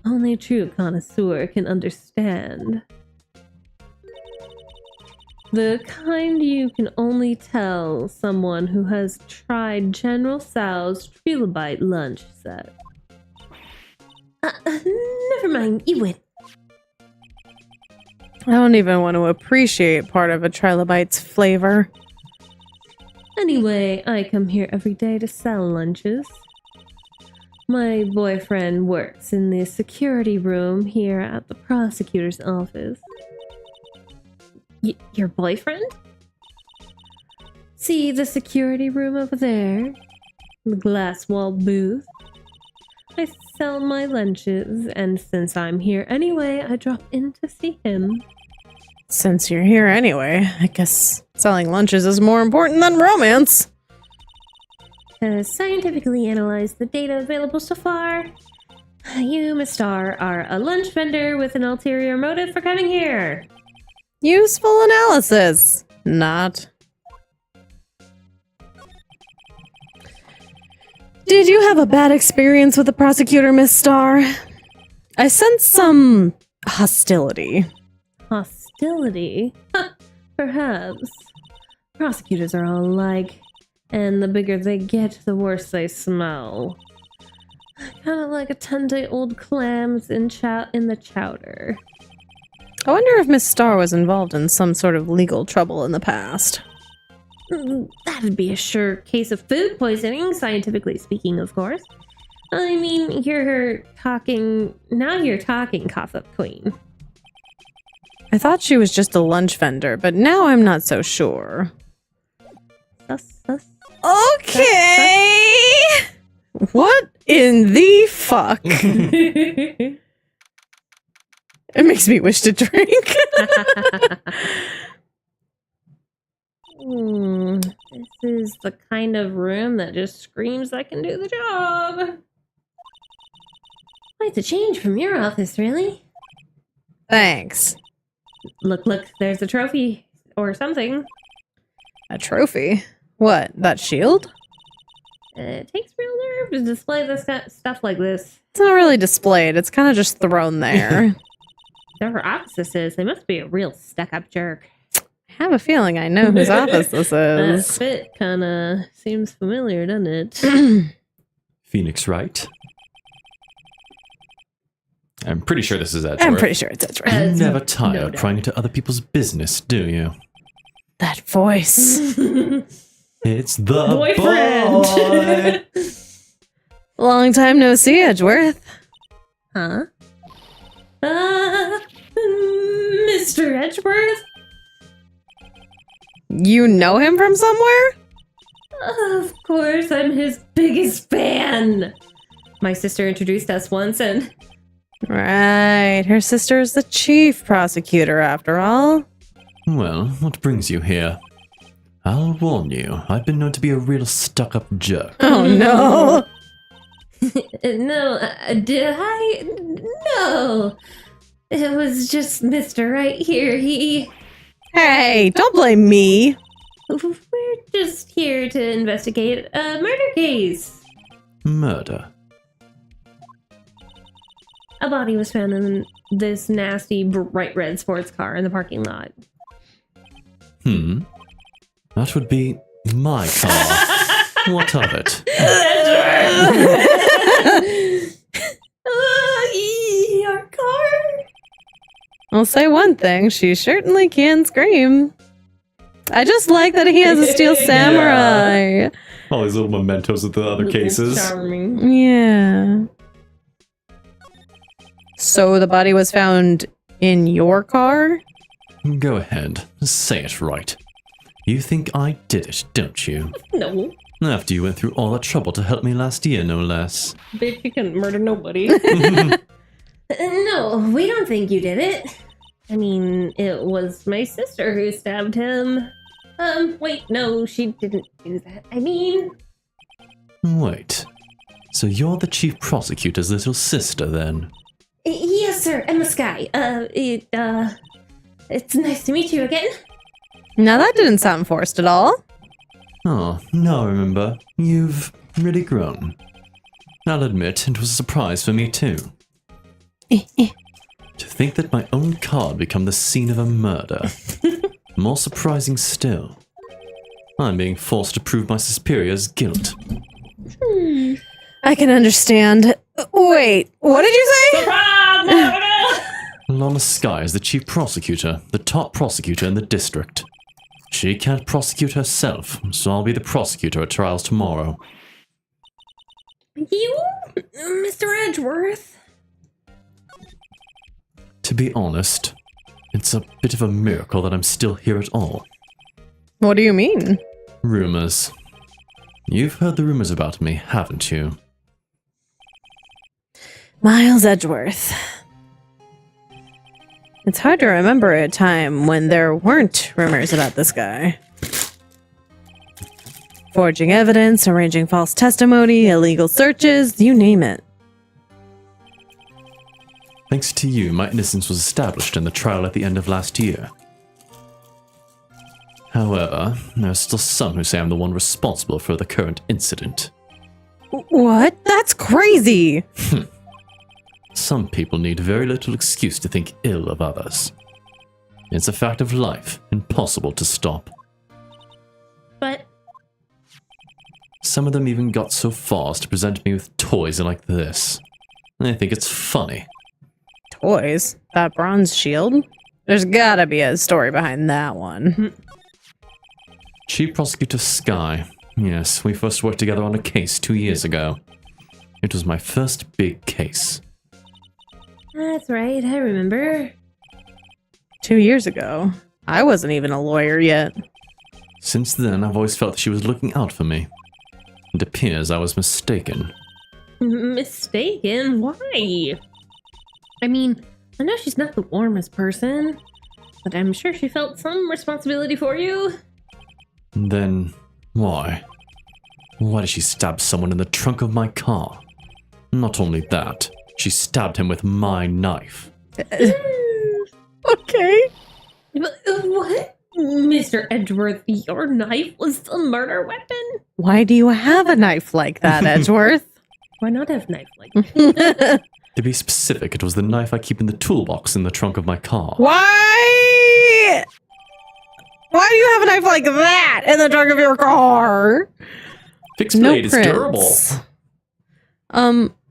only a true connoisseur can understand. The kind you can only tell someone who has tried General Tso's Trilogy lunch set. Never mind, you win. I don't even want to appreciate part of a trilobite's flavor. Anyway, I come here every day to sell lunches. My boyfriend works in the security room here at the prosecutor's office. Your boyfriend? See the security room over there? The glass wall booth? I sell my lunches, and since I'm here anyway, I drop in to see him. Since you're here anyway, I guess selling lunches is more important than romance. To scientifically analyze the data available so far, you, Miss Star, are a lunch vendor with an ulterior motive for coming here. Useful analysis. Not. Did you have a bad experience with the prosecutor, Miss Star? I sense some hostility. Hostility? Perhaps. Prosecutors are all alike, and the bigger they get, the worse they smell. Kind of like a 10-day-old clams in the chowder. I wonder if Miss Star was involved in some sort of legal trouble in the past. That'd be a sure case of food poisoning, scientifically speaking, of course. I mean, you're talking, Gossip Queen. I thought she was just a lunch vendor, but now I'm not so sure. Okay! What in the fuck? It makes me wish to drink. This is the kind of room that just screams I can do the job. Quite a change from your office, really. Thanks. Look, there's a trophy or something. A trophy? What, that shield? It takes real nerve to display this stuff like this. It's not really displayed, it's kind of just thrown there. Whoever office this is, they must be a real stuck-up jerk. I have a feeling I know whose office this That is. fit kinda seems familiar, doesn't it? Phoenix Wright. I'm pretty sure this is Edgeworth. I'm pretty sure it's Edgeworth. You never tire no of doubt. prying into other people's business, do you? That voice. It's the Boyfriend! boy! Long time no see, Edgeworth. Huh? Mr. Edgeworth? You know him from somewhere? Of course, I'm his biggest fan. My sister introduced us once and... Right, her sister is the chief prosecutor after all. Well, what brings you here? I'll warn you, I've been known to be a real stuck-up jerk. Oh no. No, did I? No. It was just Mr. Right here. Hey, don't blame me. We're just here to investigate a murder case. Murder. A body was found in this nasty bright red sports car in the parking lot. That would be my car. What of it? Your car? I'll say one thing, she certainly can scream. I just like that he has a steel samurai. All these little mementos of the other cases. Charming. Yeah. So the body was found in your car? Go ahead, say it right. You think I did it, don't you? No. After you went through all that trouble to help me last year, no less. Bitch, you couldn't murder nobody. No, we don't think you did it. I mean, it was my sister who stabbed him. Wait, no, she didn't do that. I mean... Wait. So you're the chief prosecutor's little sister, then? Yes, sir, Emma Sky. It's nice to meet you again. Now that didn't sound forced at all. Oh, now I remember. You've really grown. I'll admit, it was a surprise for me, too. To think that my own card become the scene of a murder. More surprising still, I'm being forced to prove my superior's guilt. I can understand. Wait, what did you say? Lana Sky is the chief prosecutor, the top prosecutor in the district. She can't prosecute herself, so I'll be the prosecutor at trials tomorrow. You, Mr. Edgeworth? To be honest, it's a bit of a miracle that I'm still here at all. What do you mean? Rumors. You've heard the rumors about me, haven't you? Miles Edgeworth. It's hard to remember a time when there weren't rumors about this guy. Forging evidence, arranging false testimony, illegal searches, you name it. Thanks to you, my innocence was established in the trial at the end of last year. However, there are still some who say I'm the one responsible for the current incident. What? That's crazy! Some people need very little excuse to think ill of others. It's a fact of life, impossible to stop. But Some of them even got so far as to present me with toys like this. I think it's funny. Toys? That bronze shield? There's gotta be a story behind that one. Chief Prosecutor Sky. Yes, we first worked together on a case 2 years ago. It was my first big case. that's right, I remember. 2 years ago. I wasn't even a lawyer yet. Since then, I've always felt that she was looking out for me. It appears I was mistaken. Mistaken? Why? I mean, I know she's not the warmest person, but I'm sure she felt some responsibility for you. Then, why? Why did she stab someone in the trunk of my car? Not only that, she stabbed him with my knife. Okay. What? Mr. Edgeworth, your knife was the murder weapon? Why do you have a knife like that, Edgeworth? Why not have knife like that? To be specific, it was the knife I keep in the toolbox in the trunk of my car. Why? Why do you have a knife like that in the trunk of your car? Fixed blade is durable.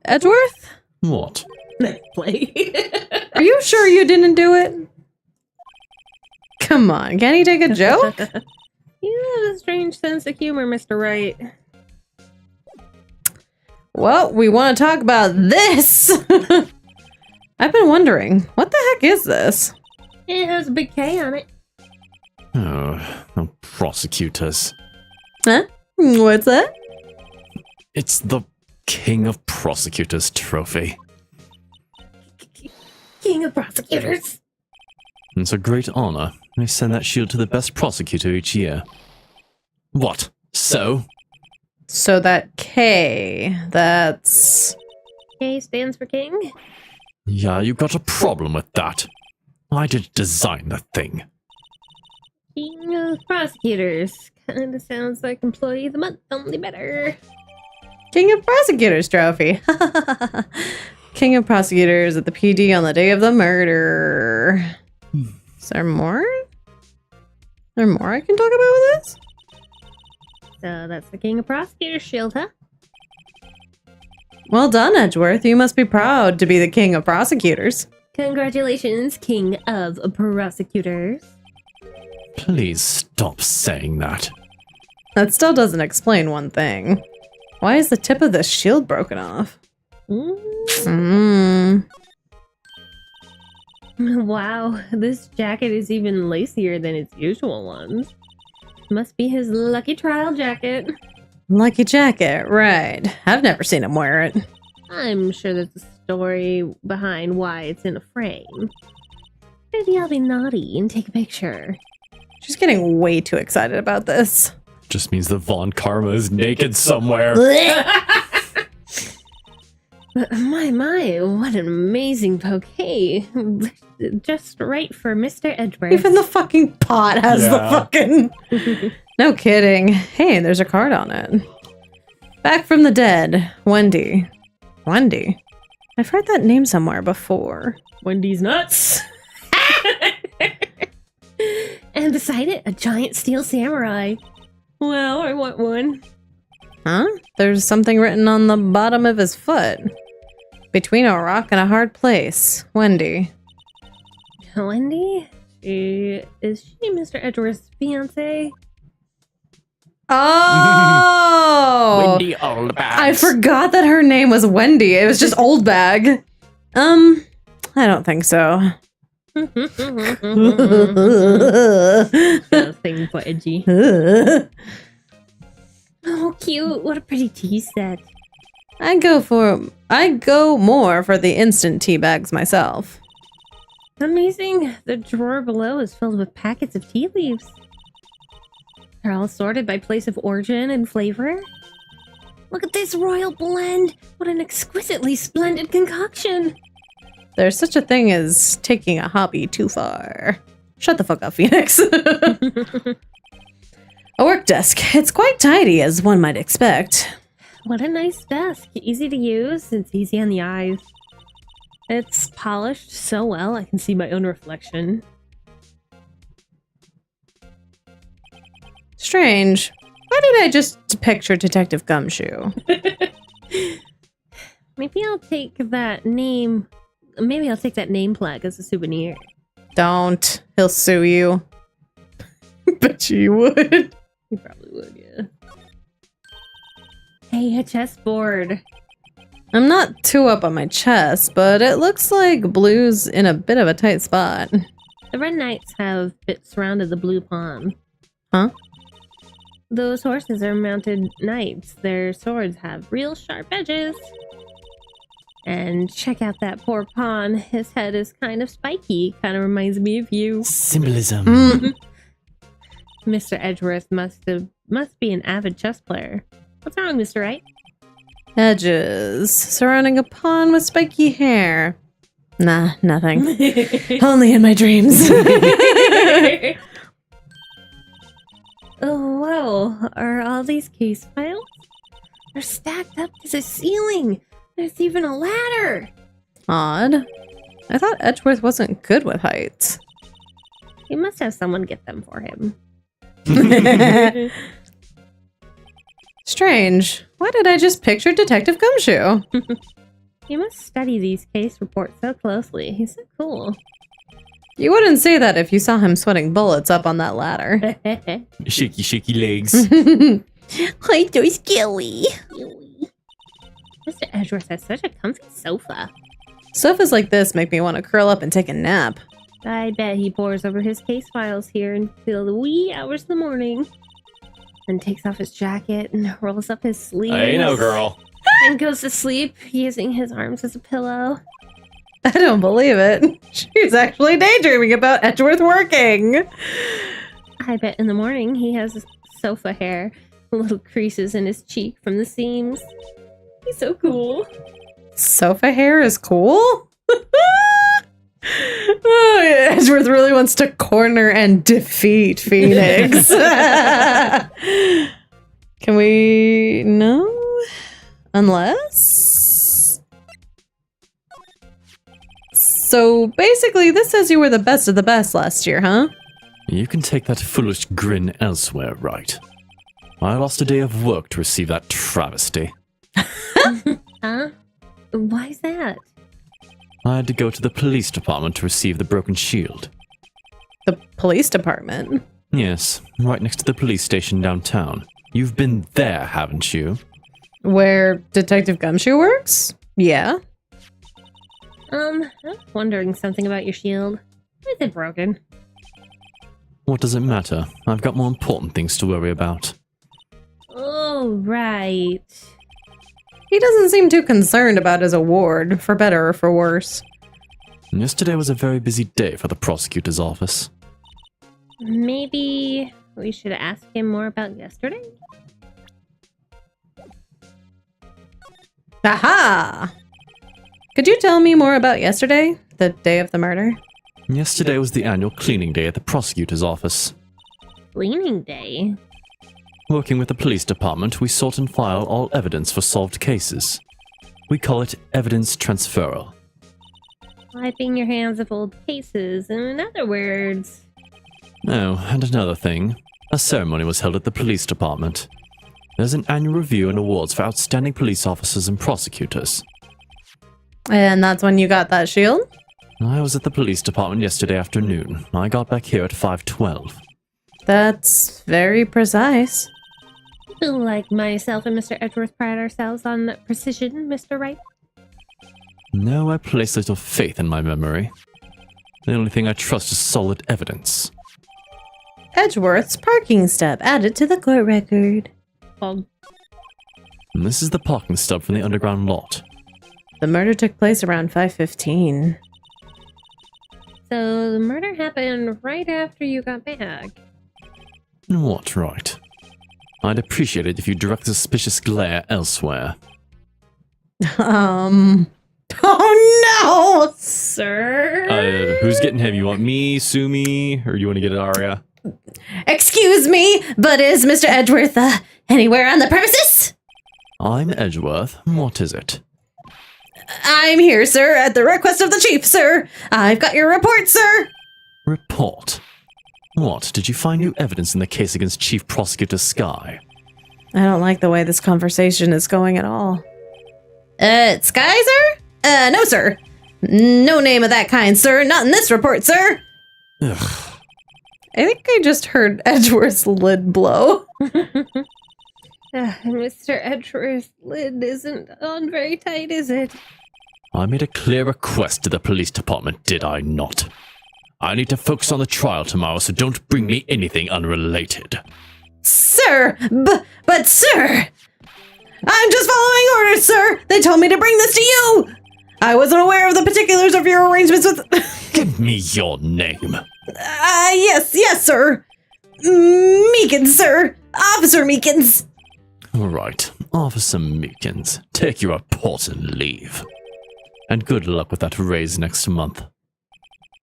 Edgeworth? What? Knife play. Are you sure you didn't do it? Come on, can he take a joke? You have a strange sense of humor, Mr. Wright. Well, we want to talk about this. I've been wondering, what the heck is this? It has a big K on it. Oh, prosecutors. Huh? What's that? It's the King of Prosecutors trophy. King of prosecutors. It's a great honor. I send that shield to the best prosecutor each year. What? So? So that K, that's... K stands for king. Yeah, you got a problem with that. I didn't design the thing. King of prosecutors. Kinda sounds like employee of the month, only better. King of Prosecutors trophy. King of Prosecutors at the PD on the day of the murder. Is there more? Is there more I can talk about with this? So that's the King of prosecutors shield, huh? Well done, Edgeworth. You must be proud to be the King of Prosecutors. Congratulations, King of prosecutors. Please stop saying that. That still doesn't explain one thing. Why is the tip of this shield broken off? Wow, this jacket is even lacier than its usual ones. Must be his lucky trial jacket. Lucky jacket, right. I've never seen him wear it. I'm sure there's a story behind why it's in a frame. Maybe I'll be naughty and take a picture. She's getting way too excited about this. Just means that Von Karma is naked somewhere. My, what an amazing bouquet. Just right for Mr. Edgeworth. Even the fucking pot has the fucking... No kidding. Hey, there's a card on it. Back from the dead. Wendy. Wendy? I've heard that name somewhere before. Wendy's nuts. And beside it, a giant steel samurai. Well, I want one. Huh? There's something written on the bottom of his foot. Between a rock and a hard place. Wendy. Wendy? Is she Mr. Edgeworth's fiance? Oh! Wendy Oldbag. I forgot that her name was Wendy. It was just Old Bag. I don't think so. Nothing but edgy. Oh, cute. What a pretty tea set. I go more for the instant tea bags myself. Amazing. The drawer below is filled with packets of tea leaves. They're all sorted by place of origin and flavor. Look at this royal blend. What an exquisitely splendid concoction. There's such a thing as taking a hobby too far. Shut the fuck up, Phoenix. A work desk. It's quite tidy, as one might expect. What a nice desk. Easy to use. It's easy on the eyes. It's polished so well I can see my own reflection. Strange. Why did I just picture Detective Gumshoe? Maybe I'll take that name. Maybe I'll take that name plaque as a souvenir. Don't. He'll sue you. Bet you would. You probably would, yeah. Hey, a chessboard. I'm not too up on my chess, but it looks like blue's in a bit of a tight spot. The red knights have surrounded the blue pawn. Huh? Those horses are mounted knights. Their swords have real sharp edges. And check out that poor pawn. His head is kind of spiky. Kind of reminds me of you. Symbolism. Mr. Edgeworth must be an avid chess player. What's wrong, Mr. Wright? Edges surrounding a pawn with spiky hair. Nah, nothing. Only in my dreams. Oh, wow. Are all these case files? They're stacked up to the ceiling. There's even a ladder. Odd. I thought Edgeworth wasn't good with heights. He must have someone get them for him. Strange. Why did I just picture Detective Gumshoe? You must study these case reports so closely. He's so cool. You wouldn't say that if you saw him sweating bullets up on that ladder. Shaky, shaky legs. I'm so scary. Mr. Edgeworth has such a comfy sofa. Sofas like this make me want to curl up and take a nap. I bet he pores over his case files here until the wee hours of the morning. Then takes off his jacket and rolls up his sleeves. Hey, no, girl. And goes to sleep using his arms as a pillow. I don't believe it. She's actually daydreaming about Edgeworth working. I bet in the morning he has sofa hair, little creases in his cheek from the seams. He's so cool. Sofa hair is cool? Oh, yeah. Edgeworth really wants to corner and defeat Phoenix. Can we? No? Unless? So basically, this says you were the best of the best last year, huh? You can take that foolish grin elsewhere, right? I lost a day of work to receive that travesty. Huh? Why's that? I had to go to the police department to receive the broken shield. The police department? Yes, right next to the police station downtown. You've been there, haven't you? Where Detective Gumshoe works? Yeah. I was wondering something about your shield. Is it broken? What does it matter? I've got more important things to worry about. Oh, right. He doesn't seem too concerned about his award, for better or for worse. Yesterday was a very busy day for the prosecutor's office. Maybe we should ask him more about yesterday? Aha! Could you tell me more about yesterday, the day of the murder? Yesterday was the annual cleaning day at the prosecutor's office. Cleaning day? Working with the police department, we sort and file all evidence for solved cases. We call it evidence transferal. Wiping your hands of old cases, in other words. Oh, and another thing. A ceremony was held at the police department. There's an annual review and awards for outstanding police officers and prosecutors. And that's when you got that shield? I was at the police department yesterday afternoon. I got back here at 5:12. That's very precise. Like myself and Mr. Edgeworth pride ourselves on precision, Mr. Wright. No, I place little faith in my memory. The only thing I trust is solid evidence. Edgeworth's parking stub added to the court record. Well, And this is the parking stub from the underground lot. The murder took place around 5:15. so the murder happened right after you got back. What, right? I'd appreciate it if you direct a suspicious glare elsewhere. Oh no! Sir? Who's getting him? You want me, Sumi, or you want to get Aria? Excuse me, but is Mr. Edgeworth anywhere on the premises? I'm Edgeworth. What is it? I'm here, sir, at the request of the chief, sir. I've got your report, sir. Report? What? Did you find new evidence in the case against Chief Prosecutor Sky? I don't like the way this conversation is going at all. Sky, sir? No, sir. No name of that kind, sir. Not in this report, sir. Ugh. I think I just heard Edgeworth's lid blow. Mr. Edgeworth's lid isn't on very tight, is it? I made a clear request to the police department, did I not? I need to focus on the trial tomorrow, so don't bring me anything unrelated. Sir, but sir, I'm just following orders, sir. They told me to bring this to you. I wasn't aware of the particulars of your arrangements with... Give me your name. Yes, sir. Meekins, sir. Officer Meekins. All right, Officer Meekins, take your report and leave. And good luck with that raise next month.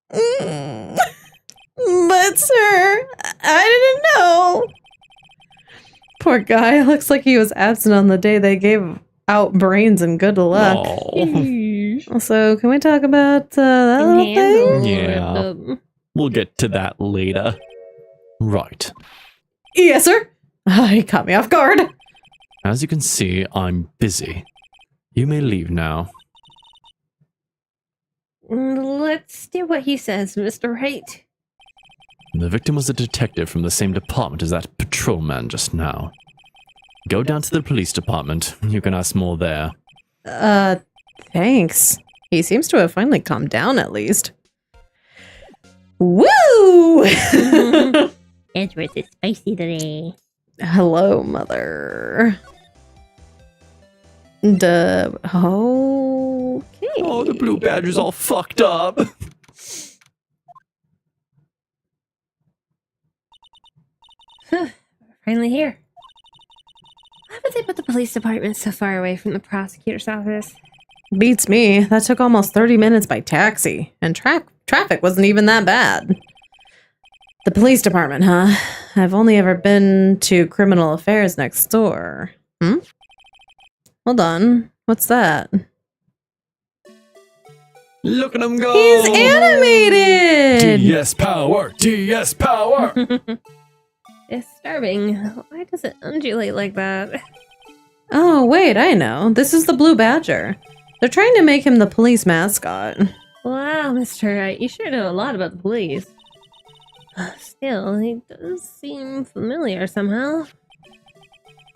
But, sir, I didn't know. Poor guy. Looks like he was absent on the day they gave out brains and good luck. Aw. So, can we talk about that little thing? Yeah. We'll get to that later. Right. Yes, sir. He caught me off guard. As you can see, I'm busy. You may leave now. Let's do what he says, Mr. Wright. The victim was a detective from the same department as that patrolman just now. Go down to the police department. You can ask more there. Thanks. He seems to have finally calmed down at least. Woo! Edgeworth is spicy today. Hello, mother. Okay. Oh, the blue badger's all fucked up. Finally here. Why would they put the police department so far away from the prosecutor's office? Beats me. That took almost 30 minutes by taxi, and traffic wasn't even that bad. The police department, huh? I've only ever been to criminal affairs next door. Hold on. What's that? Look at him go! He's animated! DS power! DS power! It's disturbing. Why does it undulate like that? Oh, wait, I know. This is the Blue Badger. They're trying to make him the police mascot. Wow, Mr. Wright, you sure know a lot about the police. Still, he does seem familiar somehow.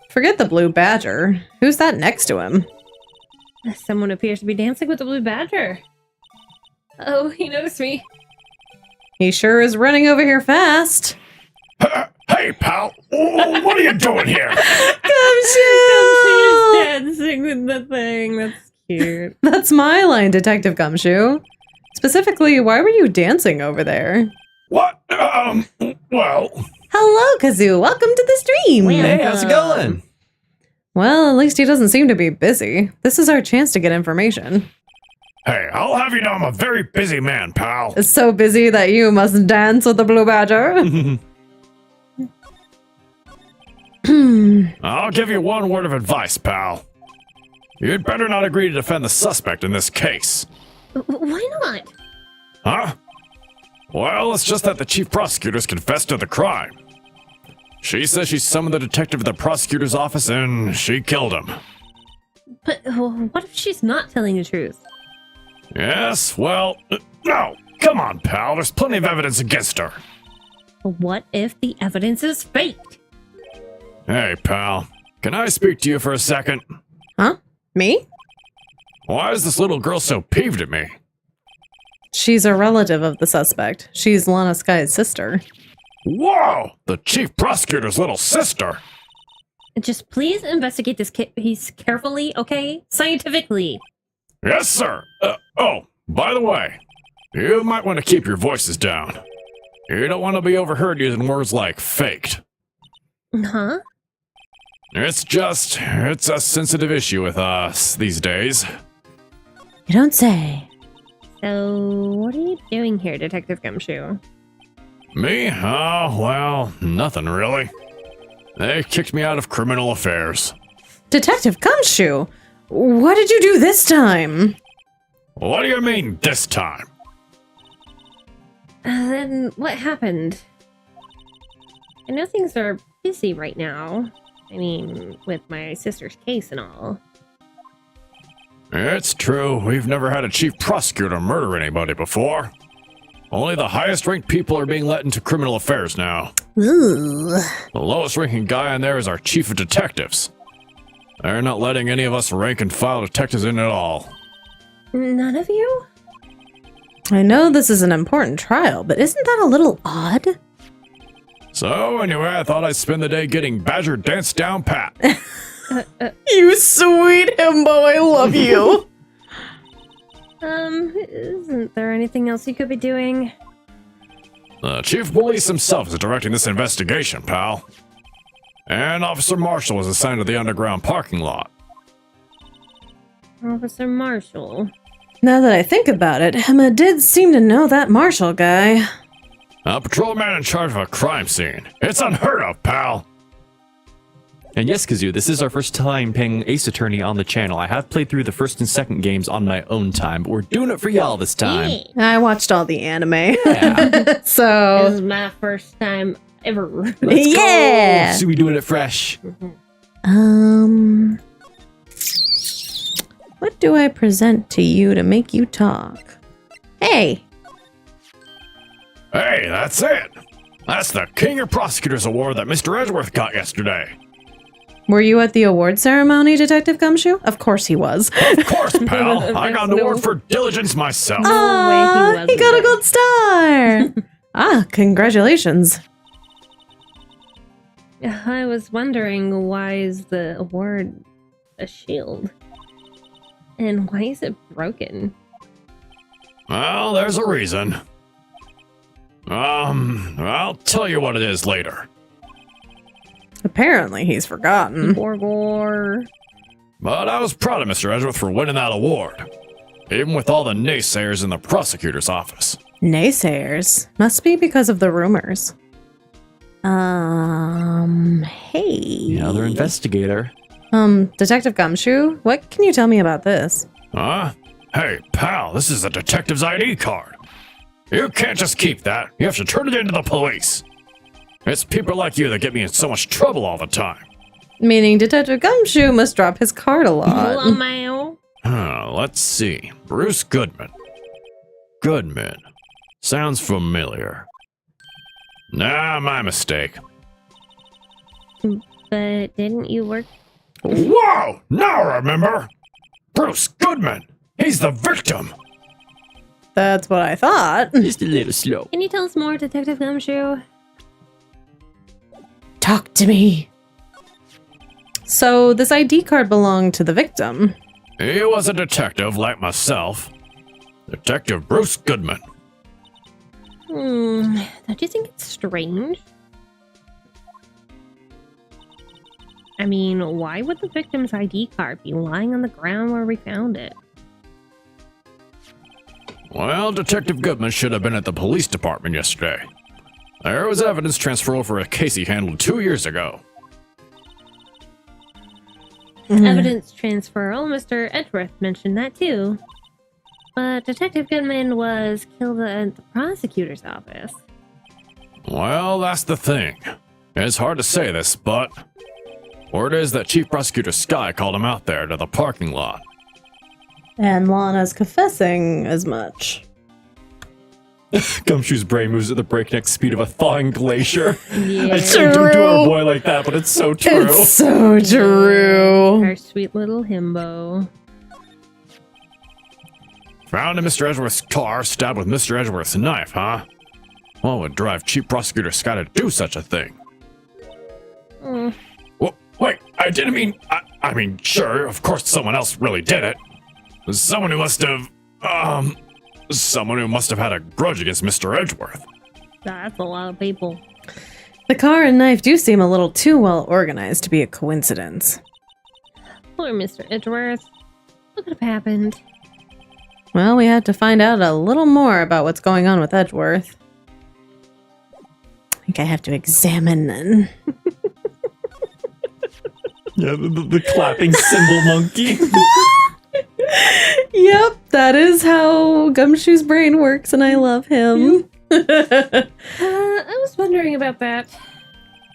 Forget the Blue Badger. Who's that next to him? Someone appears to be dancing with the Blue Badger. Oh, he noticed me. He sure is running over here fast. Hey, pal! What are you doing here? Gumshoe! Dancing with the thing. That's cute. That's my line, Detective Gumshoe. Specifically, why were you dancing over there? What? Well... Hello, Kazoo. Welcome to the stream. Hey, how's it going? Well, at least he doesn't seem to be busy. This is our chance to get information. Hey, I'll have you know I'm a very busy man, pal. It's so busy that you must dance with the Blue Badger. I'll give you one word of advice, pal. You'd better not agree to defend the suspect in this case. Why not? Huh? Well, it's just that the chief prosecutor's confessed to the crime. She says she summoned the detective to the prosecutor's office and she killed him. But what if she's not telling the truth? Yes, well, no. Come on, pal. There's plenty of evidence against her. What if the evidence is fake? Hey, pal. Can I speak to you for a second? Huh? Me? Why is this little girl so peeved at me? She's a relative of the suspect. She's Lana Sky's sister. Whoa! The chief prosecutor's little sister! Just please investigate this case carefully, okay? Scientifically. Yes, sir. Oh, by the way, you might want to keep your voices down. You don't want to be overheard using words like faked. Huh? It's a sensitive issue with us these days. You don't say. So, what are you doing here, Detective Gumshoe? Me? Oh, well, nothing really. They kicked me out of criminal affairs. Detective Gumshoe, what did you do this time? What do you mean, this time? Then what happened? I know things are busy right now. I mean, with my sister's case and all. It's true, we've never had a chief prosecutor murder anybody before. Only the highest ranked people are being let into criminal affairs now. Ooh. The lowest ranking guy in there is our chief of detectives. They're not letting any of us rank and file detectives in at all. None of you? I know this is an important trial, but isn't that a little odd? So anyway, I thought I'd spend the day getting Badger danced down pat. You sweet himbo, I love you. Isn't there anything else you could be doing? The chief of police himself is directing this investigation, pal. And Officer Marshall was assigned to the underground parking lot. Officer Marshall. Now that I think about it, Emma did seem to know that Marshall guy. A patrolman in charge of a crime scene. It's unheard of, pal. And yes, Kazoo, this is our first time playing Ace Attorney on the channel. I have played through the first and second games on my own time, but we're doing it for y'all this time. I watched all the anime. Yeah. This So, is my first time ever. Let's yeah. go! So we doing it fresh. What do I present to you to make you talk? Hey, Hey, that's it. That's the King of Prosecutors Award that Mr. Edgeworth got yesterday. were you at the award ceremony, Detective Gumshoe? Of course he was. Of course, pal. I got an award for diligence myself. way he He got a wasn't. gold star. Congratulations. I was wondering, why is the award a shield? And why is it broken? Well, there's a reason. I'll tell you what it is later. Apparently he's forgotten. Borgor. But I was proud of Mr. Edgeworth for winning that award. Even with all the naysayers in the prosecutor's office. Naysayers. Must be because of the rumors. Hey. Another investigator. Detective Gumshoe, what can you tell me about this? Huh? Hey, pal, this is a detective's ID card. You can't just keep that. You have to turn it into the police. It's people like you that get me in so much trouble all the time. Meaning Detective Gumshoe must drop his card a lot. Lamau. Let's see. Bruce Goodman. Goodman. Sounds familiar. Nah, my mistake. But didn't you work? Whoa! Now I remember! Bruce Goodman! He's the victim! That's what I thought. Just a little slow. Can you tell us more, Detective Gumshoe? Talk to me. So this ID card belonged to the victim. He was a detective like myself. Detective Bruce Goodman. Don't you think it's strange? I mean, why would the victim's ID card be lying on the ground where we found it? Well, Detective Goodman should have been at the police department yesterday. There was evidence transfer over a case he handled 2 years ago. Evidence transfer. Oh, Mr. Edgeworth mentioned that too. But Detective Goodman was killed at the prosecutor's office. Well, that's the thing. It's hard to say this, but word is that Chief Prosecutor Sky called him out there to the parking lot. And Lana's confessing as much. Gumshoe's brain moves at the breakneck speed of a thawing glacier. Yeah. I shouldn't do it to our boy like that, but it's so true. It's so true. Our sweet little himbo. Found in Mr. Edgeworth's car, stabbed with Mr. Edgeworth's knife, huh? What would drive Chief Prosecutor Sky to do such a thing? Mm. Well, wait, I didn't mean... I mean, sure, of course someone else really did it. Someone who must have... Someone who must have had a grudge against Mr. Edgeworth. That's a lot of people. The car and knife do seem a little too well organized to be a coincidence. Poor Mr. Edgeworth. What could have happened? Well, we had to find out a little more about what's going on with Edgeworth. I think I have to examine then. Yeah, the clapping cymbal monkey. Yep, that is how Gumshoe's brain works, and I love him. I was wondering about that.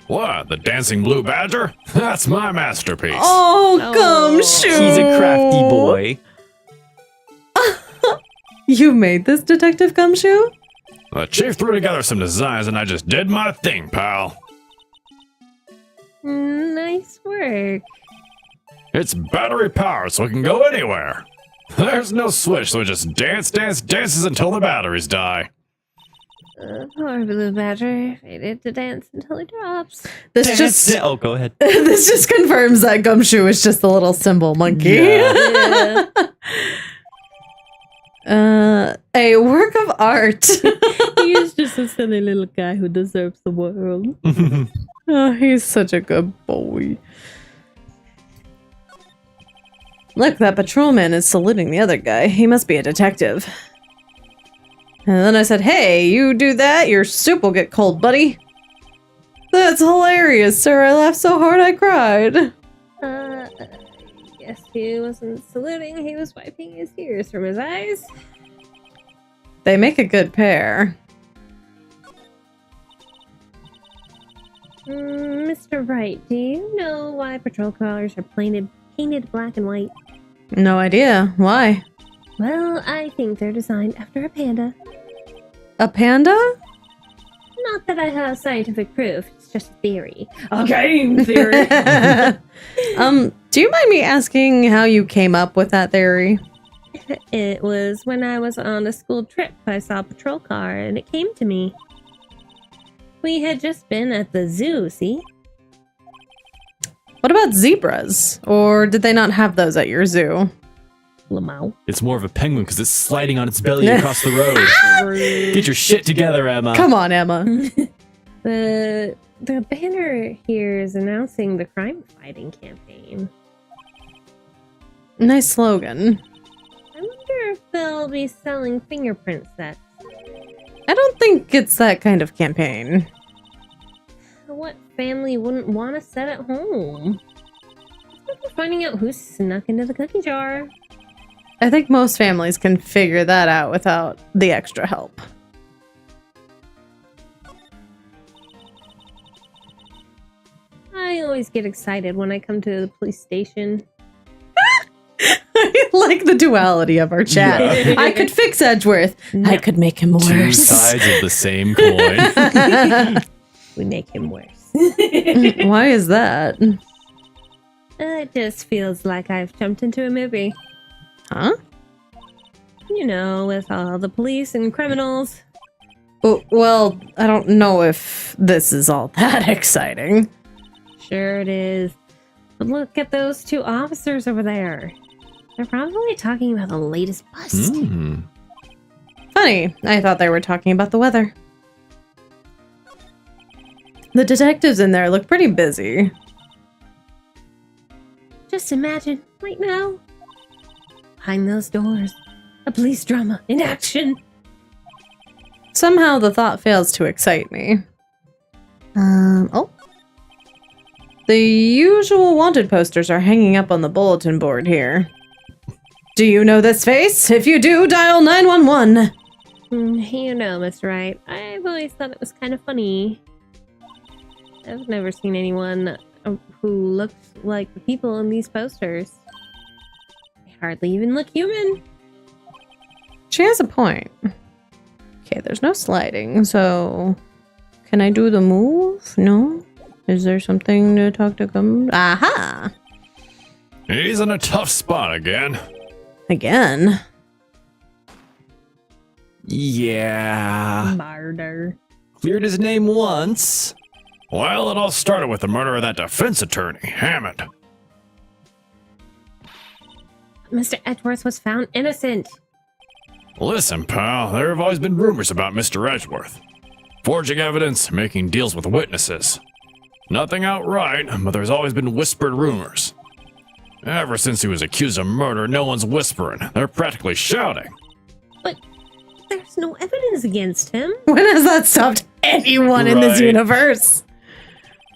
What, the dancing blue badger? That's my masterpiece. Oh, Oh. Gumshoe! He's a crafty boy. You made this, Detective Gumshoe? The chief threw together some designs and I just did my thing, pal. Nice work. It's battery powered so it can go anywhere. There's no switch, so it just dances until the batteries die. Poor Blue Badger fated to dance until he drops. This just Oh, go ahead. this just confirms that Gumshoe is just a little symbol monkey. Yeah. A work of art. He is just a silly little guy who deserves the world. Oh, he's such a good boy. Look, that patrolman is saluting the other guy. He must be a detective. And then I said, hey, you do that, your soup will get cold, buddy. That's hilarious, sir. I laughed so hard I cried. I guess he wasn't saluting, he was wiping his tears from his eyes. They make a good pair. Mr. Wright, do you know why patrol cars are painted black and white? No idea. Why? Well, I think they're designed after a panda. A panda? Not that I have scientific proof, it's just a theory. A game theory! Do you mind me asking how you came up with that theory? It was when I was on a school trip, I saw a patrol car and it came to me. We had just been at the zoo, see? What about zebras? Or did they not have those at your zoo? Lamau. It's more of a penguin because it's sliding on its belly across the road. Get your shit together, Emma. Come on, Emma. The banner here is announcing the crime fighting campaign. Nice slogan. I wonder if they'll be selling fingerprint sets. I don't think it's that kind of campaign. What family wouldn't want a set at home? It's like we're finding out who snuck into the cookie jar. I think most families can figure that out without the extra help. I always get excited when I come to the police station. I like the duality of our chat. Yeah. I could fix Edgeworth. I could make him worse. Two sides of the same coin. We make him worse. Why is that? It just feels like I've jumped into a movie. Huh? You know, with all the police and criminals. Well, I don't know if this is all that exciting. Sure it is. But look at those two officers over there. They're probably talking about the latest bust. Funny, I thought they were talking about the weather. The detectives in there look pretty busy. Just imagine, right now, behind those doors, a police drama in action. Somehow the thought fails to excite me. Oh. The usual wanted posters are hanging up on the bulletin board here. Do you know this face? If you do, dial 911. You know, Miss Wright, I've always thought it was kind of funny. I've never seen anyone who looks like the people in these posters. They hardly even look human. She has a point. Okay, there's no sliding, so... Can I do the move? No? Is there something to talk to Gum? Aha! He's in a tough spot again. Again? Yeah. Murder. Cleared his name once. Well, it all started with the murder of that defense attorney, Hammond. Mr. Edgeworth was found innocent. Listen, pal, there have always been rumors about Mr. Edgeworth. Forging evidence, making deals with witnesses. Nothing outright, but there's always been whispered rumors. Ever since he was accused of murder, no one's whispering. They're practically shouting. But there's no evidence against him. When has that stopped anyone in this Right. universe?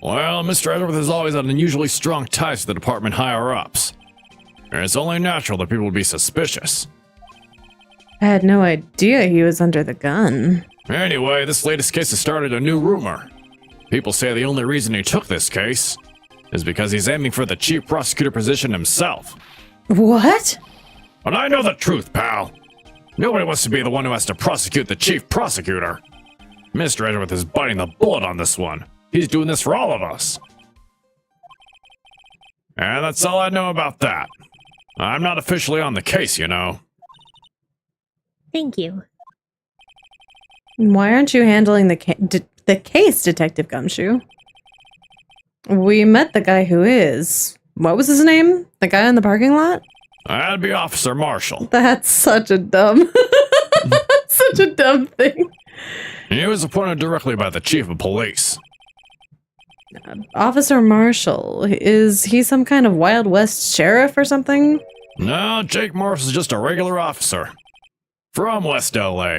Well, Mr. Edgeworth has always had unusually strong ties to the department higher-ups. And it's only natural that people would be suspicious. I had no idea he was under the gun. Anyway, this latest case has started a new rumor. People say the only reason he took this case is because he's aiming for the chief prosecutor position himself. What? But I know the truth, pal. Nobody wants to be the one who has to prosecute the chief prosecutor. Mr. Edgeworth is biting the bullet on this one. He's doing this for all of us. And that's all I know about that. I'm not officially on the case, you know. Thank you. Why aren't you handling the case, Detective Gumshoe? We met the guy who is. What was his name? The guy in the parking lot? That'd be Officer Marshall. That's such a dumb, such a dumb thing. He was appointed directly by the chief of police. Officer Marshall, is he some kind of Wild West sheriff or something? No, Jake Morris is just a regular officer. From West LA.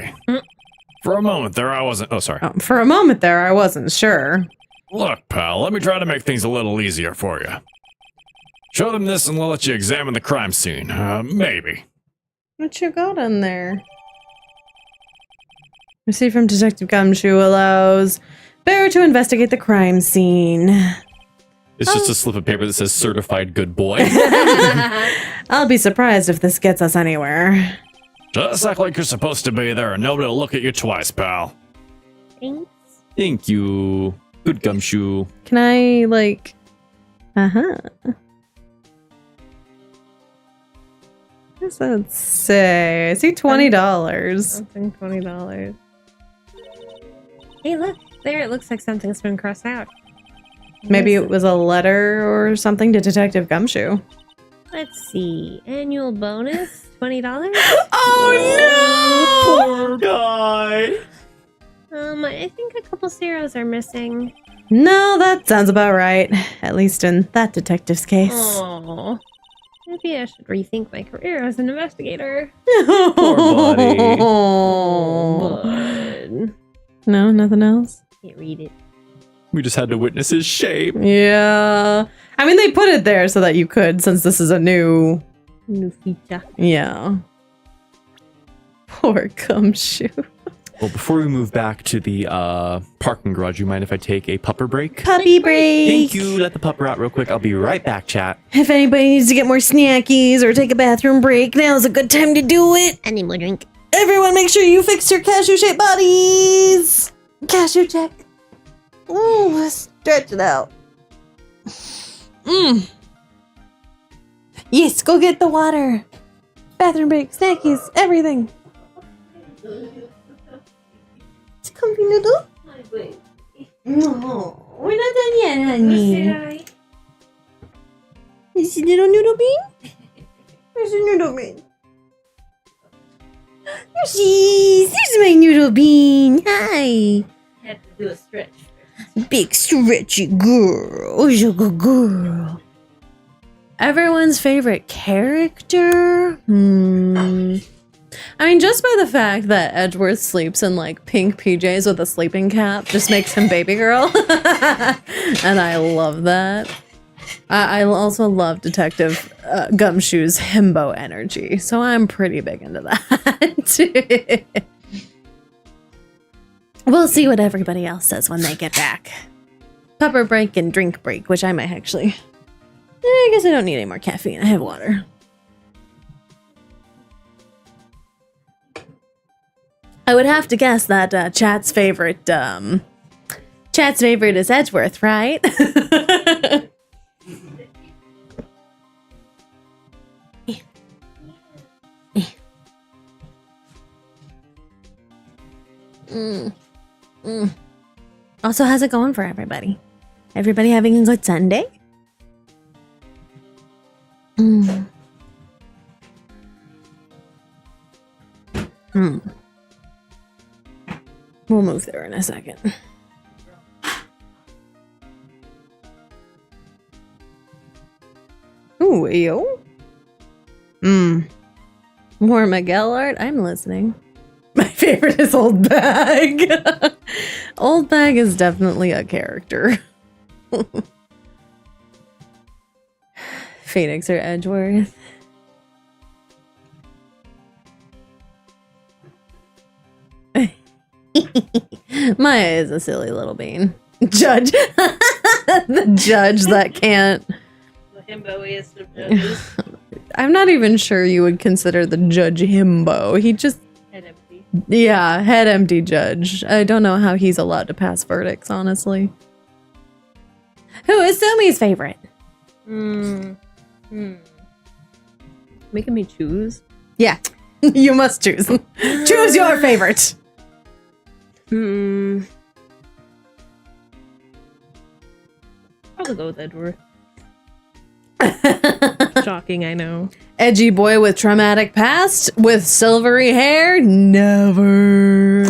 For a moment there, I wasn't. Oh, sorry. For a moment there, I wasn't sure. Look, pal, let me try to make things a little easier for you. Show them this and we'll let you examine the crime scene. Maybe. What you got in there? Receipt from Detective Gumshoe allows bearer to investigate the crime scene. It's just a slip of paper that says certified good boy. I'll be surprised if this gets us anywhere. Just act like you're supposed to be there and nobody will look at you twice, pal. Thanks. Thank you. Good Gumshoe. Can I, like... Uh-huh. What does that say? I see $20. Something $20. Hey, look. There, it looks like something's been crossed out. Maybe it was a letter or something to Detective Gumshoe. Let's see. Annual bonus, $20? Oh, Poor guy. I think a couple zeros are missing. no! No, that sounds about right. At least in that detective's case. Oh. Maybe I should rethink my career as an investigator. Poor buddy. But No, nothing else? can't read it. We just had to witness his shame. Yeah. I mean, they put it there so that you could, since this is a new... New feature. Yeah. Poor Gumshoe. Well, before we move back to the parking garage, you mind if I take a pupper break? Puppy break! Thank you. Let the pupper out real quick. I'll be right back, chat. If anybody needs to get more snackies or take a bathroom break, now's a good time to do it. I need more drink. Everyone make sure you fix your cashew-shaped bodies! Cashew check. Ooh, let's stretch it out. Yes, go get the water. Bathroom break, snackies, everything. It's comfy noodle. No, we're not done yet, honey. Is it little noodle bean? Where's the noodle bean? There she is. There's my noodle bean. Hi. Had to do a stretch. Big stretchy girl. Oh, you're a good girl. Everyone's favorite character? I mean, just by the fact that Edgeworth sleeps in like pink PJs with a sleeping cap just makes him baby girl. And I love that. I also love Detective Gumshoe's himbo energy, so I'm pretty big into that. We'll see what everybody else says when they get back. Pepper break and drink break, which I might actually... I guess I don't need any more caffeine. I have water. I would have to guess that Chat's favorite is Edgeworth, right? Also, how's it going for everybody? Everybody having a good Sunday? We'll move there in a second. Ooh, yo. More Miguel art? I'm listening. My favorite is Old Bag. Old Bag is definitely a character. Phoenix or Edgeworth? Maya is a silly little bean. Judge. The judge that can't. The himboiest of judges. I'm not even sure you would consider the judge himbo. He just... Head empty. Yeah, head empty judge. I don't know how he's allowed to pass verdicts, honestly. Who is Sumi's favorite? Making me choose? Yeah, you must choose. Choose your favorite. Probably go with Edgeworth. Shocking, I know. Edgy boy with traumatic past with silvery hair? Never.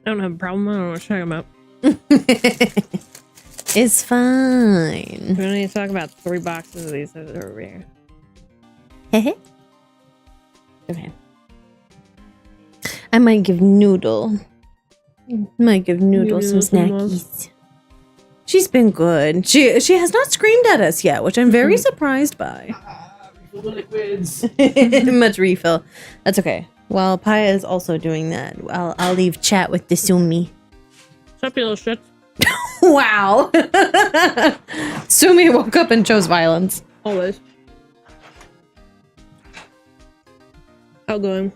I don't have a problem. I don't know what you're talking about. It's fine. We don't need to talk about 3 boxes of these over here. Okay. I might give Noodle some snackies. She's been good. She has not screamed at us yet, which I'm very surprised by. Refill the liquids. Much refill. That's okay. While Paya is also doing that, I'll leave chat with the Sumi. What's up, you little shit? Wow. Sumi woke up and chose violence. Always. Outgoing.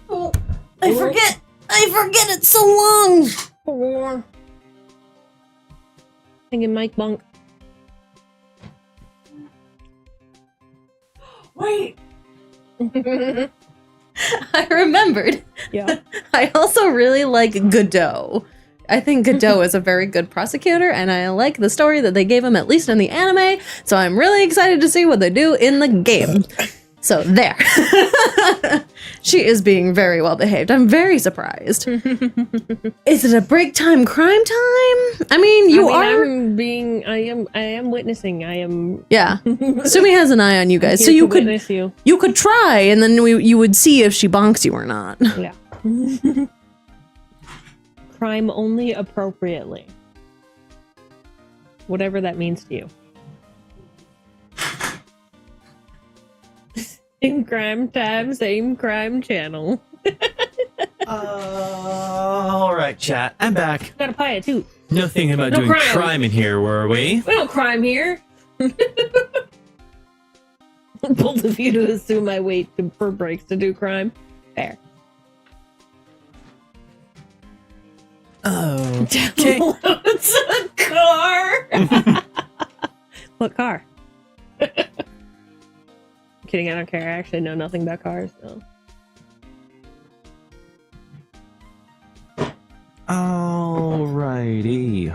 Oh, I forget it's so long. Thinking Mike Bunk. Wait. I remembered. Yeah. I also really like Godot. I think Godot is a very good prosecutor, and I like the story that they gave him, at least in the anime, so I'm really excited to see what they do in the game. So there. She is being very well behaved. I'm very surprised. Is it a break time crime time? I mean, I am witnessing. I am. Yeah. Sumi has an eye on you guys, so you could you could try, and then you would see if she bonks you or not. Yeah. Crime only appropriately. Whatever that means to you. Same crime time, same crime channel. All right, chat. I'm back. Got a pie too. No thinking about No doing crime. crime in here, were we? We don't crime here. Bold of you to assume I wait for breaks to do crime. Fair. Oh. Okay. It's a car. What car? Kidding, I don't care. I actually know nothing about cars, so. Alrighty.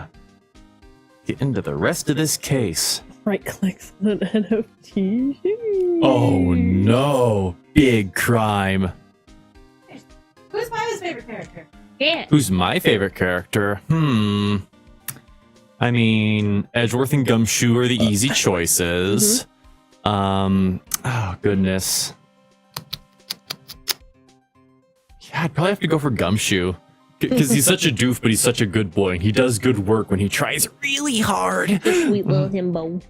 Get into the rest of this case. Right clicks on an NFT. Oh no. Big crime. Who's Paya's favorite character? Yeah. Who's my favorite character? I mean, Edgeworth and Gumshoe are the easy choices. Oh goodness. Yeah, I'd probably have to go for Gumshoe. Because he's such a doof, but he's such a good boy. And he does good work when he tries really hard. Sweet little himbo.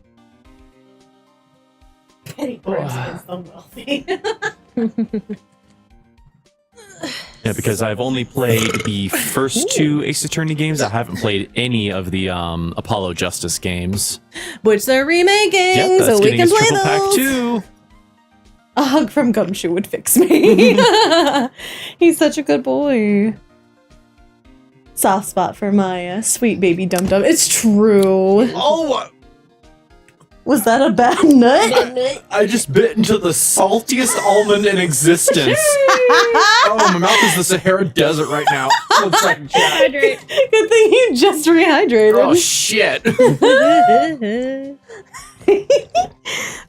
Petty boys against the wealthy. Yeah, because I've only played the first 2 Ace Attorney games. I haven't played any of the Apollo Justice games. Which they're remaking, Yep, that's so we getting can its play triple pack those. too. A hug from Gumshoe would fix me. He's such a good boy. Soft spot for my sweet baby Dum Dum. It's true. Oh, Was that a bad nut? I just bit into the saltiest almond in existence. Oh, my mouth is the Sahara Desert right now. 1 second, chat. Hydrate. Good thing you just rehydrated. Oh, shit.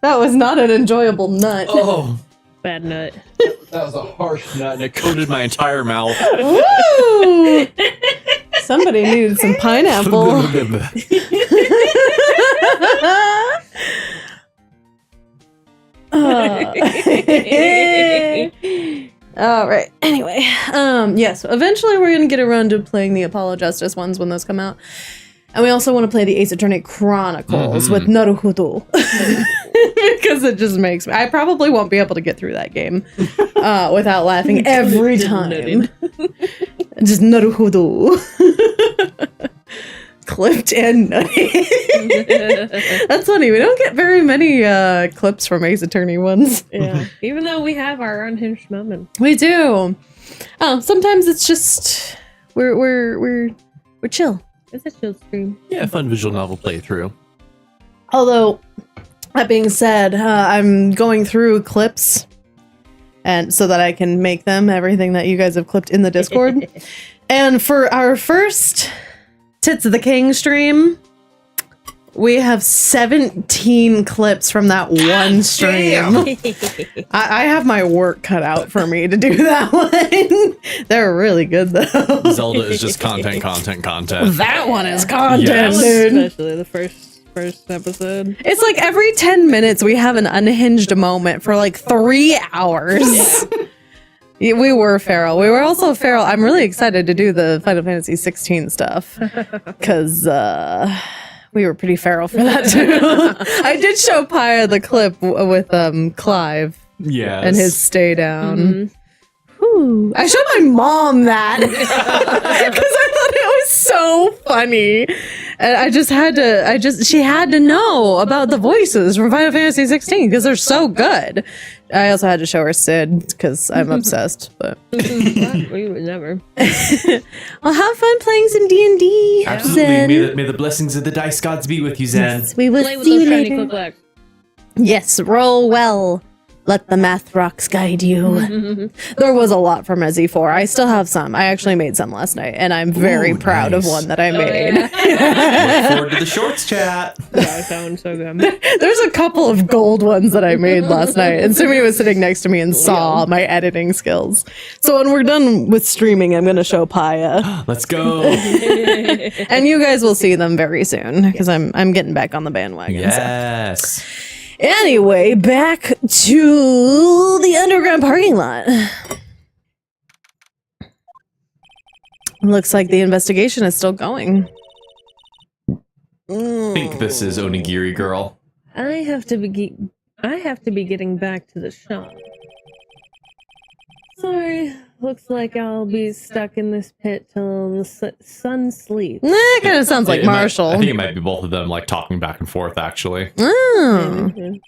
That was not an enjoyable nut. Oh, Bad nut. that was a harsh nut, and it coated my entire mouth. Woo! Somebody needed some pineapple. All right. Anyway, yes. Eventually, we're gonna get around to playing the Apollo Justice ones when those come out, and we also want to play the Ace Attorney Chronicles with Naruhodo because it just makes me. I probably won't be able to get through that game without laughing every time. Just Naruhodo. Clipped and nutty. That's funny. We don't get very many clips from Ace Attorney ones. Yeah. Even though we have our unhinged moments. We do. Oh, sometimes it's just we're chill. It's a chill stream. Yeah, fun visual novel playthrough. Although that being said, I'm going through clips, and so that I can make them everything that you guys have clipped in the Discord. And for our first Tits of the King stream, we have 17 clips from that one stream. I have my work cut out for me to do that one. They're really good though. Zelda is just content. That one is content, Yes. dude. Especially the first episode. It's like every 10 minutes we have an unhinged moment for like 3 hours. Yeah, we were feral. We were also feral. I'm really excited to do the Final Fantasy 16 stuff because we were pretty feral for that too. I did show Pyah the clip with Clive Yes. and his stay down. Whew. I showed my mom that because I thought it was so funny. And she had to know about the voices from Final Fantasy 16 because they're so good. I also had to show her Sid because I'm obsessed. But We would never. I'll have fun playing some D&D. Absolutely. May the blessings of the dice gods be with you, Zen. We will Play with see you those shiny later. click-clacks. Yes, roll well. Let the math rocks guide you. There was a lot from Resi 4. I still have some. I actually made some last night, and I'm very Ooh, proud of nice. one that I made. Look forward to the shorts chat. Yeah, that one's so good. There's a couple of gold ones that I made last night, and Sumi was sitting next to me and saw my editing skills. So when we're done with streaming, I'm going to show Pyah, Let's go. and you guys will see them very soon because I'm getting back on the bandwagon. Yes. Anyway, back to the underground parking lot. Looks like the investigation is still going. I think this is Onigiri Girl. I have to be getting back to the shop. Sorry, looks like I'll be stuck in this pit till the sun sleeps. That kind of sounds like Marshall. I think it might be both of them like talking back and forth, actually. Oh. Mhm.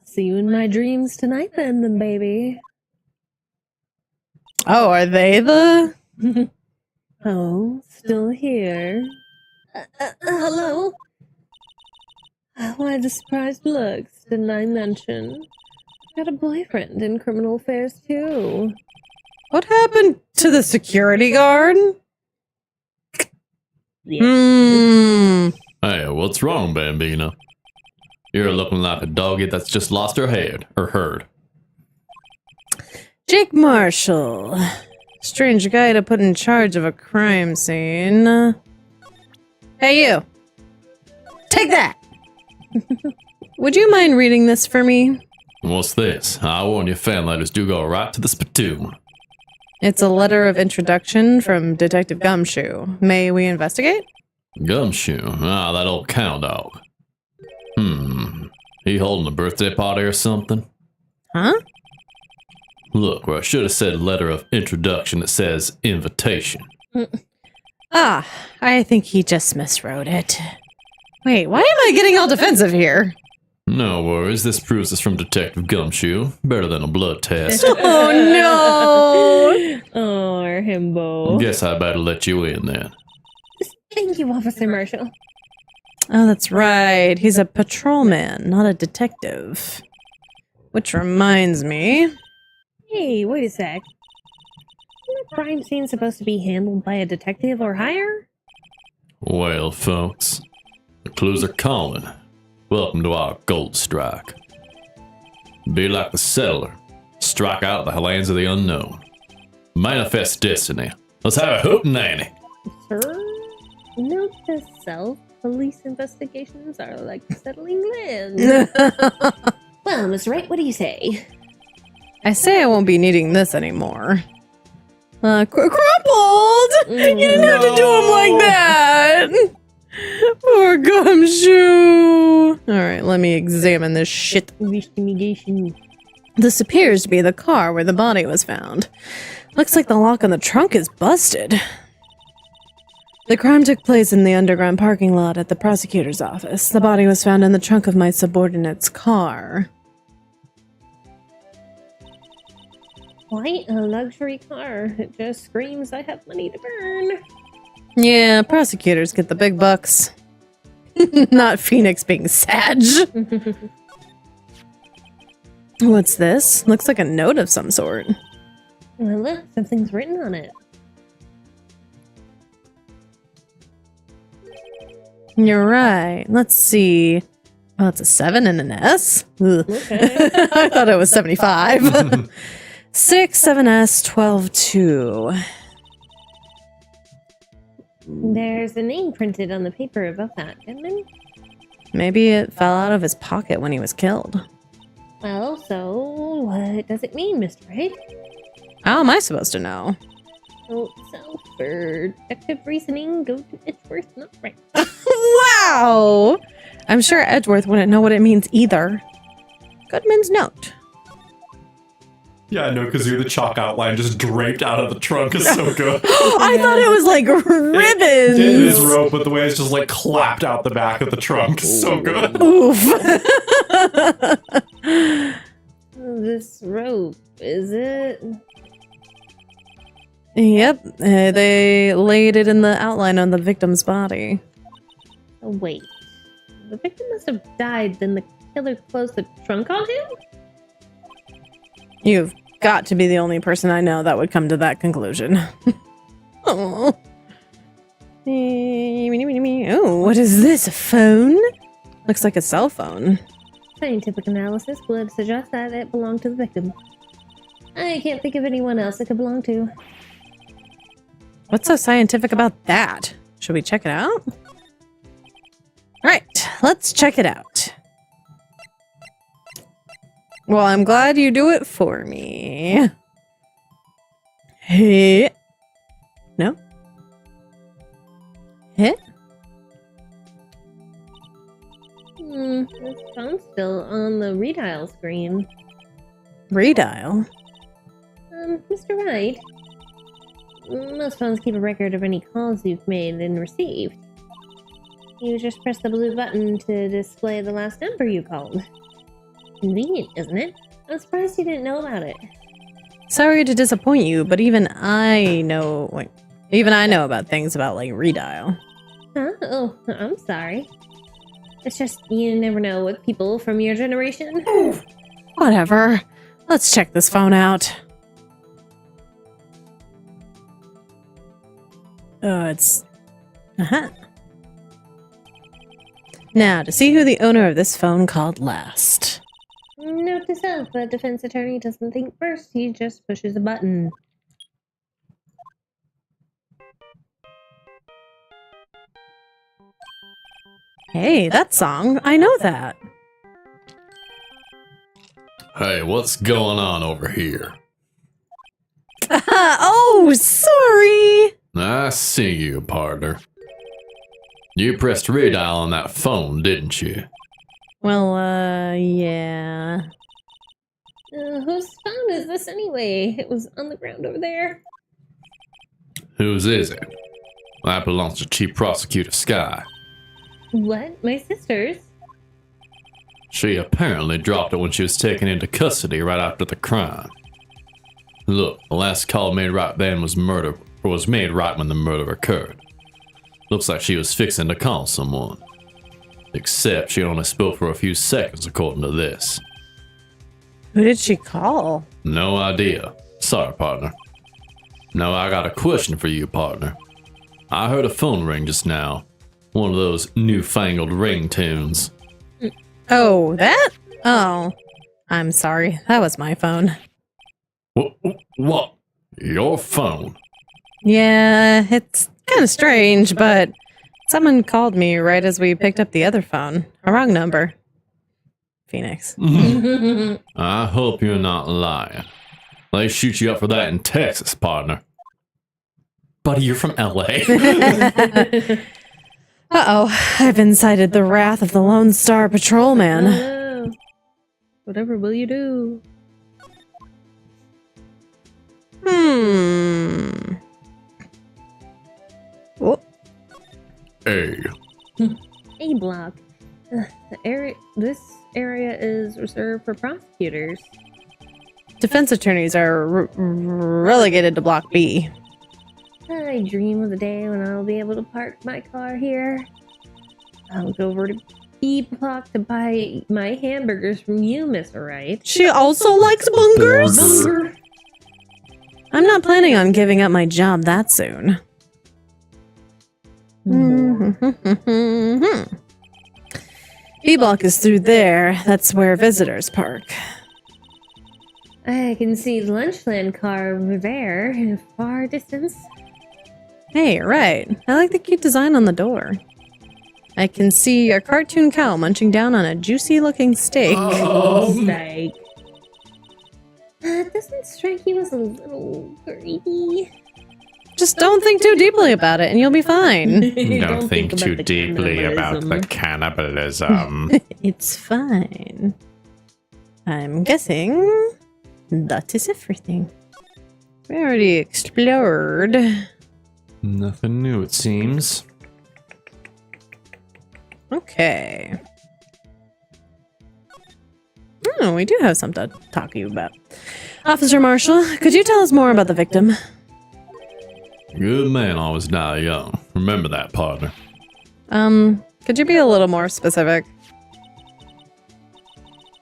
See you in my dreams tonight, then, baby. Oh, are they the? Oh, still here. Hello? Why the surprised looks? Didn't I mention? Got a boyfriend in criminal affairs, too. What happened to the security guard? Yeah. Hmm. Hey, what's wrong, Bambina? You're looking like a doggy that's just lost her head or herd. Jake Marshall. Strange guy to put in charge of a crime scene. Hey, you. Take that. Would you mind reading this for me? What's this? I warn you, fan letters do go right to the spittoon. It's a letter of introduction from Detective Gumshoe. May we investigate? Gumshoe? Ah, that old cow dog. He holding a birthday party or something? Huh? Look, where I should have said letter of introduction, it says invitation. Ah, I think he just miswrote it. Wait, why am I getting all defensive here? No worries, this proves it's from Detective Gumshoe. Better than a blood test. Oh Oh, our himbo. Guess I better let you in then. Thank you, Officer Marshall. no! Oh, that's right. He's a patrolman, not a detective. Which reminds me... Hey, wait a sec. Isn't a crime scene supposed to be handled by a detective or higher? Well, folks, the clues are calling. Welcome to our gold strike. Be like the settler. Strike out of the lands of the unknown. Manifest destiny. Let's have a hootenanny. Sir? Note to self, police investigations are like settling land. Well, Miss Wright, what do you say? I say I won't be needing this anymore. Crumpled! You didn't have to do him like that! Poor Gumshoe! Alright, let me examine this shit. Investigation. This appears to be the car where the body was found. Looks like the lock on the trunk is busted. The crime took place in the underground parking lot at the prosecutor's office. The body was found in the trunk of my subordinate's car. Quite a luxury car. It just screams I have money to burn. Yeah, prosecutors get the big bucks. Not Phoenix being Sag. What's this? Looks like a note of some sort. Well, look, something's written on it. You're right. Let's see. Oh, it's a 7 and an S? Ugh. Okay. I thought it was 75. 6, 7S, 12, 2. There's a name printed on the paper above that, Goodman. Maybe it fell out of his pocket when he was killed. Well, so what does it mean, Mr. Wright? How am I supposed to know? Oh, so for deductive reasoning, go to Edgeworth, not Wright. Wow! I'm sure Edgeworth wouldn't know what it means either. Goodman's note. Yeah, no, because the chalk outline just draped out of the trunk is so good. I thought it was like ribbons. It is rope, but the way it's just like clapped out the back of the trunk is so good. Oof. This rope, is it? Yep, they laid it in the outline on the victim's body. Oh, wait. The victim must have died, then the killer closed the trunk on him? You've got to be the only person I know that would come to that conclusion. Oh. Oh, what is this? A phone? Looks like a cell phone. Scientific analysis would suggest that it belonged to the victim. I can't think of anyone else it could belong to. What's so scientific about that? Should we check it out? Right, let's check it out. Well, I'm glad you do it for me. Hey. No? Hit? This phone's still on the redial screen. Redial? Mr. Wright, most phones keep a record of any calls you've made and received. You just press the blue button to display the last number you called. Convenient, isn't it? I'm surprised you didn't know about it. Sorry to disappoint you, but even I know about things about like redial. Huh? Oh, I'm sorry. It's just you never know with people from your generation. Whatever. Let's check this phone out. Oh, it's... Uh-huh. Now, to see who the owner of this phone called last. Note to self, a defense attorney doesn't think first, he just pushes a button. Hey, that song. I know that. Hey, what's going on over here? Oh, sorry. I see you, partner. You pressed redial on that phone, didn't you? Well, yeah. Whose phone is this anyway? It was on the ground over there. Whose is it? That belongs to Chief Prosecutor Sky. What? My sister's? She apparently dropped it when she was taken into custody right after the crime. Look, the last call made right then was made right when the murder occurred. Looks like she was fixing to call someone. Except she only spoke for a few seconds according to this. Who did she call? No idea. Sorry, partner. Now I got a question for you, partner. I heard a phone ring just now. One of those newfangled ringtones. Oh, that? Oh, I'm sorry. That was my phone. What? Your phone? Yeah, it's kind of strange, but someone called me right as we picked up the other phone. A wrong number. Phoenix. I hope you're not lying. They shoot you up for that in Texas, partner. Buddy, you're from LA. Uh-oh, I've incited the wrath of the Lone Star Patrolman. Oh, whatever will you do? Oh, Hey, A block. This area is reserved for prosecutors. defense attorneys are relegated to Block B. I dream of the day when I'll be able to park my car here. I'll go over to B block to buy my hamburgers from you, Miss Wright. She also likes bungers? Bunger. I'm not planning on giving up my job that soon. B block is through there. That's where visitors park. I can see the Lunchland car over there in a far distance. Hey, right. I like the cute design on the door. I can see a cartoon cow munching down on a juicy-looking steak. Steak. Doesn't strike you as a little greedy? Just don't think too deeply about it, and you'll be fine. don't think about too the deeply about the cannibalism. cannibalism. It's fine. I'm guessing that is everything. We already explored. Nothing new, it seems. Okay. Oh, we do have something to talk to you about. Officer Marshall, could you tell us more about the victim? Good man always die young. Remember that, partner. Could you be a little more specific?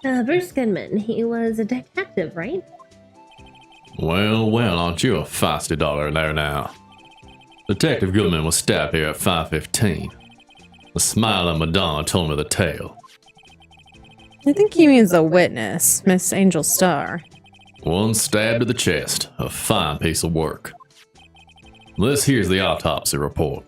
Bruce Goodman, he was a detective, right? Well, aren't you a feisty dollar there now? Detective Goodman was stabbed here at 5:15. The smiling Madonna told me the tale. I think he means a witness, Miss Angel Star. One stab to the chest. A fine piece of work. This here's the autopsy report.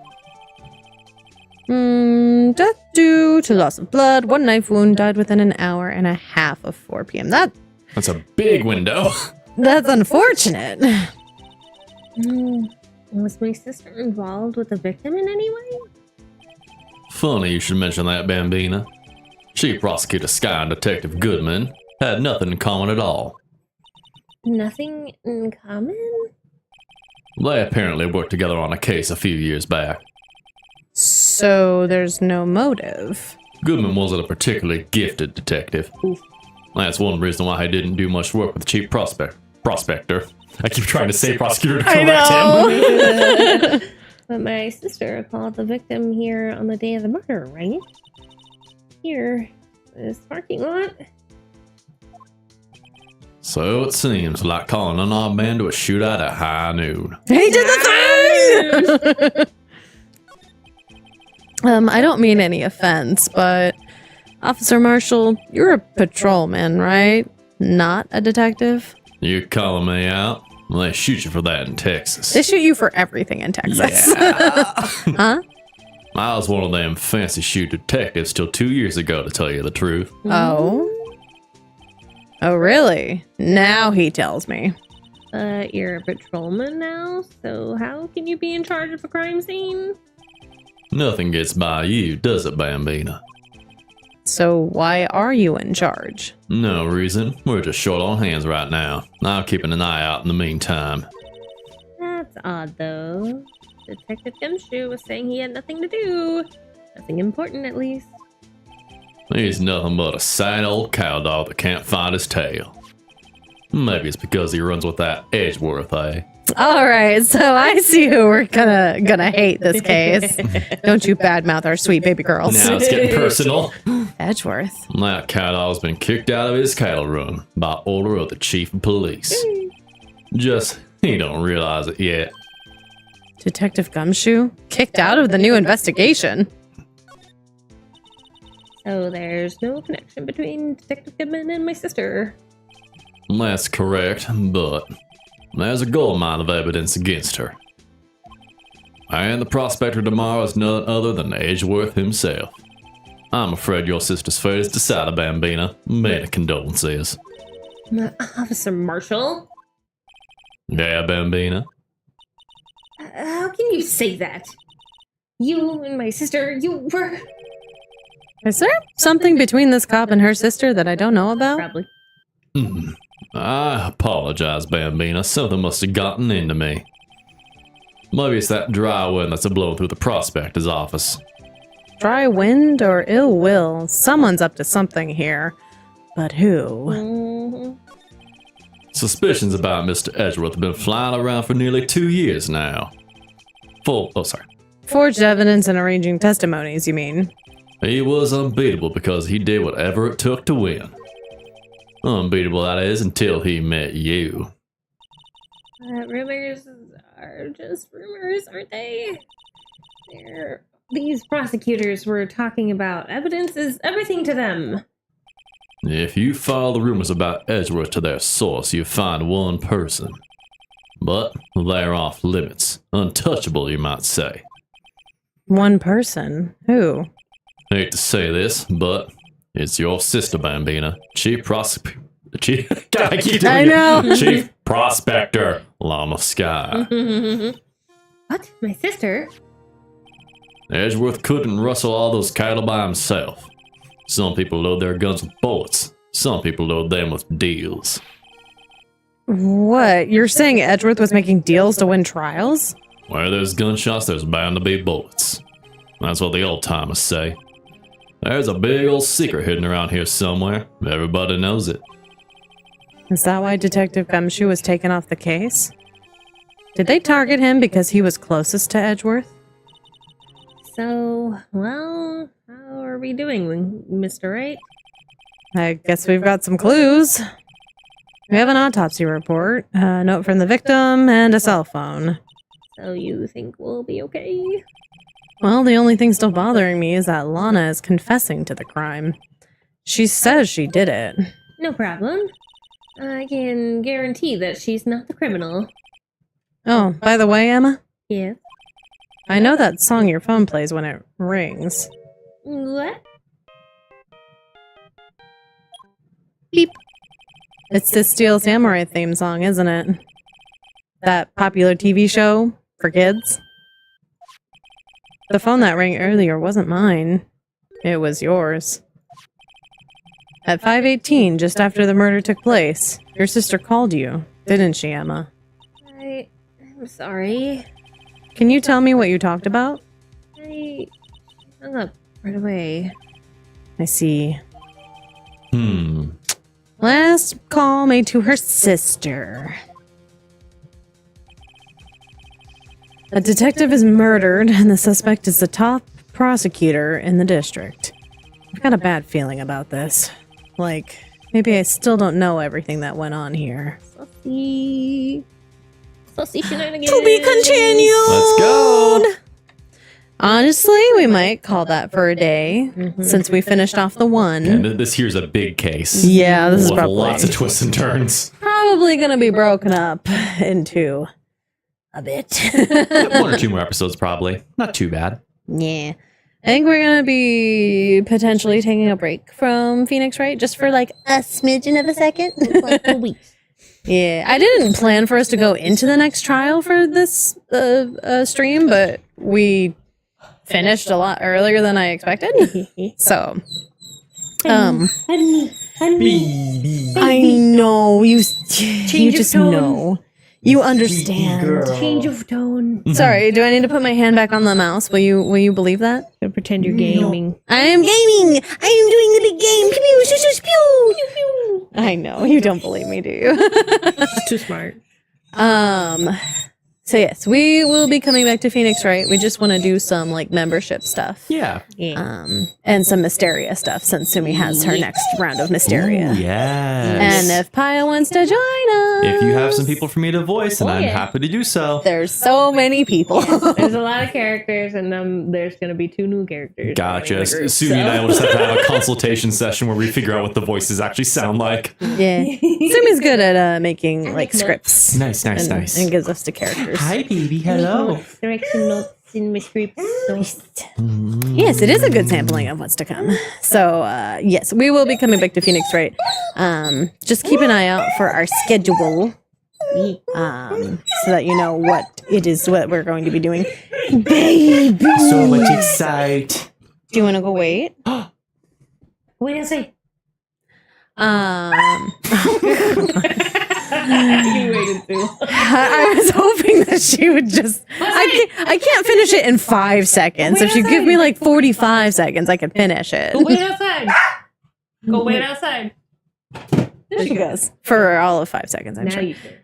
Death due to loss of blood. One knife wound, died within an hour and a half of 4 p.m. That's a big window. That's unfortunate. Was my sister involved with the victim in any way? Funny you should mention that, Bambina. Chief Prosecutor Sky and Detective Goodman had nothing in common at all. Nothing in common? They apparently worked together on a case a few years back. So there's no motive. Goodman wasn't a particularly gifted detective. That's one reason why he didn't do much work with the Chief Prospector. I keep trying to say prosecutor to correct him. But my sister called the victim here on the day of the murder, right? Here, this parking lot. So it seems like calling an odd man to a shootout at high noon. He did the thing! I don't mean any offense, but Officer Marshall, you're a patrolman, right? Not a detective? You calling me out? Well, they shoot you for that in Texas. They shoot you for everything in Texas. Huh? I was one of them fancy shoot detectives till 2 years ago, to tell you the truth. Oh? Oh, really? Now he tells me. But you're a patrolman now, so how can you be in charge of a crime scene? Nothing gets by you, does it, Bambina? So why are you in charge? No reason. We're just short on hands right now. I'm keeping an eye out in the meantime. That's odd, though. Detective Gumshoe was saying he had nothing to do. Nothing important, at least. He's nothing but a sad old cow dog that can't find his tail. Maybe it's because he runs with that Edgeworth, eh? All right, so I see who we're gonna hate this case. Don't you badmouth our sweet baby girls. Now it's getting personal. Edgeworth. That cow dog's been kicked out of his cattle run by order of the chief of police. Just, he don't realize it yet. Detective Gumshoe kicked out of the new investigation. So there's no connection between Detective Goodman and my sister. That's correct, but there's a gold mine of evidence against her. And the prospector tomorrow is none other than Edgeworth himself. I'm afraid your sister's fate is decided, Bambina. Many condolences. Officer Marshall? Yeah, Bambina? How can you say that? You and my sister, you were... Is there something between this cop and her sister that I don't know about? Probably. I apologize, Bambina. Something must have gotten into me. Maybe it's that dry wind that's blowing through the prospector's office. Dry wind or ill will? Someone's up to something here. But who? Suspicions about Mr. Edgeworth have been flying around for nearly 2 years now. Forged evidence and arranging testimonies, you mean? He was unbeatable because he did whatever it took to win. Unbeatable, that is, until he met you. Rumors are just rumors, aren't they? These prosecutors were talking about evidence is everything to them. If you follow the rumors about Edgeworth to their source, you find one person. But they're off limits. Untouchable, you might say. One person? Who? Hate to say this, but it's your sister, Bambina. Chief Prospector, Llama Sky. What? My sister? Edgeworth couldn't rustle all those cattle by himself. Some people load their guns with bullets. Some people load them with deals. What? You're saying Edgeworth was making deals to win trials? Where there's gunshots, there's bound to be bullets. That's what the old timers say. There's a big old secret hidden around here somewhere. Everybody knows it. Is that why Detective Gumshoe was taken off the case? Did they target him because he was closest to Edgeworth? So, well, how are we doing, Mr. Wright? I guess we've got some clues. We have an autopsy report, a note from the victim, and a cell phone. So you think we'll be okay? Well, the only thing still bothering me is that Lana is confessing to the crime. She says she did it. No problem. I can guarantee that she's not the criminal. Oh, by the way, Emma, Yeah. I know that song your phone plays when it rings. What? Beep. It's the Steel Samurai theme song, isn't it? That popular TV show for kids. The phone that rang earlier wasn't mine. It was yours. At 5:18, just after the murder took place, your sister called you, didn't she, Emma? I'm sorry. Can you tell me what you talked about? I hung up right away. I see. Last call made to her sister. A detective is murdered, and the suspect is the top prosecutor in the district. I've got a bad feeling about this. Like, maybe I still don't know everything that went on here. Saucy shenanigans. To be continued! Let's go! Honestly, we might call that for a day, since we finished off the one. And this here's a big case. Yeah, this is With probably lots of twists and turns. probably gonna be broken up into a bit. 1 or 2 more episodes, probably. Not too bad. Yeah. I think we're gonna be potentially taking a break from Phoenix, right? Just for like a smidgen of a second. Like a week. Yeah, I didn't plan for us to go into the next trial for this stream, but we finished a lot earlier than I expected. So, Honey. I know you just tone. know. You understand. Change of tone. Sorry, do I need to put my hand back on the mouse? Will you believe that? Gonna pretend you're gaming. I am gaming. I am doing the big game. Pew, pew, pew, pew, pew, pew. I know you don't believe me, do you? Too smart. So yes, we will be coming back to Phoenix, right? We just want to do some like membership stuff. Yeah. And some Mysteria stuff since Sumi has her next round of Mysteria. Yes. And if Paya wants to join us. If you have some people for me to voice, and I'm yeah. happy to do so. There's so many people. There's a lot of characters, and there's gonna be 2 new characters. Gotcha. in the group, Sumi and I will just have to have a consultation session where we figure out what the voices actually sound like. Yeah. Sumi's good at making like scripts. Nice. And gives us the characters. Hi, baby. Hello. Direction notes in my script. So. Yes, it is a good sampling of what's to come. So, yes, we will be coming back to Phoenix, right? Just keep an eye out for our schedule, so that you know what it is, what we're going to be doing. Baby! So much excite. Do you want to go wait? Wait and say. You waited too. I was hoping that she would just. I can't finish it in 5 seconds. If you give me like 45 seconds, I can finish it. Go wait outside. Go wait outside. There she goes. For all of 5 seconds, I'm Now sure. you can.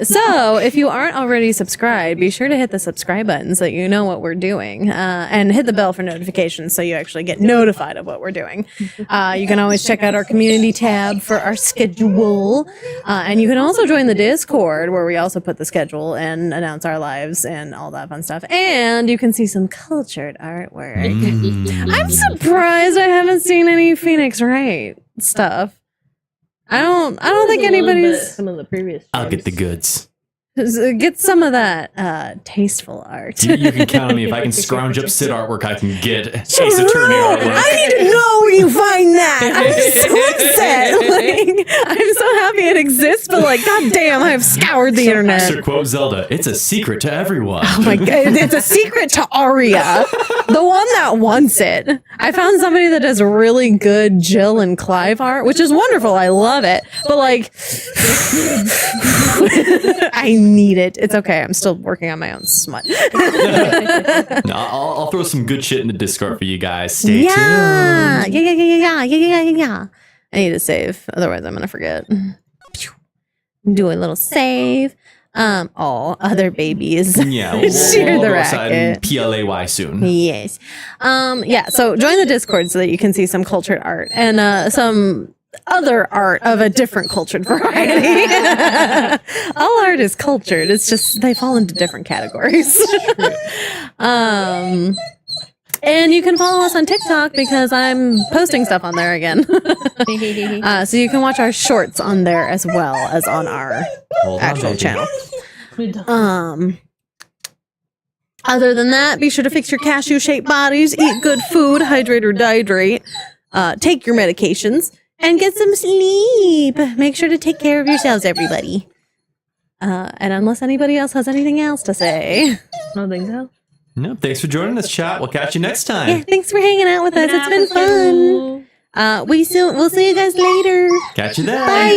So if you aren't already subscribed, be sure to hit the subscribe button so you know what we're doing, and hit the bell for notifications so you actually get notified of what we're doing. You can always check out our community tab for our schedule, and you can also join the Discord where we also put the schedule and announce our lives and all that fun stuff. And you can see some cultured artwork. I'm surprised I haven't seen any Phoenix Wright stuff. I don't think anybody's. Some of the previous. I'll get the goods. Get some of that tasteful art. You can count on me. If I can scrounge up Sid artwork, I can get Ace Attorney artwork. I need to know where you find that. I'm so upset. Like, I'm so happy it exists, but like, goddamn, I've scoured the internet. To quote Zelda, it's a secret to everyone. Oh my god, it's a secret to Aria, the one that wants it. I found somebody that does really good Jill and Clive art, which is wonderful. I love it. But like, I need it. It's okay. I'm still working on my own smut. No, I'll throw some good shit in the Discord for you guys. Stay tuned. Yeah. I need to save, otherwise I'm gonna forget. Do a little save. All other babies. Yeah, we'll Share the go outside and racket. PLAY soon. Yes. Yeah, so join the Discord so that you can see some cultured art and some other art of a different cultured variety. All art is cultured. It's just they fall into different categories. And you can follow us on TikTok because I'm posting stuff on there again. So you can watch our shorts on there as well as on our actual channel. Other than that, be sure to fix your cashew-shaped bodies, eat good food, hydrate or dehydrate, take your medications, and get some sleep. Make sure to take care of yourselves, everybody. And unless anybody else has anything else to say. I don't think so. No, thanks for joining us, chat. We'll catch you next Yeah, time. thanks for hanging out with us. It's been fun. We'll see you guys later. Catch you then. Bye.